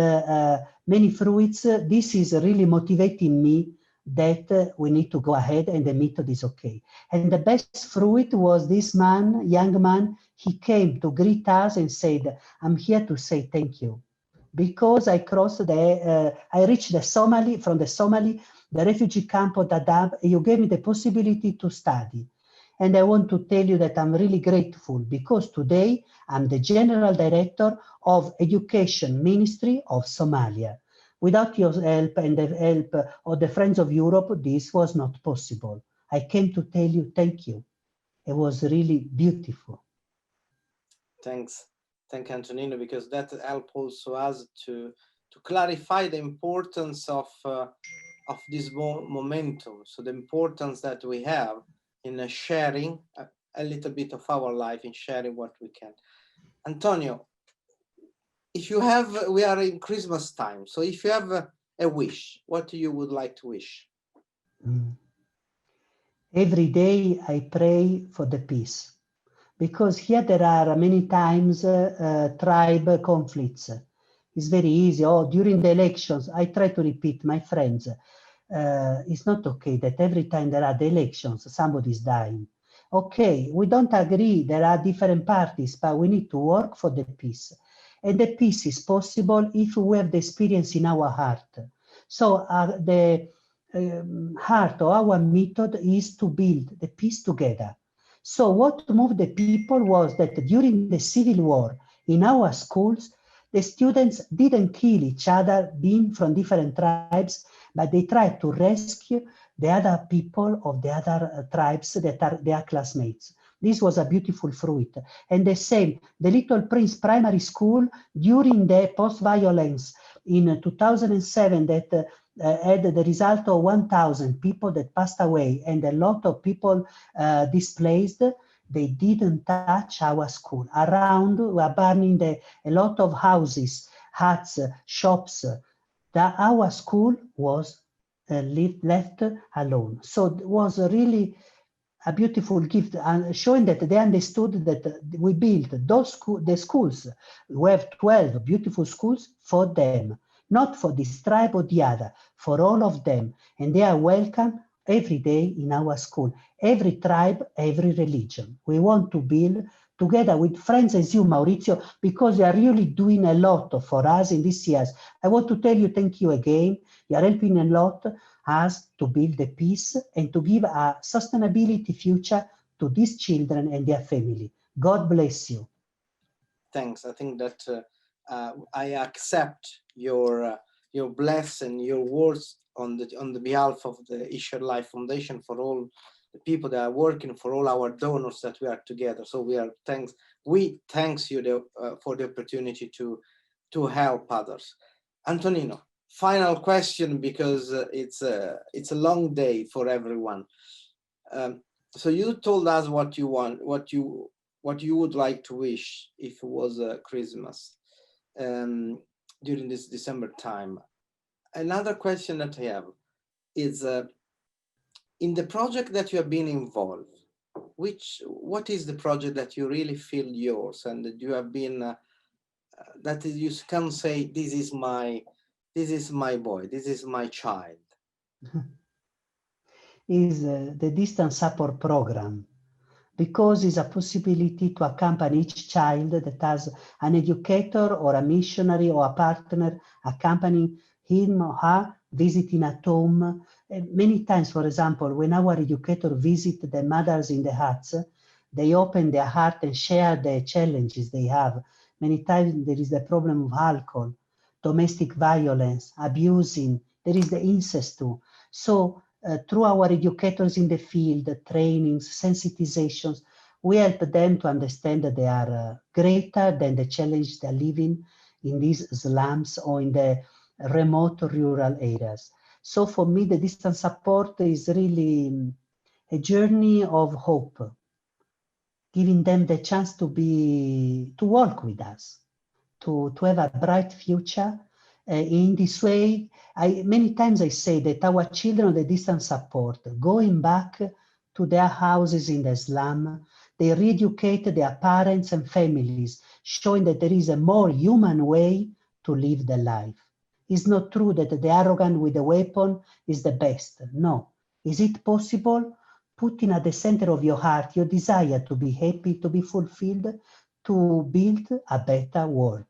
many fruits, this is really motivating me that we need to go ahead and the method is okay. And the best fruit was this man, young man, he came to greet us and said, I'm here to say thank you. Because I crossed I reached from the Somali, the refugee camp of Dadaab, you gave me the possibility to study. And I want to tell you that I'm really grateful, because today I'm the General Director of Education Ministry of Somalia. Without your help and the help of the Friends of Europe, this was not possible. I came to tell you thank you. It was really beautiful. Thanks. Thank you, Antonino, because that helps also us to clarify the importance of this momentum. So the importance that we have in sharing a little bit of our life, in sharing what we can. Antonio, if you have, we are in Christmas time, so if you have a wish, what you would like to wish? Every day I pray for the peace, because here there are many times tribe conflicts. It's very easy. Oh, during the elections, I try to repeat, my friends, it's not okay that every time there are the elections, somebody's dying. Okay, we don't agree, there are different parties, but we need to work for the peace. And the peace is possible if we have the experience in our heart. So the heart of our method is to build the peace together. So what moved the people was that during the civil war in our schools, the students didn't kill each other, being from different tribes, but they tried to rescue the other people of the other tribes that are their classmates. This was a beautiful fruit. And the same, the Little Prince Primary School during the post-violence in 2007 that had the result of 1,000 people that passed away and a lot of people displaced, they didn't touch our school. Around, we are burning a lot of houses, huts, shops, that our school was left alone. So it was really a beautiful gift, and showing that they understood that we built the schools. We have 12 beautiful schools for them, not for this tribe or the other, for all of them. And they are welcome every day in our school, every tribe, every religion. We want to build together with friends as you, Maurizio, because you are really doing a lot for us in these years. I want to tell you thank you again. You are helping a lot us to build the peace and to give a sustainability future to these children and their family. God bless you. Thanks. I think that I accept your blessing, your words on the behalf of the ESHARELIFE Foundation, for all the people that are working, for all our donors that we are together. So we thanks you for the opportunity to help others. Antonino, final question, because it's a long day for everyone. So you told us what you want, what you would like to wish if it was Christmas during this December time. Another question that I have is, in the project that you have been involved, what is the project that you really feel yours, and that you have been that you can say, this is my boy, this is my child? Is the distance support program, because it's a possibility to accompany each child that has an educator or a missionary or a partner accompanying him or her, visiting at home. Many times, for example, when our educator visits the mothers in the huts, they open their heart and share the challenges they have. Many times there is the problem of alcohol, domestic violence, abusing, there is the incest too. So through our educators in the field, trainings, sensitizations, we help them to understand that they are greater than the challenge they're living in these slums or in the remote rural areas. So for me, the distance support is really a journey of hope, giving them the chance to walk with us, to have a bright future. In this way, many times I say that our children on the distance support, going back to their houses in the slum, they re-educate their parents and families, showing that there is a more human way to live the life. It's not true that the arrogant with the weapon is the best. No. Is it possible? Putting at the center of your heart your desire to be happy, to be fulfilled, to build a better world.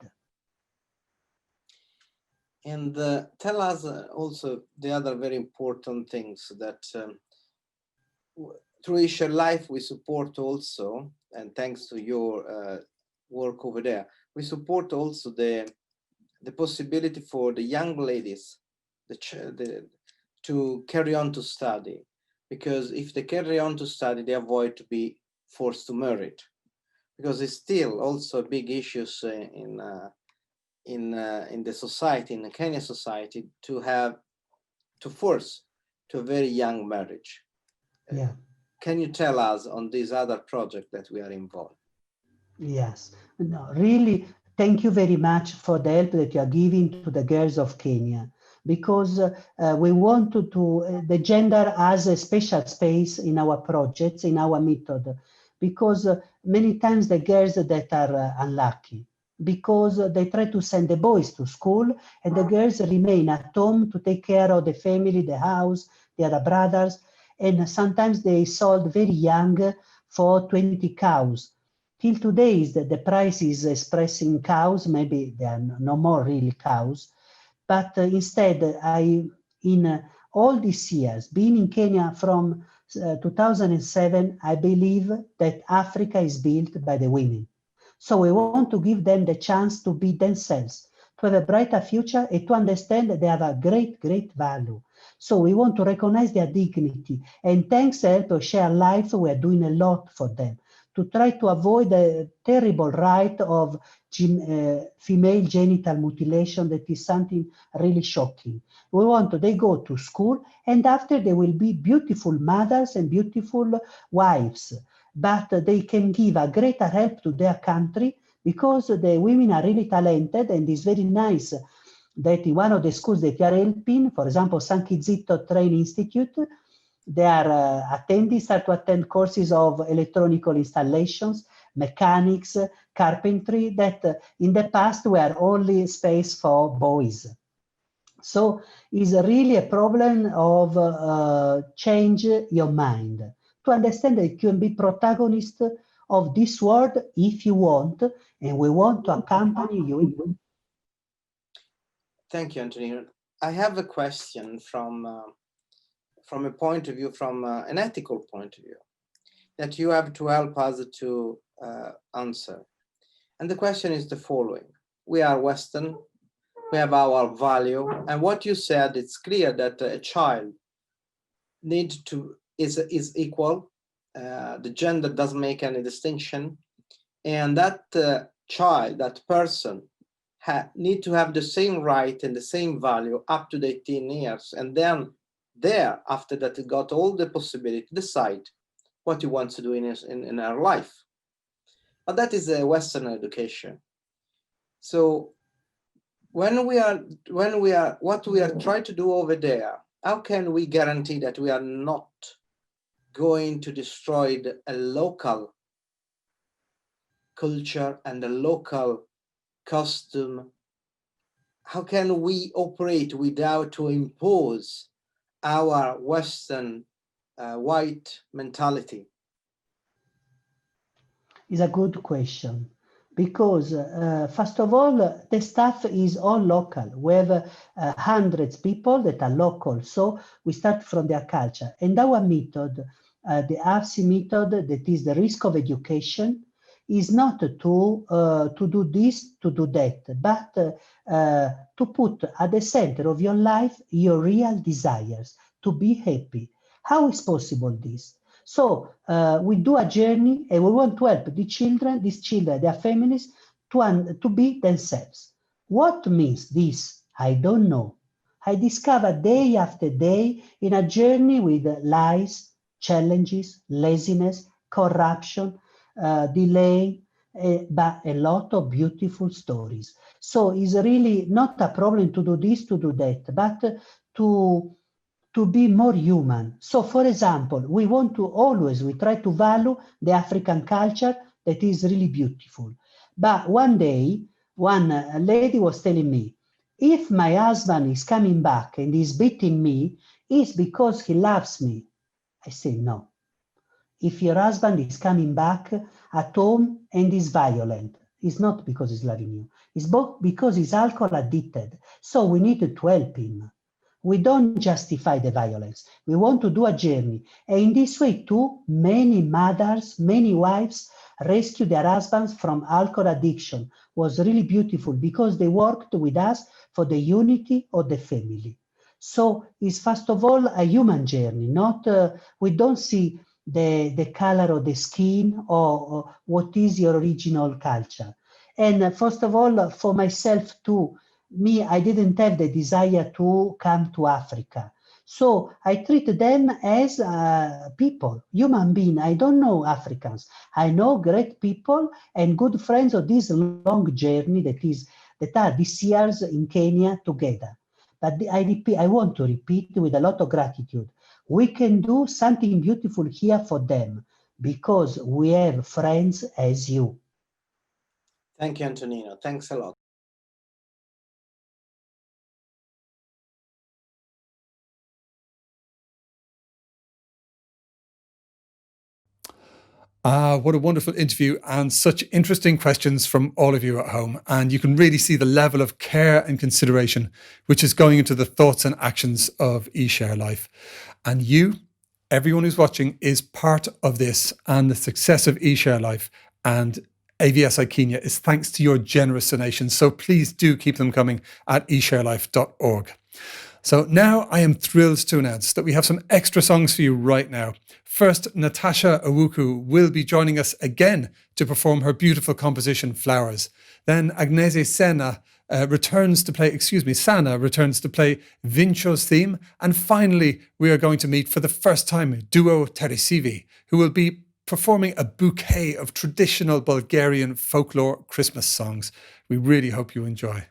And tell us also the other very important things that through ESHARELIFE we support also, and thanks to your work over there, we support also the possibility for the young ladies to carry on to study, because if they carry on to study, they avoid to be forced to marry, because it's still also a big issue in the society, in the Kenyan society, to force to a very young marriage. Yeah. Can you tell us on this other project that we are involved? Yes, no, really, thank you very much for the help that you are giving to the girls of Kenya, because we want the gender has a special space in our projects, in our method, because many times the girls that are unlucky, because they try to send the boys to school and the girls remain at home to take care of the family, the house, the other brothers, and sometimes they sold very young for 20 cows. Till today, the price is expressed in cows. Maybe there are no more really cows, but instead, in all these years, being in Kenya from 2007, I believe that Africa is built by the women. So we want to give them the chance to be themselves, to have a brighter future, and to understand that they have a great, great value. So we want to recognize their dignity. And thanks to Help Share Life, we are doing a lot for them to try to avoid the terrible right of female genital mutilation. That is something really shocking. We want they go to school, and after they will be beautiful mothers and beautiful wives, but they can give a greater help to their country, because the women are really talented, and it's very nice that in one of the schools that you are helping, for example, San Kizito Training Institute, they are start to attend courses of electronical installations, mechanics, carpentry, that in the past were only space for boys. So it's really a problem of change your mind, to understand that you can be protagonist of this world if you want, and we want to accompany you. Thank you, Antonino. I have a question from a point of view, from an ethical point of view, that you have to help us to answer. And the question is the following. We are Western, we have our value, and what you said, it's clear that a child is equal. The gender doesn't make any distinction, and that child, that person, need to have the same right and the same value up to the 18 years, and then there, after that, it got all the possibility to decide what he wants to do in our life. But that is a Western education. So what we are trying to do over there, how can we guarantee that we are not going to destroy a local culture and a local custom? How can we operate without to impose our Western white mentality? Is a good question, because first of all, the staff is all local. We have hundreds of people that are local, so we start from their culture. And our method, the AVSI method, that is the risk of education, is not to do this, to do that, but to put at the center of your life your real desires, to be happy. How is possible this? So we do a journey, and we want to help these children, their families, to be themselves. What means this? I don't know. I discover day after day in a journey with lies, challenges, laziness, corruption, delay, but a lot of beautiful stories. So it's really not a problem to do this, to do that, but to be more human. So for example, we try to value the African culture that is really beautiful. But one day, one lady was telling me, if my husband is coming back and is beating me, it's because he loves me. I say, no. If your husband is coming back at home and is violent, it's not because he's loving you. It's because he's alcohol addicted. So we need to help him. We don't justify the violence. We want to do a journey. And in this way, too, many mothers, many wives rescue their husbands from alcohol addiction. It was really beautiful because they worked with us for the unity of the family. So it's first of all a human journey, not we don't see the color of the skin or what is your original culture. And first of all, for myself too, I didn't have the desire to come to Africa. So I treat them as people, human beings. I don't know Africans. I know great people and good friends of this long journey that are this years in Kenya together. But I want to repeat with a lot of gratitude. We can do something beautiful here for them because we have friends as you. Thank you, Antonino. Thanks a lot. What a wonderful interview and such interesting questions from all of you at home. And you can really see the level of care and consideration which is going into the thoughts and actions of Esharelife. And you, everyone who's watching, is part of this, and the success of Esharelife and AVSI Kenya is thanks to your generous donations. So please do keep them coming at esharelife.org. So now I am thrilled to announce that we have some extra songs for you right now. First, Natasha Owuku will be joining us again to perform her beautiful composition, Flowers. Then Agnese Sana returns to play Vincho's theme. And finally, we are going to meet for the first time Duo Teresivi, who will be performing a bouquet of traditional Bulgarian folklore Christmas songs. We really hope you enjoy.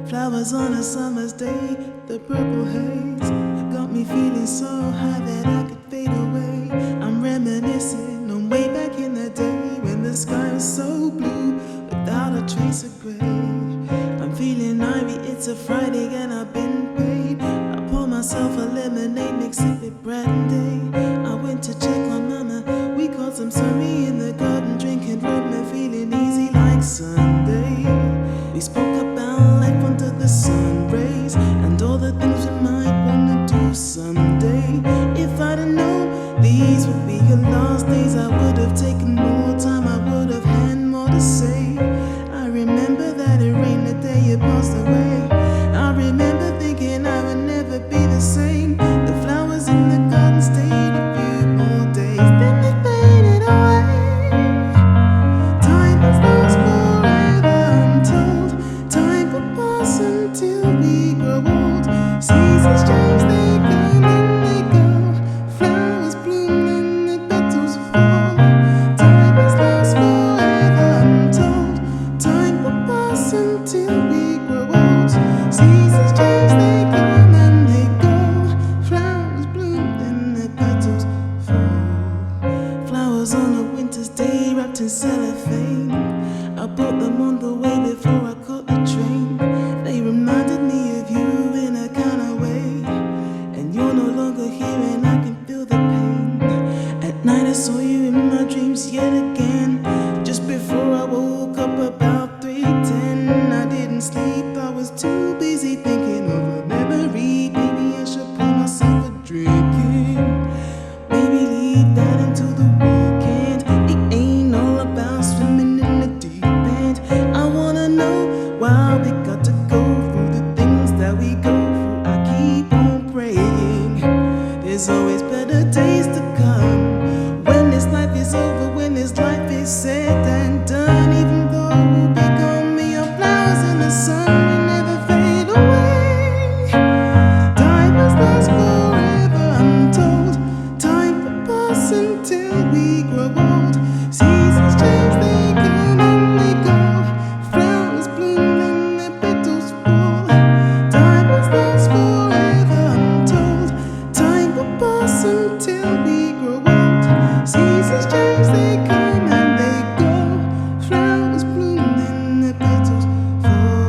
Flowers on a summer's day, the purple haze got me feeling so high that I could fade away. I'm reminiscing on way back in the day when the sky was so blue without a trace of gray. I'm feeling irie, it's a Friday and I've been paid. I pour myself a lemonade, mix it with brandy. I went to check on mama, we caught some sunny in the garden, drinking rum and feeling easy like Sunday. We spoke about life under the sun rays and all the things we might wanna do someday. If I'd have known these would be your last days, I would have taken more time, I would have had more to say. I remember that it rained the day you passed away. I remember thinking I would never be the same. The flowers in the garden stayed a few more days, then they faded away. Time has lost forever, I'm told. Time will pass until we grow old. Seasons change, they come and they go. Flowers bloom and the petals fall. Time has lost forever, I'm told. Time will pass until we grow old. Seasons change, they come and they go. Flowers bloom and the petals fall. Flowers on a winter's day wrapped in cellophane. I bought them on the way before I caught the train. They reminded me of you in a kind of way. And you're no longer here and I can feel the pain. At night I saw you in my dreams yet again. Just before I woke up about 3:10. I didn't sleep, I was too busy thinking of a memory. Maybe I should pour myself a drink in. Maybe leave that until the weekend. It ain't all about swimming in the deep end. I wanna know why we got to go through the things that we go through. I keep on praying. There's always better days to come. When this life is over, when this life is said and done. Even though we'll become your flowers in the sun, we never fade away. Time has lost forever, I'm told. Time will pass until we grow old. Seasons change, they come and they go. Flowers bloom and the petals fall. Time has lost forever, I'm told. Time will pass until we grow old. Seasons change, they come and they go. Flowers bloom and the petals fall.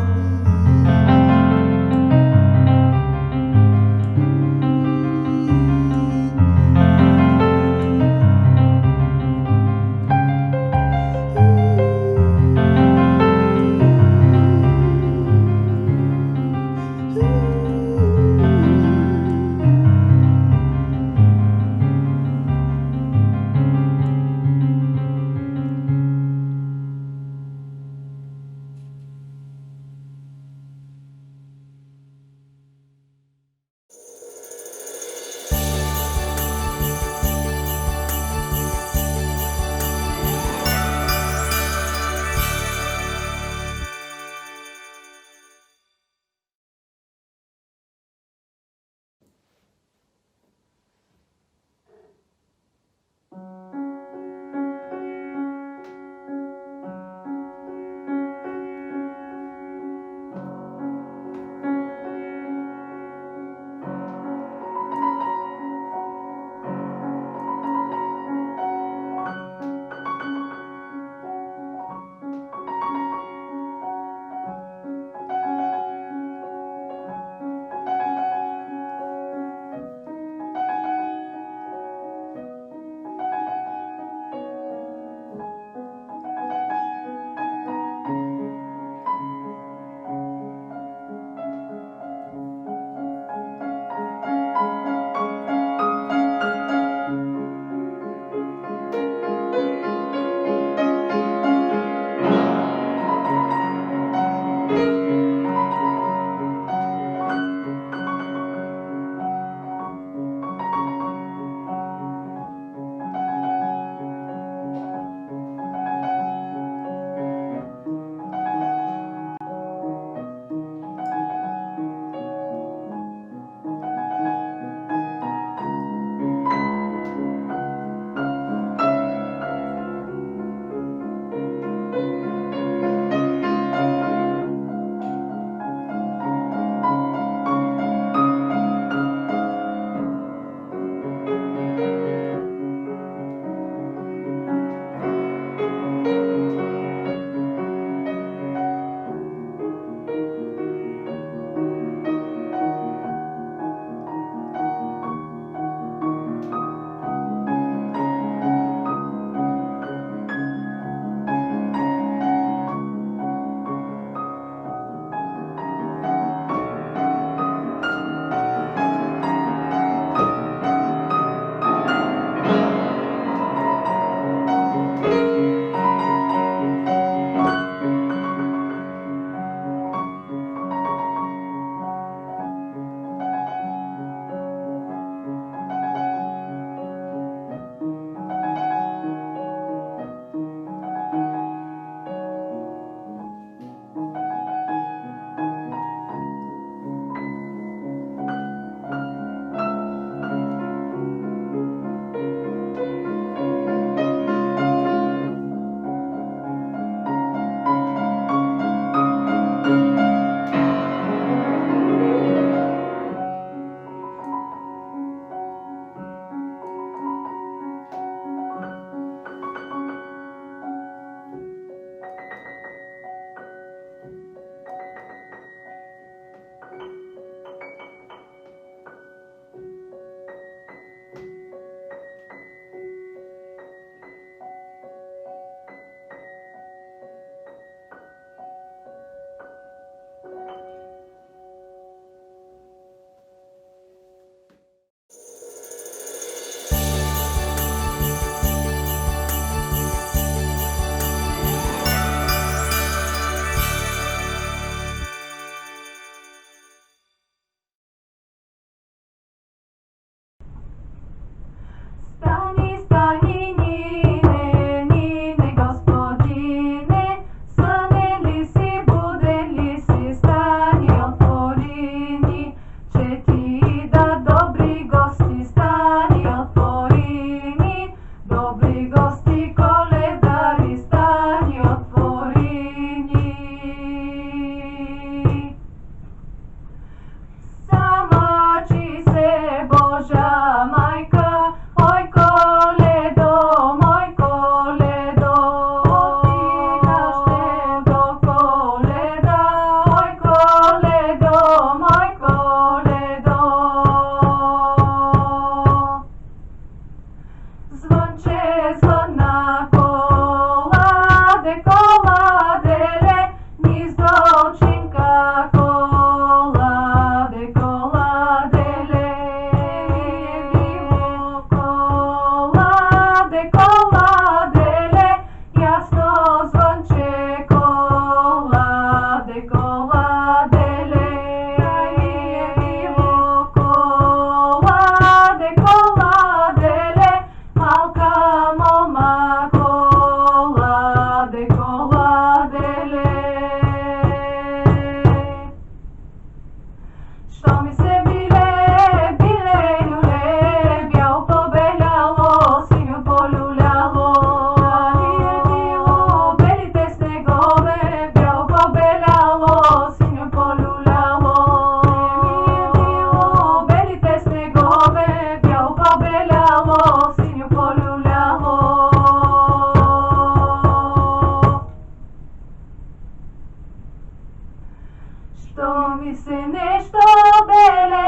Isto mi se nešto bele,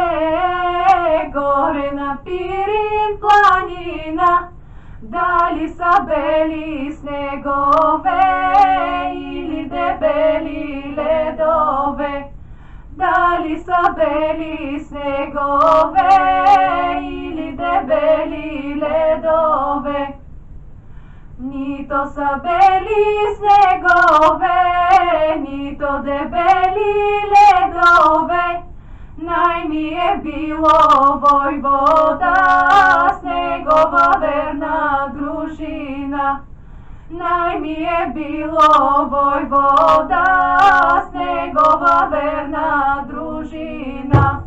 gore na pirin planina, da li sa beli snegove ili debeli ledove, da li sa beli snegove ili debeli ledove. Ni to sa beli snegove, ni to debeli ledove, naj mi je bilo vojvoda, snegova verna družina. Naj mi je bilo vojvoda, snegova verna družina.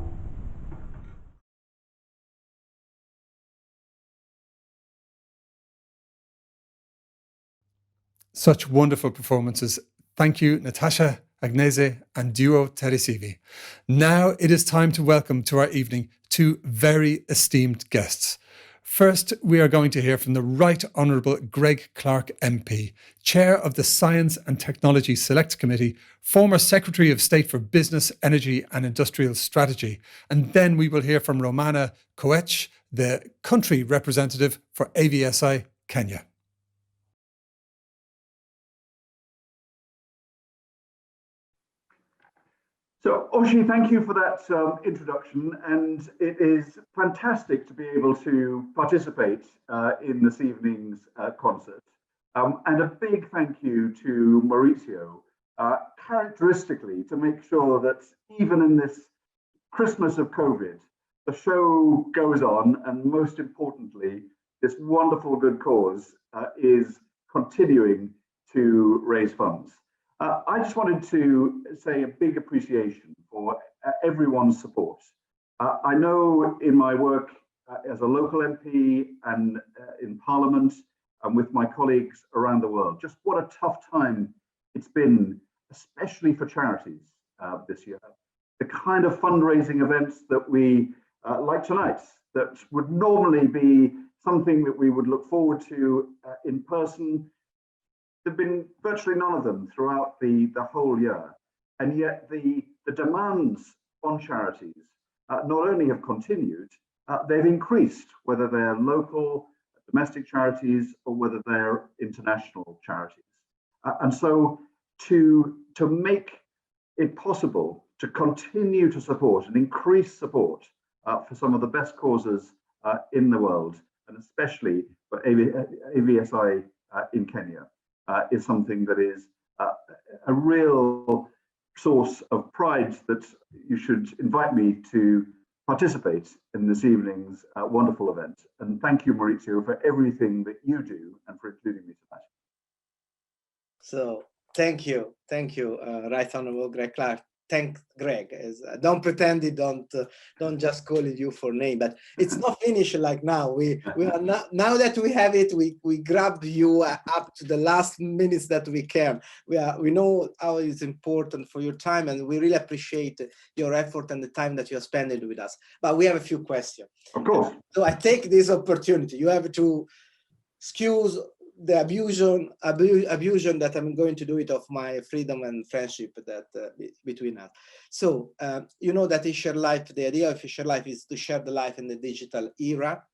Such wonderful performances. Thank you, Natasha, Agnese, and duo Teresivi. Now it is time to welcome to our evening two very esteemed guests. First, we are going to hear from the Right Honourable Greg Clark MP, Chair of the Science and Technology Select Committee, former Secretary of State for Business, Energy and Industrial Strategy. And then we will hear from Romana Koech, the country representative for AVSI Kenya. So, Oshi, thank you for that introduction, and it is fantastic to be able to participate in this evening's concert. And a big thank you to Maurizio, characteristically to make sure that even in this Christmas of COVID, the show goes on, and most importantly, this wonderful good cause is continuing to raise funds. I just wanted to say a big appreciation for everyone's support. I know in my work as a local MP and in Parliament and with my colleagues around the world, just what a tough time it's been, especially for charities this year. The kind of fundraising events that we, like tonight, that would normally be something that we would look forward to in person. There've been virtually none of them throughout the whole year. And yet the demands on charities not only have continued, they've increased, whether they're local, domestic charities, or whether they're international charities. And so to make it possible to continue to support and increase support for some of the best causes in the world, and especially for AVSI in Kenya, is something that is a real source of pride that you should invite me to participate in this evening's wonderful event. And thank you, Maurizio, for everything that you do and for including me tonight. So thank you, Right Honourable Greg Clark. Thank Greg. Don't pretend it. Don't just call it you for name. But it's not finished like now. We are now that we have it. We grab you up to the last minutes that we can. We know how it's important for your time, and we really appreciate your effort and the time that you are spending with us. But we have a few questions. Of course. So I take this opportunity. You have to excuse the abusion that I'm going to do it of my freedom and friendship that between us. So you know that Esharelife, the idea of Esharelife is to share the life in the digital era.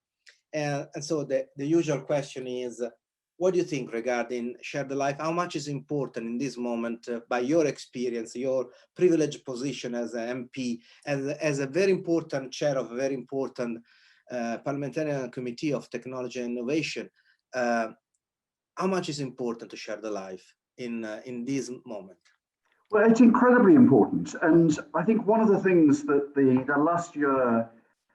And so the usual question is, what do you think regarding share the life? How much is important in this moment by your experience, your privileged position as an MP, as a very important chair of a very important parliamentarian committee of technology and innovation? How much is important to share the life in this moment? Well, it's incredibly important. And I think one of the things that the last year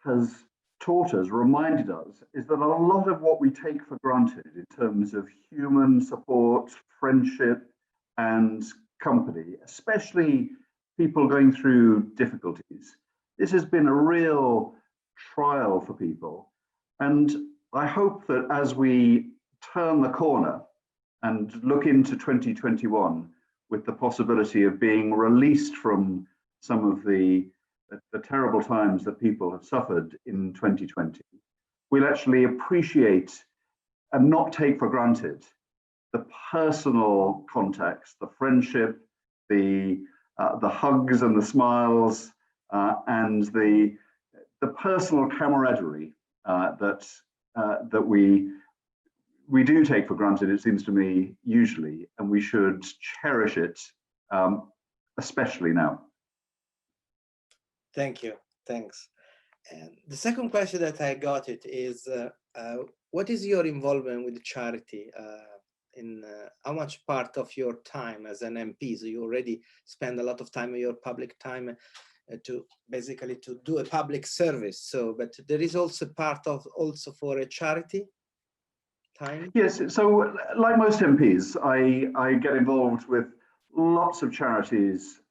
has taught us, reminded us, is that a lot of what we take for granted in terms of human support, friendship, and company, especially people going through difficulties, this has been a real trial for people. And I hope that as we turn the corner and look into 2021 with the possibility of being released from some of the terrible times that people have suffered in 2020, we'll actually appreciate and not take for granted the personal context, the friendship, the the hugs and the smiles, and the personal camaraderie that we do take for granted, it seems to me, usually, and we should cherish it, especially now. Thank you. Thanks. And the second question that I got is, what is your involvement with charity? How much part of your time as an MP? So you already spend a lot of time in your public time to basically to do a public service. So, but there is also part of also for a charity time? Yes, so like most MPs, I get involved with lots of charities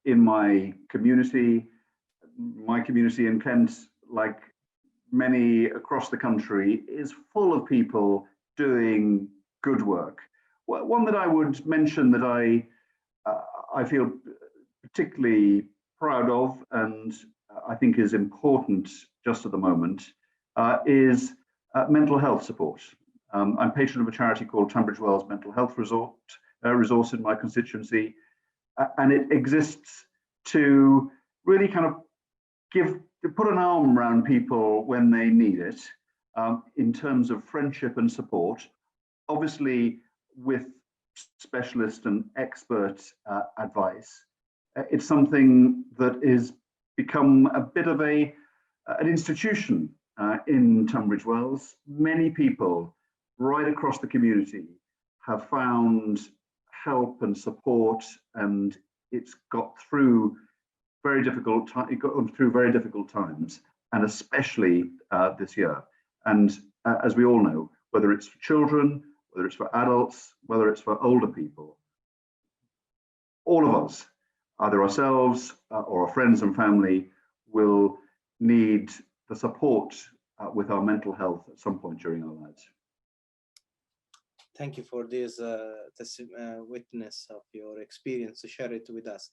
in my community. My community in Kent, like many across the country, is full of people doing good work. One that I would mention that I feel particularly proud of, and I think is important just at the moment, is mental health support. I'm patron of a charity called Tunbridge Wells Mental Health Resource in my constituency, and it exists to really kind of put an arm around people when they need it, in terms of friendship and support, obviously with specialist and expert advice. It's something that is become a bit of an institution in Tunbridge Wells. Many people right across the community have found help and support, and it's got through very difficult times, and especially this year. And as we all know, whether it's for children, whether it's for adults, whether it's for older people, all of us, either ourselves or our friends and family, will need the support with our mental health at some point during our lives. Thank you for this witness of your experience to share it with us.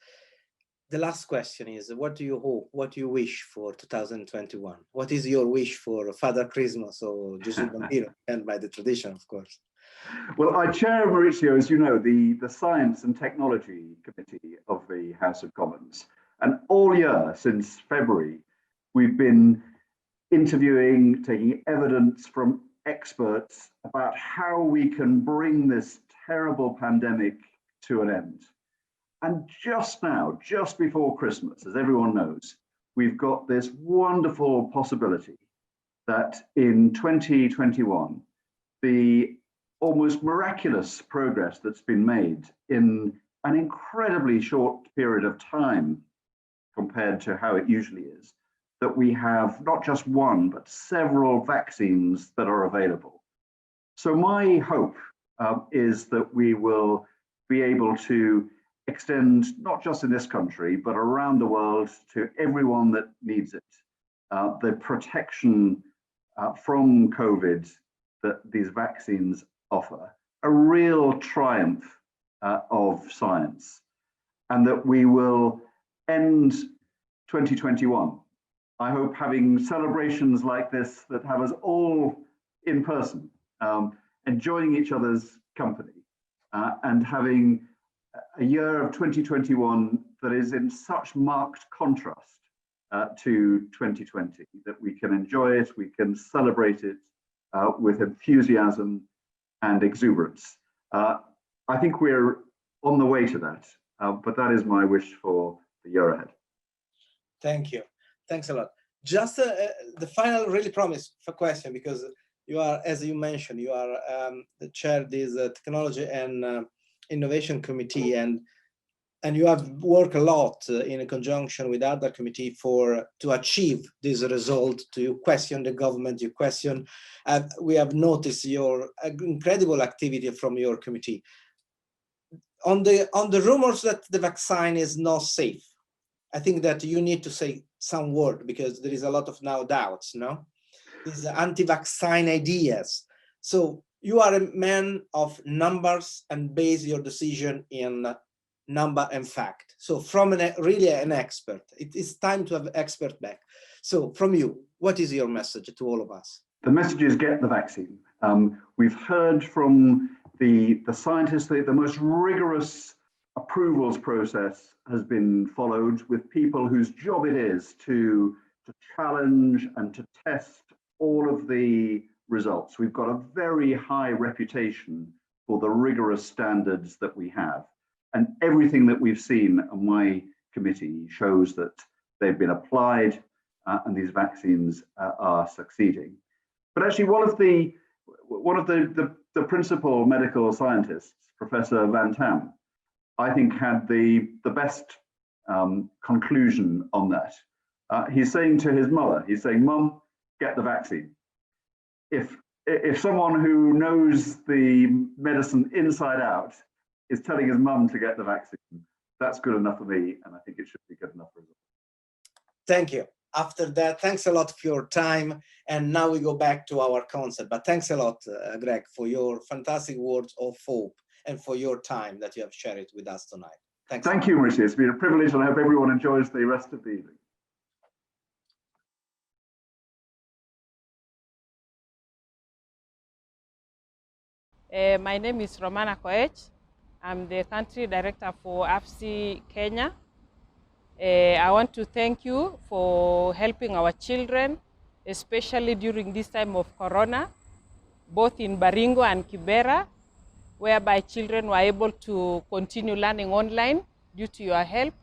The last question is, what do you hope, what do you wish for 2021? What is your wish for Father Christmas or Gesù Bambino, and by the tradition, of course? Well, I chair, Maurizio, as you know, the Science and Technology Committee of the House of Commons. And all year since February, we've been interviewing, taking evidence from experts about how we can bring this terrible pandemic to an end. And just now, just before Christmas, as everyone knows, we've got this wonderful possibility that in 2021, the almost miraculous progress that's been made in an incredibly short period of time compared to how it usually is, that we have not just one, but several vaccines that are available. So my hope is that we will be able to extend, not just in this country, but around the world, to everyone that needs it, the protection from COVID that these vaccines offer, a real triumph of science, and that we will end 2021, I hope, having celebrations like this that have us all in person, enjoying each other's company, and having a year of 2021 that is in such marked contrast to 2020, that we can enjoy it, we can celebrate it with enthusiasm and exuberance. I think we're on the way to that, but that is my wish for the year ahead. Thank you. Thanks a lot. Just the final really promise for question, because you are, as you mentioned, you are the chair of this Technology and Innovation Committee, and you have worked a lot in conjunction with other committee to achieve this result. To question the government, you question. We have noticed your incredible activity from your committee on the rumors that the vaccine is not safe. I think that you need to say some word, because there is a lot of now doubts. No, these anti-vaccine ideas. So you are a man of numbers and base your decision in number and fact. So from really an expert, it is time to have expert back. So from you, what is your message to all of us? The message is get the vaccine. We've heard from the scientists, the most rigorous approvals process has been followed with people whose job it is to challenge and to test all of the results. We've got a very high reputation for the rigorous standards that we have. And everything that we've seen on my committee shows that they've been applied and these vaccines are succeeding. But actually one of the principal medical scientists, Professor Van Tam, I think had the best conclusion on that. He's saying to his mother, he's saying, "Mum, get the vaccine." If someone who knows the medicine inside out is telling his mum to get the vaccine, that's good enough for me, and I think it should be good enough for him. Thank you. After that, thanks a lot for your time. And now we go back to our concert. But thanks a lot, Greg, for your fantastic words of hope and for your time that you have shared with us tonight. Thanks. Thank you, Maurizio. It's been a privilege, and I hope everyone enjoys the rest of the evening. My name is Romana Koech. I'm the country director for AVSI Kenya. I want to thank you for helping our children, especially during this time of Corona, both in Baringo and Kibera, whereby children were able to continue learning online due to your help,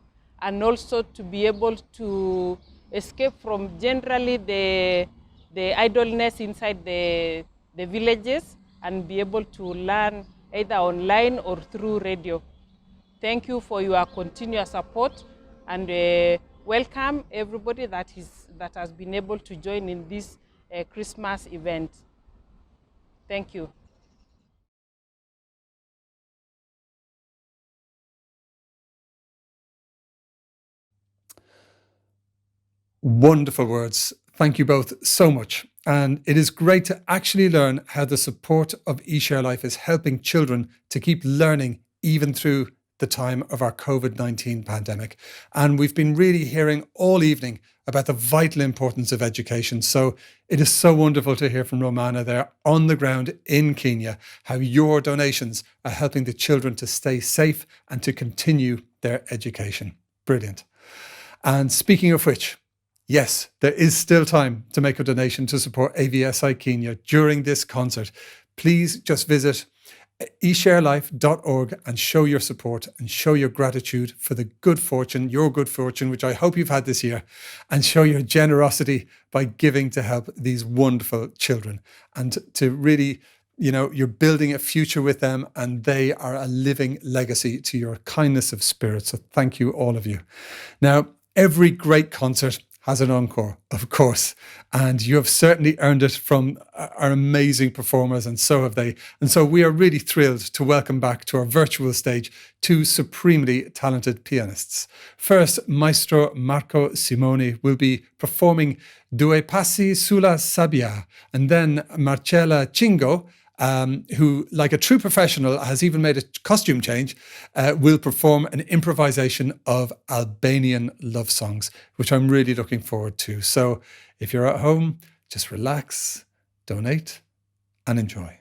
and also to be able to escape from generally the idleness inside the villages and be able to learn either online or through radio. Thank you for your continuous support, and welcome everybody that has been able to join in this Christmas event. Thank you. Wonderful words. Thank you both so much. And it is great to actually learn how the support of Esharelife is helping children to keep learning even through the time of our COVID-19 pandemic. And we've been really hearing all evening about the vital importance of education. So it is so wonderful to hear from Romana there on the ground in Kenya, how your donations are helping the children to stay safe and to continue their education. Brilliant. And speaking of which, yes, there is still time to make a donation to support AVSI Kenya during this concert. Please just visit esharelife.org and show your support and show your gratitude for the good fortune, your good fortune, which I hope you've had this year, and show your generosity by giving to help these wonderful children and to really, you're building a future with them, and they are a living legacy to your kindness of spirit. So thank you, all of you. Now, every great concert has an encore, of course, and you have certainly earned it from our amazing performers, and so have they. And so we are really thrilled to welcome back to our virtual stage two supremely talented pianists. First, Maestro Marco Simoni will be performing Due Passi sulla Sabbia, and then Marcella Cingo, who, like a true professional, has even made a costume change, will perform an improvisation of Albanian love songs, which I'm really looking forward to. So if you're at home, just relax, donate, and enjoy.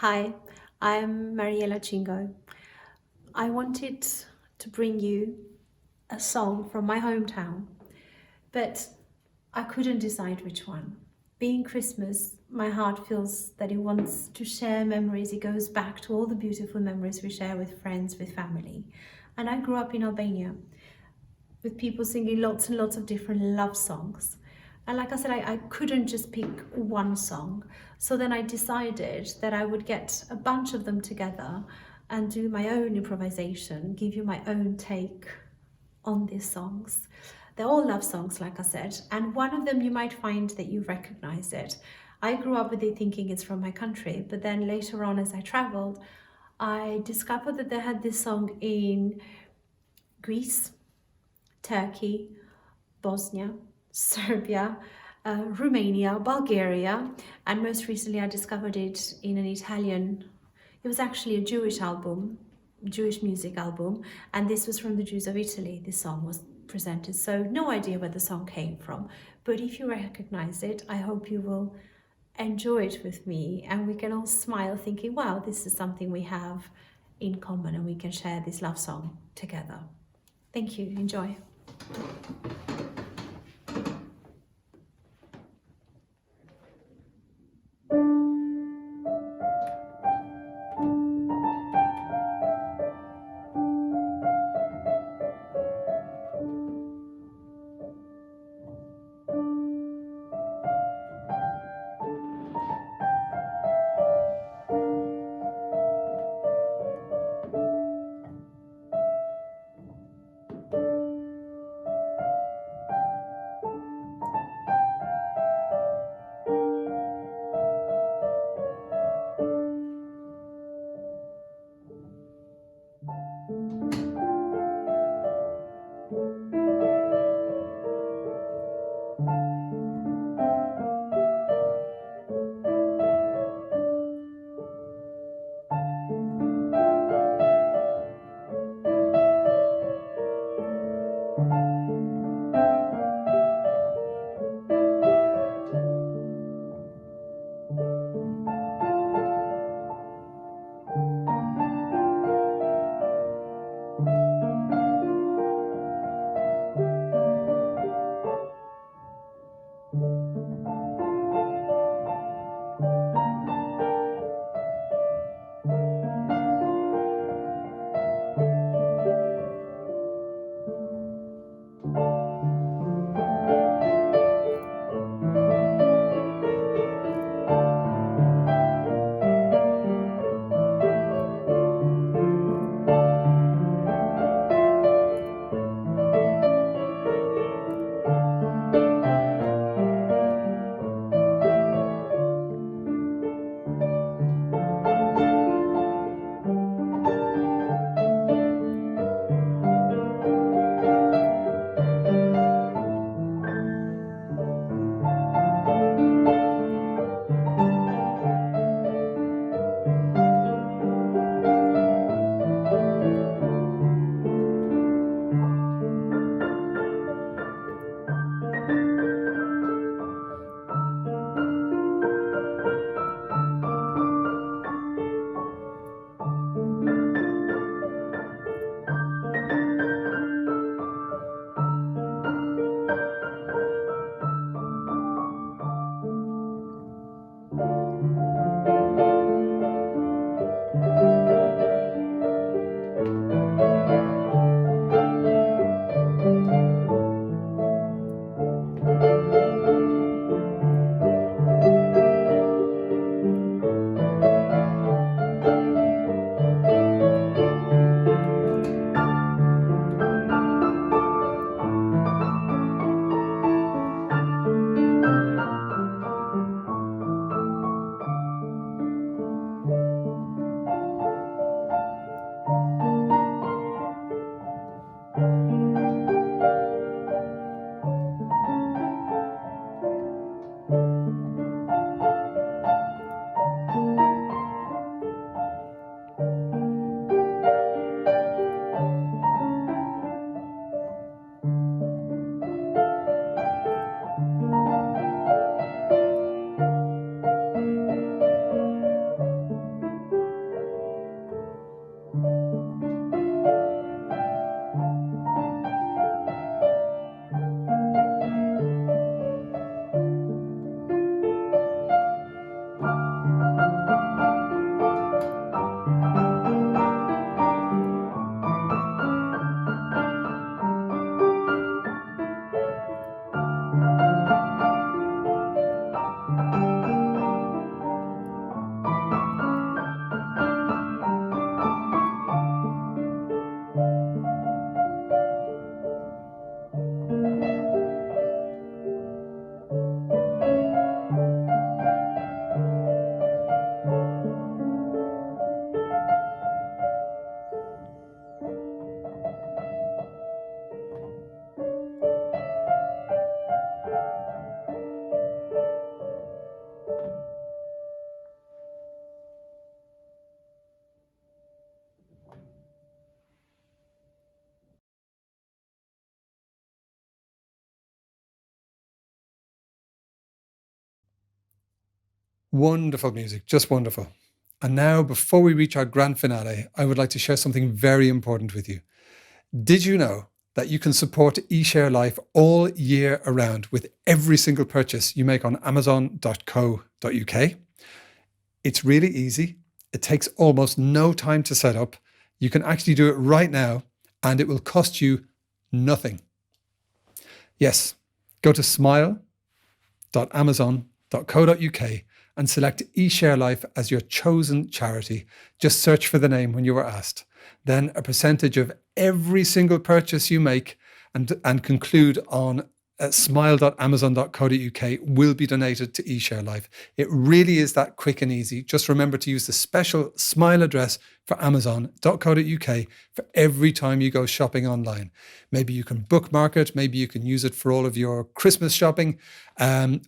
Hi, I'm Mariela Chingo. I wanted to bring you a song from my hometown, but I couldn't decide which one. Being Christmas, my heart feels that it wants to share memories. It goes back to all the beautiful memories we share with friends, with family. And I grew up in Albania with people singing lots and lots of different love songs. And like I said, I couldn't just pick one song. So then I decided that I would get a bunch of them together and do my own improvisation, give you my own take on these songs. They're all love songs, like I said, and one of them you might find that you recognize it. I grew up with it thinking it's from my country, but then later on as I traveled, I discovered that they had this song in Greece, Turkey, Bosnia, Serbia, Romania, Bulgaria, and most recently I discovered it in an Italian, it was actually a Jewish album, Jewish music album, and this was from the Jews of Italy, this song was presented. So no idea where the song came from, but if you recognize it, I hope you will enjoy it with me and we can all smile thinking, wow, this is something we have in common and we can share this love song together. Thank you, enjoy. Wonderful music, just wonderful. And now, before we reach our grand finale, I would like to share something very important with you. Did you know that you can support eShareLife all year around with every single purchase you make on amazon.co.uk? It's really easy. It takes almost no time to set up. You can actually do it right now, and it will cost you nothing. Yes, go to smile.amazon.co.uk and select eShareLife as your chosen charity. Just search for the name when you are asked. Then a percentage of every single purchase you make and conclude on smile.amazon.co.uk will be donated to eShareLife. It really is that quick and easy. Just remember to use the special Smile address for amazon.co.uk for every time you go shopping online. Maybe you can bookmark it. Maybe you can use it for all of your Christmas shopping.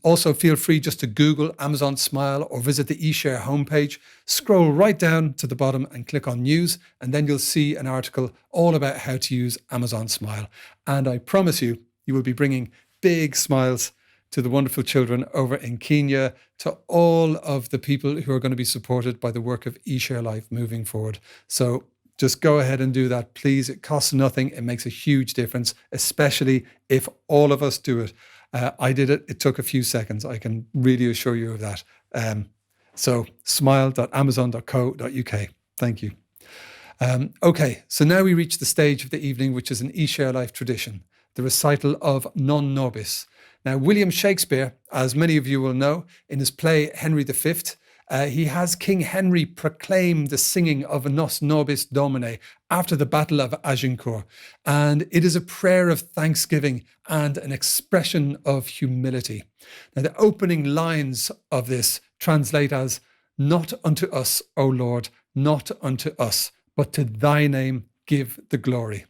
Also, feel free just to Google Amazon Smile or visit the eShare homepage. Scroll right down to the bottom and click on News, and then you'll see an article all about how to use Amazon Smile. And I promise you, you will be bringing big smiles to the wonderful children over in Kenya, to all of the people who are going to be supported by the work of eShareLife moving forward. So just go ahead and do that, please. It costs nothing. It makes a huge difference, especially if all of us do it. I did it. It took a few seconds. I can really assure you of that. So smile.amazon.co.uk. Thank you. Okay, so now we reach the stage of the evening, which is an eShareLife tradition, the recital of Non Nobis. Now, William Shakespeare, as many of you will know, in his play Henry V, he has King Henry proclaim the singing of Nos Nobis Domine after the Battle of Agincourt. And it is a prayer of thanksgiving and an expression of humility. Now, the opening lines of this translate as, "Not unto us, O Lord, not unto us, but to thy name give the glory."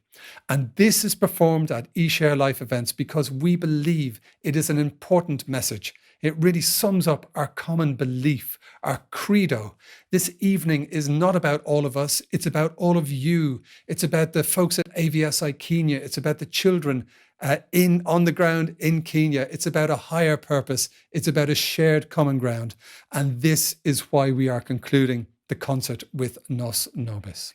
And this is performed at eShareLife events because we believe it is an important message. It really sums up our common belief, our credo. This evening is not about all of us. It's about all of you. It's about the folks at AVSI Kenya. It's about the children on the ground in Kenya. It's about a higher purpose. It's about a shared common ground. And this is why we are concluding the concert with Nos Nobis.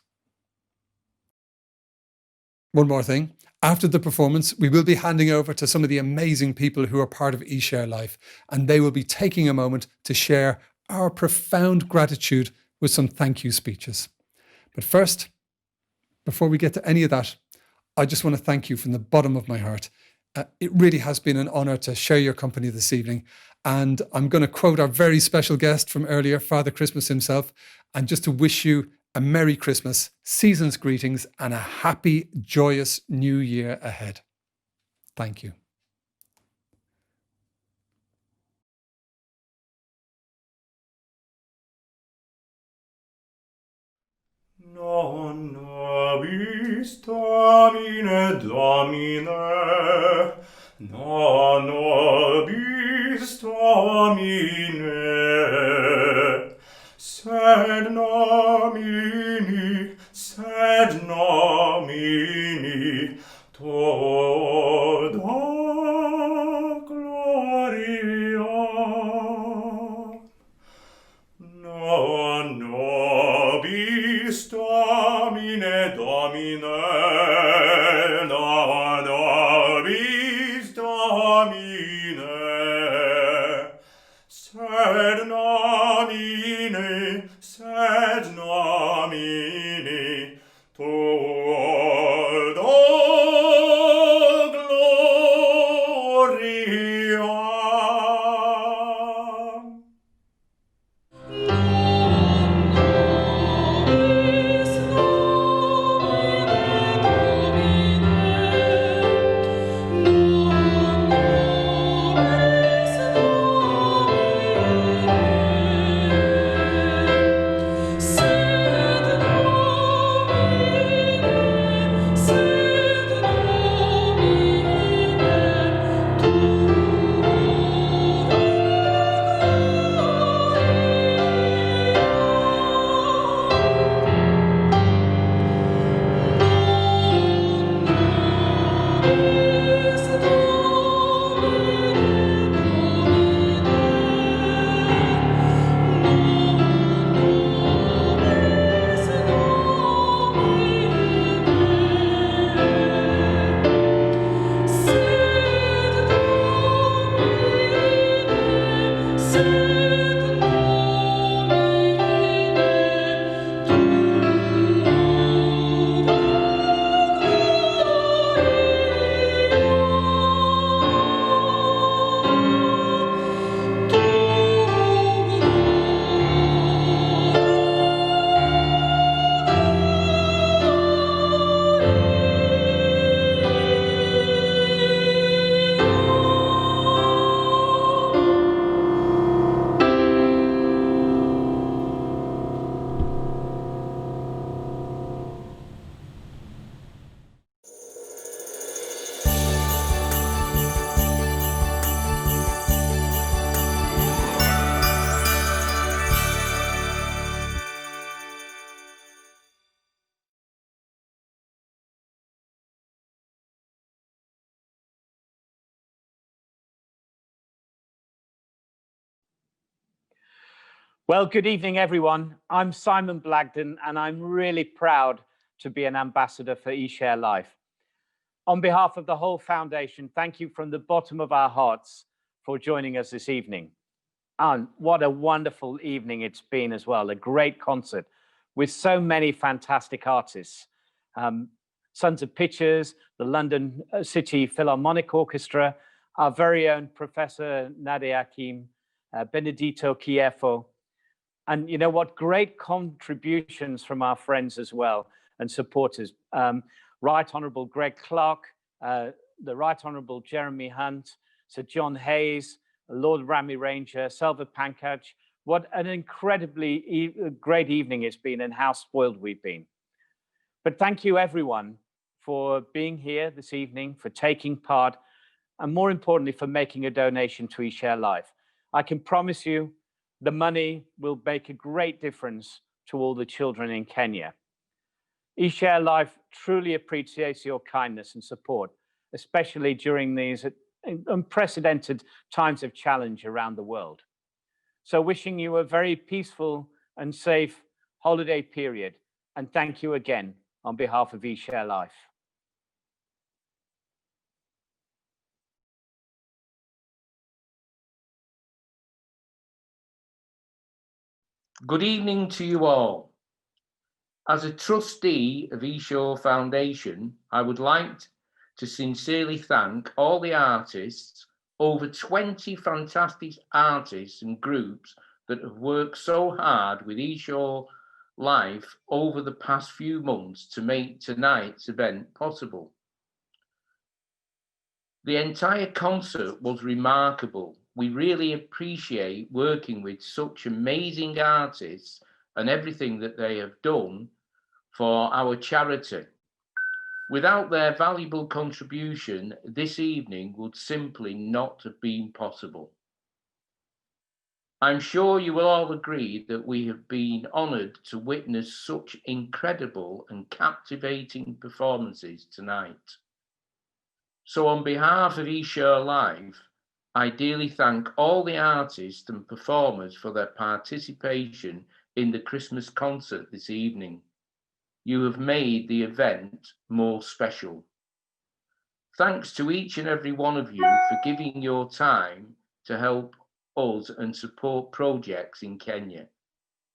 One more thing. After the performance, we will be handing over to some of the amazing people who are part of eShareLife, and they will be taking a moment to share our profound gratitude with some thank you speeches. But first, before we get to any of that, I just want to thank you from the bottom of my heart. It really has been an honor to share your company this evening. And I'm going to quote our very special guest from earlier, Father Christmas himself, and just to wish you a Merry Christmas, season's greetings, and a happy, joyous new year ahead. Thank you. Non nobis Domine Domine, non nobis Domine, sed nomini toda gloria. Non nobis Domine Domine, non nobis Domine, sed nomini toda gloria. Domine, Well, good evening, everyone. I'm Simon Blagden, and I'm really proud to be an ambassador for Esharelife. On behalf of the whole foundation, thank you from the bottom of our hearts for joining us this evening. And what a wonderful evening it's been as well, a great concert with so many fantastic artists. Sons of Pictures, the London City Philharmonic Orchestra, our very own Professor Nadia Hakim, Benedito Chieffo, and you know what, great contributions from our friends as well and supporters. Right Honourable Greg Clark, the Right Honourable Jeremy Hunt, Sir John Hayes, Lord Rami Ranger, Selva Pankaj. What an incredibly great evening it's been, and how spoiled we've been. But thank you everyone for being here this evening, for taking part, and more importantly, for making a donation to Esharelife. I can promise you the money will make a great difference to all the children in Kenya. Esharelife truly appreciates your kindness and support, especially during these unprecedented times of challenge around the world. So wishing you a very peaceful and safe holiday period, and thank you again on behalf of Esharelife. Good evening to you all. As a trustee of Esharelife Foundation, I would like to sincerely thank all the artists, over 20 fantastic artists and groups that have worked so hard with Esharelife over the past few months to make tonight's event possible. The entire concert was remarkable. We really appreciate working with such amazing artists and everything that they have done for our charity. Without their valuable contribution, this evening would simply not have been possible. I'm sure you will all agree that we have been honoured to witness such incredible and captivating performances tonight. So on behalf of Esharelife, I dearly thank all the artists and performers for their participation in the Christmas concert this evening. You have made the event more special. Thanks to each and every one of you for giving your time to help us and support projects in Kenya.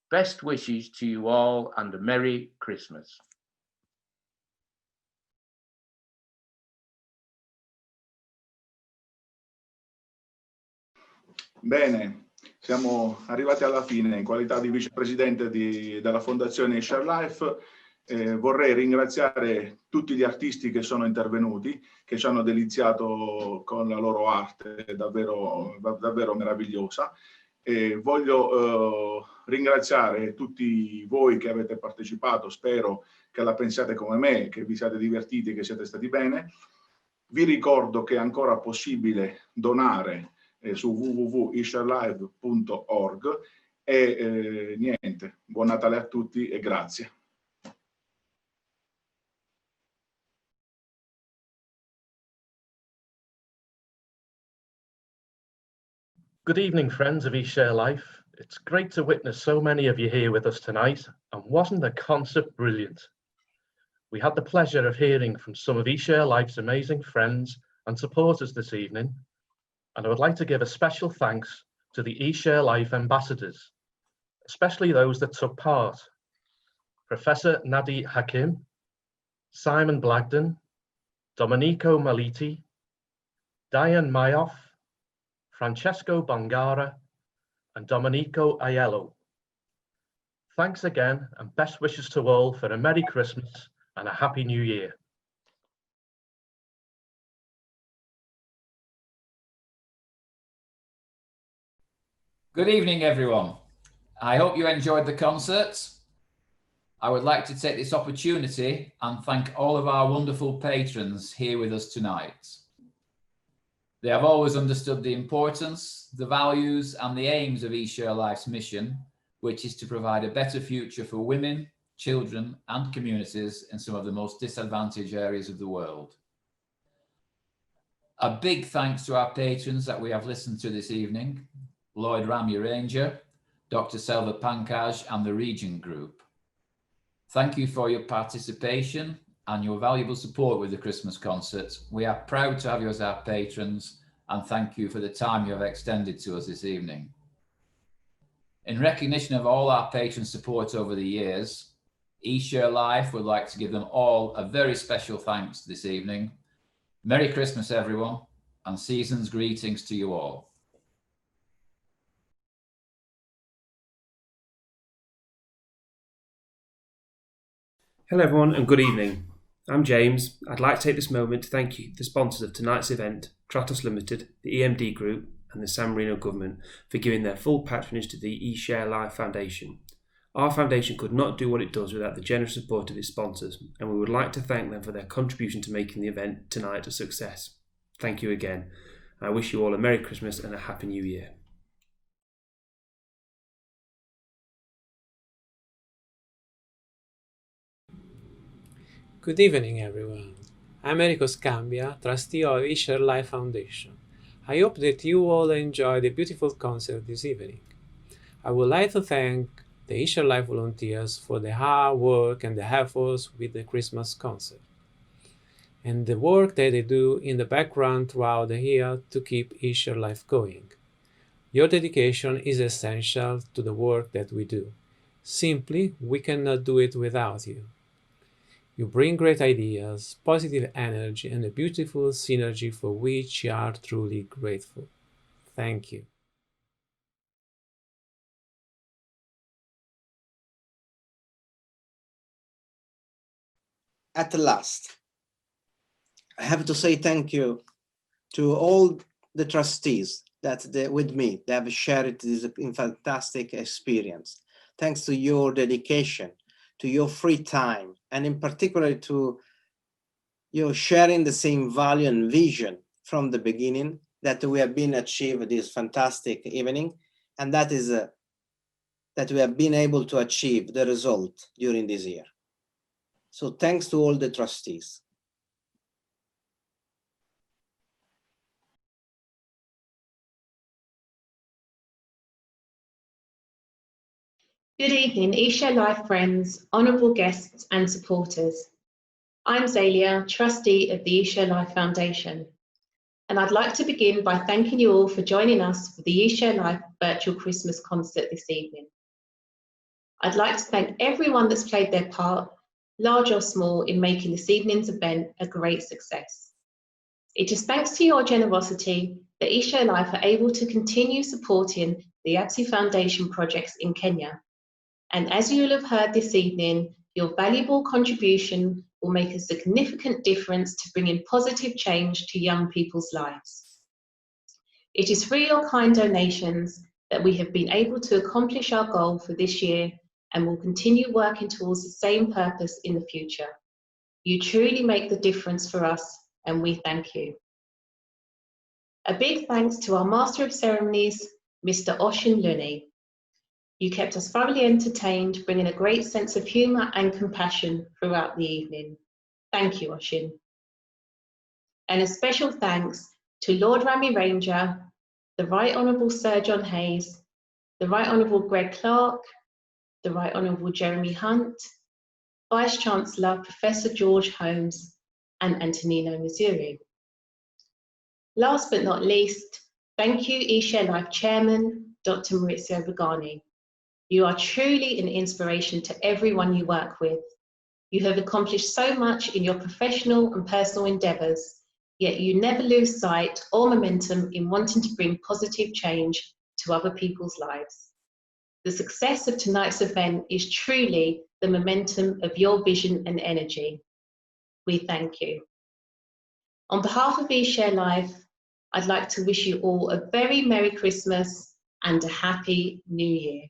Best wishes to you all and a Merry Christmas. Bene, siamo arrivati alla fine. In qualità di vicepresidente della Fondazione Esharelife, vorrei ringraziare tutti gli artisti che sono intervenuti, che ci hanno deliziato con la loro arte davvero, davvero meravigliosa. Voglio ringraziare tutti voi che avete partecipato, spero che la pensiate come me, che vi siate divertiti, che siete stati bene. Vi ricordo che è ancora possibile donare su www.esharelife.org e niente, buon Natale a tutti e grazie. Good evening, friends of Esharelife. It's great to witness so many of you here with us tonight, and wasn't the concert brilliant? We had the pleasure of hearing from some of Esharelife's amazing friends and supporters this evening, and I would like to give a special thanks to the Esharelife ambassadors, especially those that took part. Professor Nadia Hakim, Simon Blagden, Domenico Maliti, Diane Mayoff, Francesco Bongara, and Domenico Aiello. Thanks again, and best wishes to all for a Merry Christmas and a Happy New Year. Good evening, everyone. I hope you enjoyed the concert. I would like to take this opportunity and thank all of our wonderful patrons here with us tonight. They have always understood the importance, the values and the aims of Esharelife's mission, which is to provide a better future for women, children and communities in some of the most disadvantaged areas of the world. A big thanks to our patrons that we have listened to this evening: Lord Rami Ranger, Dr. Selva Pankaj and the Regent Group. Thank you for your participation and your valuable support with the Christmas concerts. We are proud to have you as our patrons, and thank you for the time you have extended to us this evening. In recognition of all our patron support over the years, Esharelife would like to give them all a very special thanks this evening. Merry Christmas, everyone, and season's greetings to you all. Hello everyone and good evening. I'm James. I'd like to take this moment to thank you, the sponsors of tonight's event, Kratos Limited, the EMD Group and the San Marino Government, for giving their full patronage to the Esharelife Foundation. Our foundation could not do what it does without the generous support of its sponsors, and we would like to thank them for their contribution to making the event tonight a success. Thank you again. I wish you all a Merry Christmas and a Happy New Year. Good evening, everyone. I'm Enrico Scambia, trustee of Esharelife Foundation. I hope that you all enjoy the beautiful concert this evening. I would like to thank the Esharelife volunteers for the hard work and the efforts with the Christmas concert, and the work that they do in the background throughout the year to keep Esharelife going. Your dedication is essential to the work that we do. Simply, we cannot do it without you. You bring great ideas, positive energy, and a beautiful synergy for which we are truly grateful. Thank you. At last, I have to say thank you to all the trustees that with me, they have shared this fantastic experience. Thanks to your dedication, to your free time, and in particular to your sharing the same value and vision from the beginning that we have been achieved this fantastic evening, and that is that we have been able to achieve the result during this year. So thanks to all the trustees. Good evening, Esharelife friends, honourable guests and supporters. I'm Zalia, trustee of the Esharelife Foundation, and I'd like to begin by thanking you all for joining us for the Esharelife virtual Christmas concert this evening. I'd like to thank everyone that's played their part, large or small, in making this evening's event a great success. It is thanks to your generosity that Esharelife are able to continue supporting the AVSI Foundation projects in Kenya. And as you will have heard this evening, your valuable contribution will make a significant difference to bringing positive change to young people's lives. It is through your kind donations that we have been able to accomplish our goal for this year and will continue working towards the same purpose in the future. You truly make the difference for us, and we thank you. A big thanks to our Master of Ceremonies, Mr. Oshin Luni. You kept us thoroughly entertained, bringing a great sense of humour and compassion throughout the evening. Thank you, Oshin. And a special thanks to Lord Rami Ranger, the Right Honourable Sir John Hayes, the Right Honourable Greg Clark, the Right Honourable Jeremy Hunt, Vice-Chancellor Professor George Holmes, and Antonino Masuri. Last but not least, thank you, Esharelife Chairman, Dr. Maurizio Bragagni. You are truly an inspiration to everyone you work with. You have accomplished so much in your professional and personal endeavours, yet you never lose sight or momentum in wanting to bring positive change to other people's lives. The success of tonight's event is truly the momentum of your vision and energy. We thank you. On behalf of Esharelife, I'd like to wish you all a very Merry Christmas and a Happy New Year.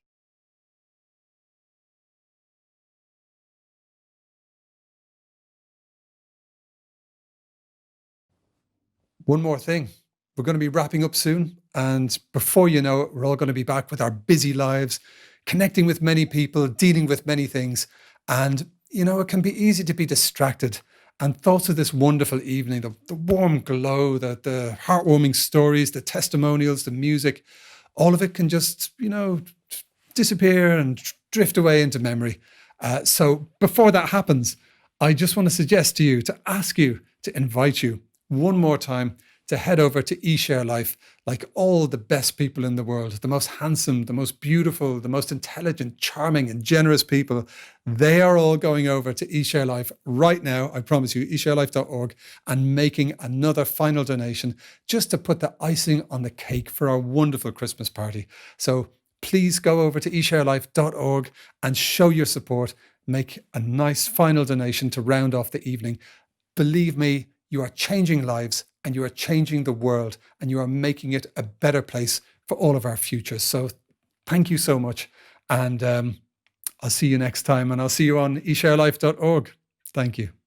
One more thing. We're going to be wrapping up soon. And before you know it, we're all going to be back with our busy lives, connecting with many people, dealing with many things. And, you know, it can be easy to be distracted. And thoughts of this wonderful evening, the warm glow, the heartwarming stories, the testimonials, the music, all of it can just, you know, disappear and drift away into memory. So before that happens, I just want to suggest to you, to ask you, to invite you one more time to head over to Esharelife, like all the best people in the world, the most handsome, the most beautiful, the most intelligent, charming and generous people. They are all going over to Esharelife right now, I promise you, esharelife.org, and making another final donation just to put the icing on the cake for our wonderful Christmas party. So please go over to esharelife.org and show your support. Make a nice final donation to round off the evening. Believe me, you are changing lives and you are changing the world and you are making it a better place for all of our futures. So thank you so much. And I'll see you next time, and I'll see you on esharelife.org. Thank you.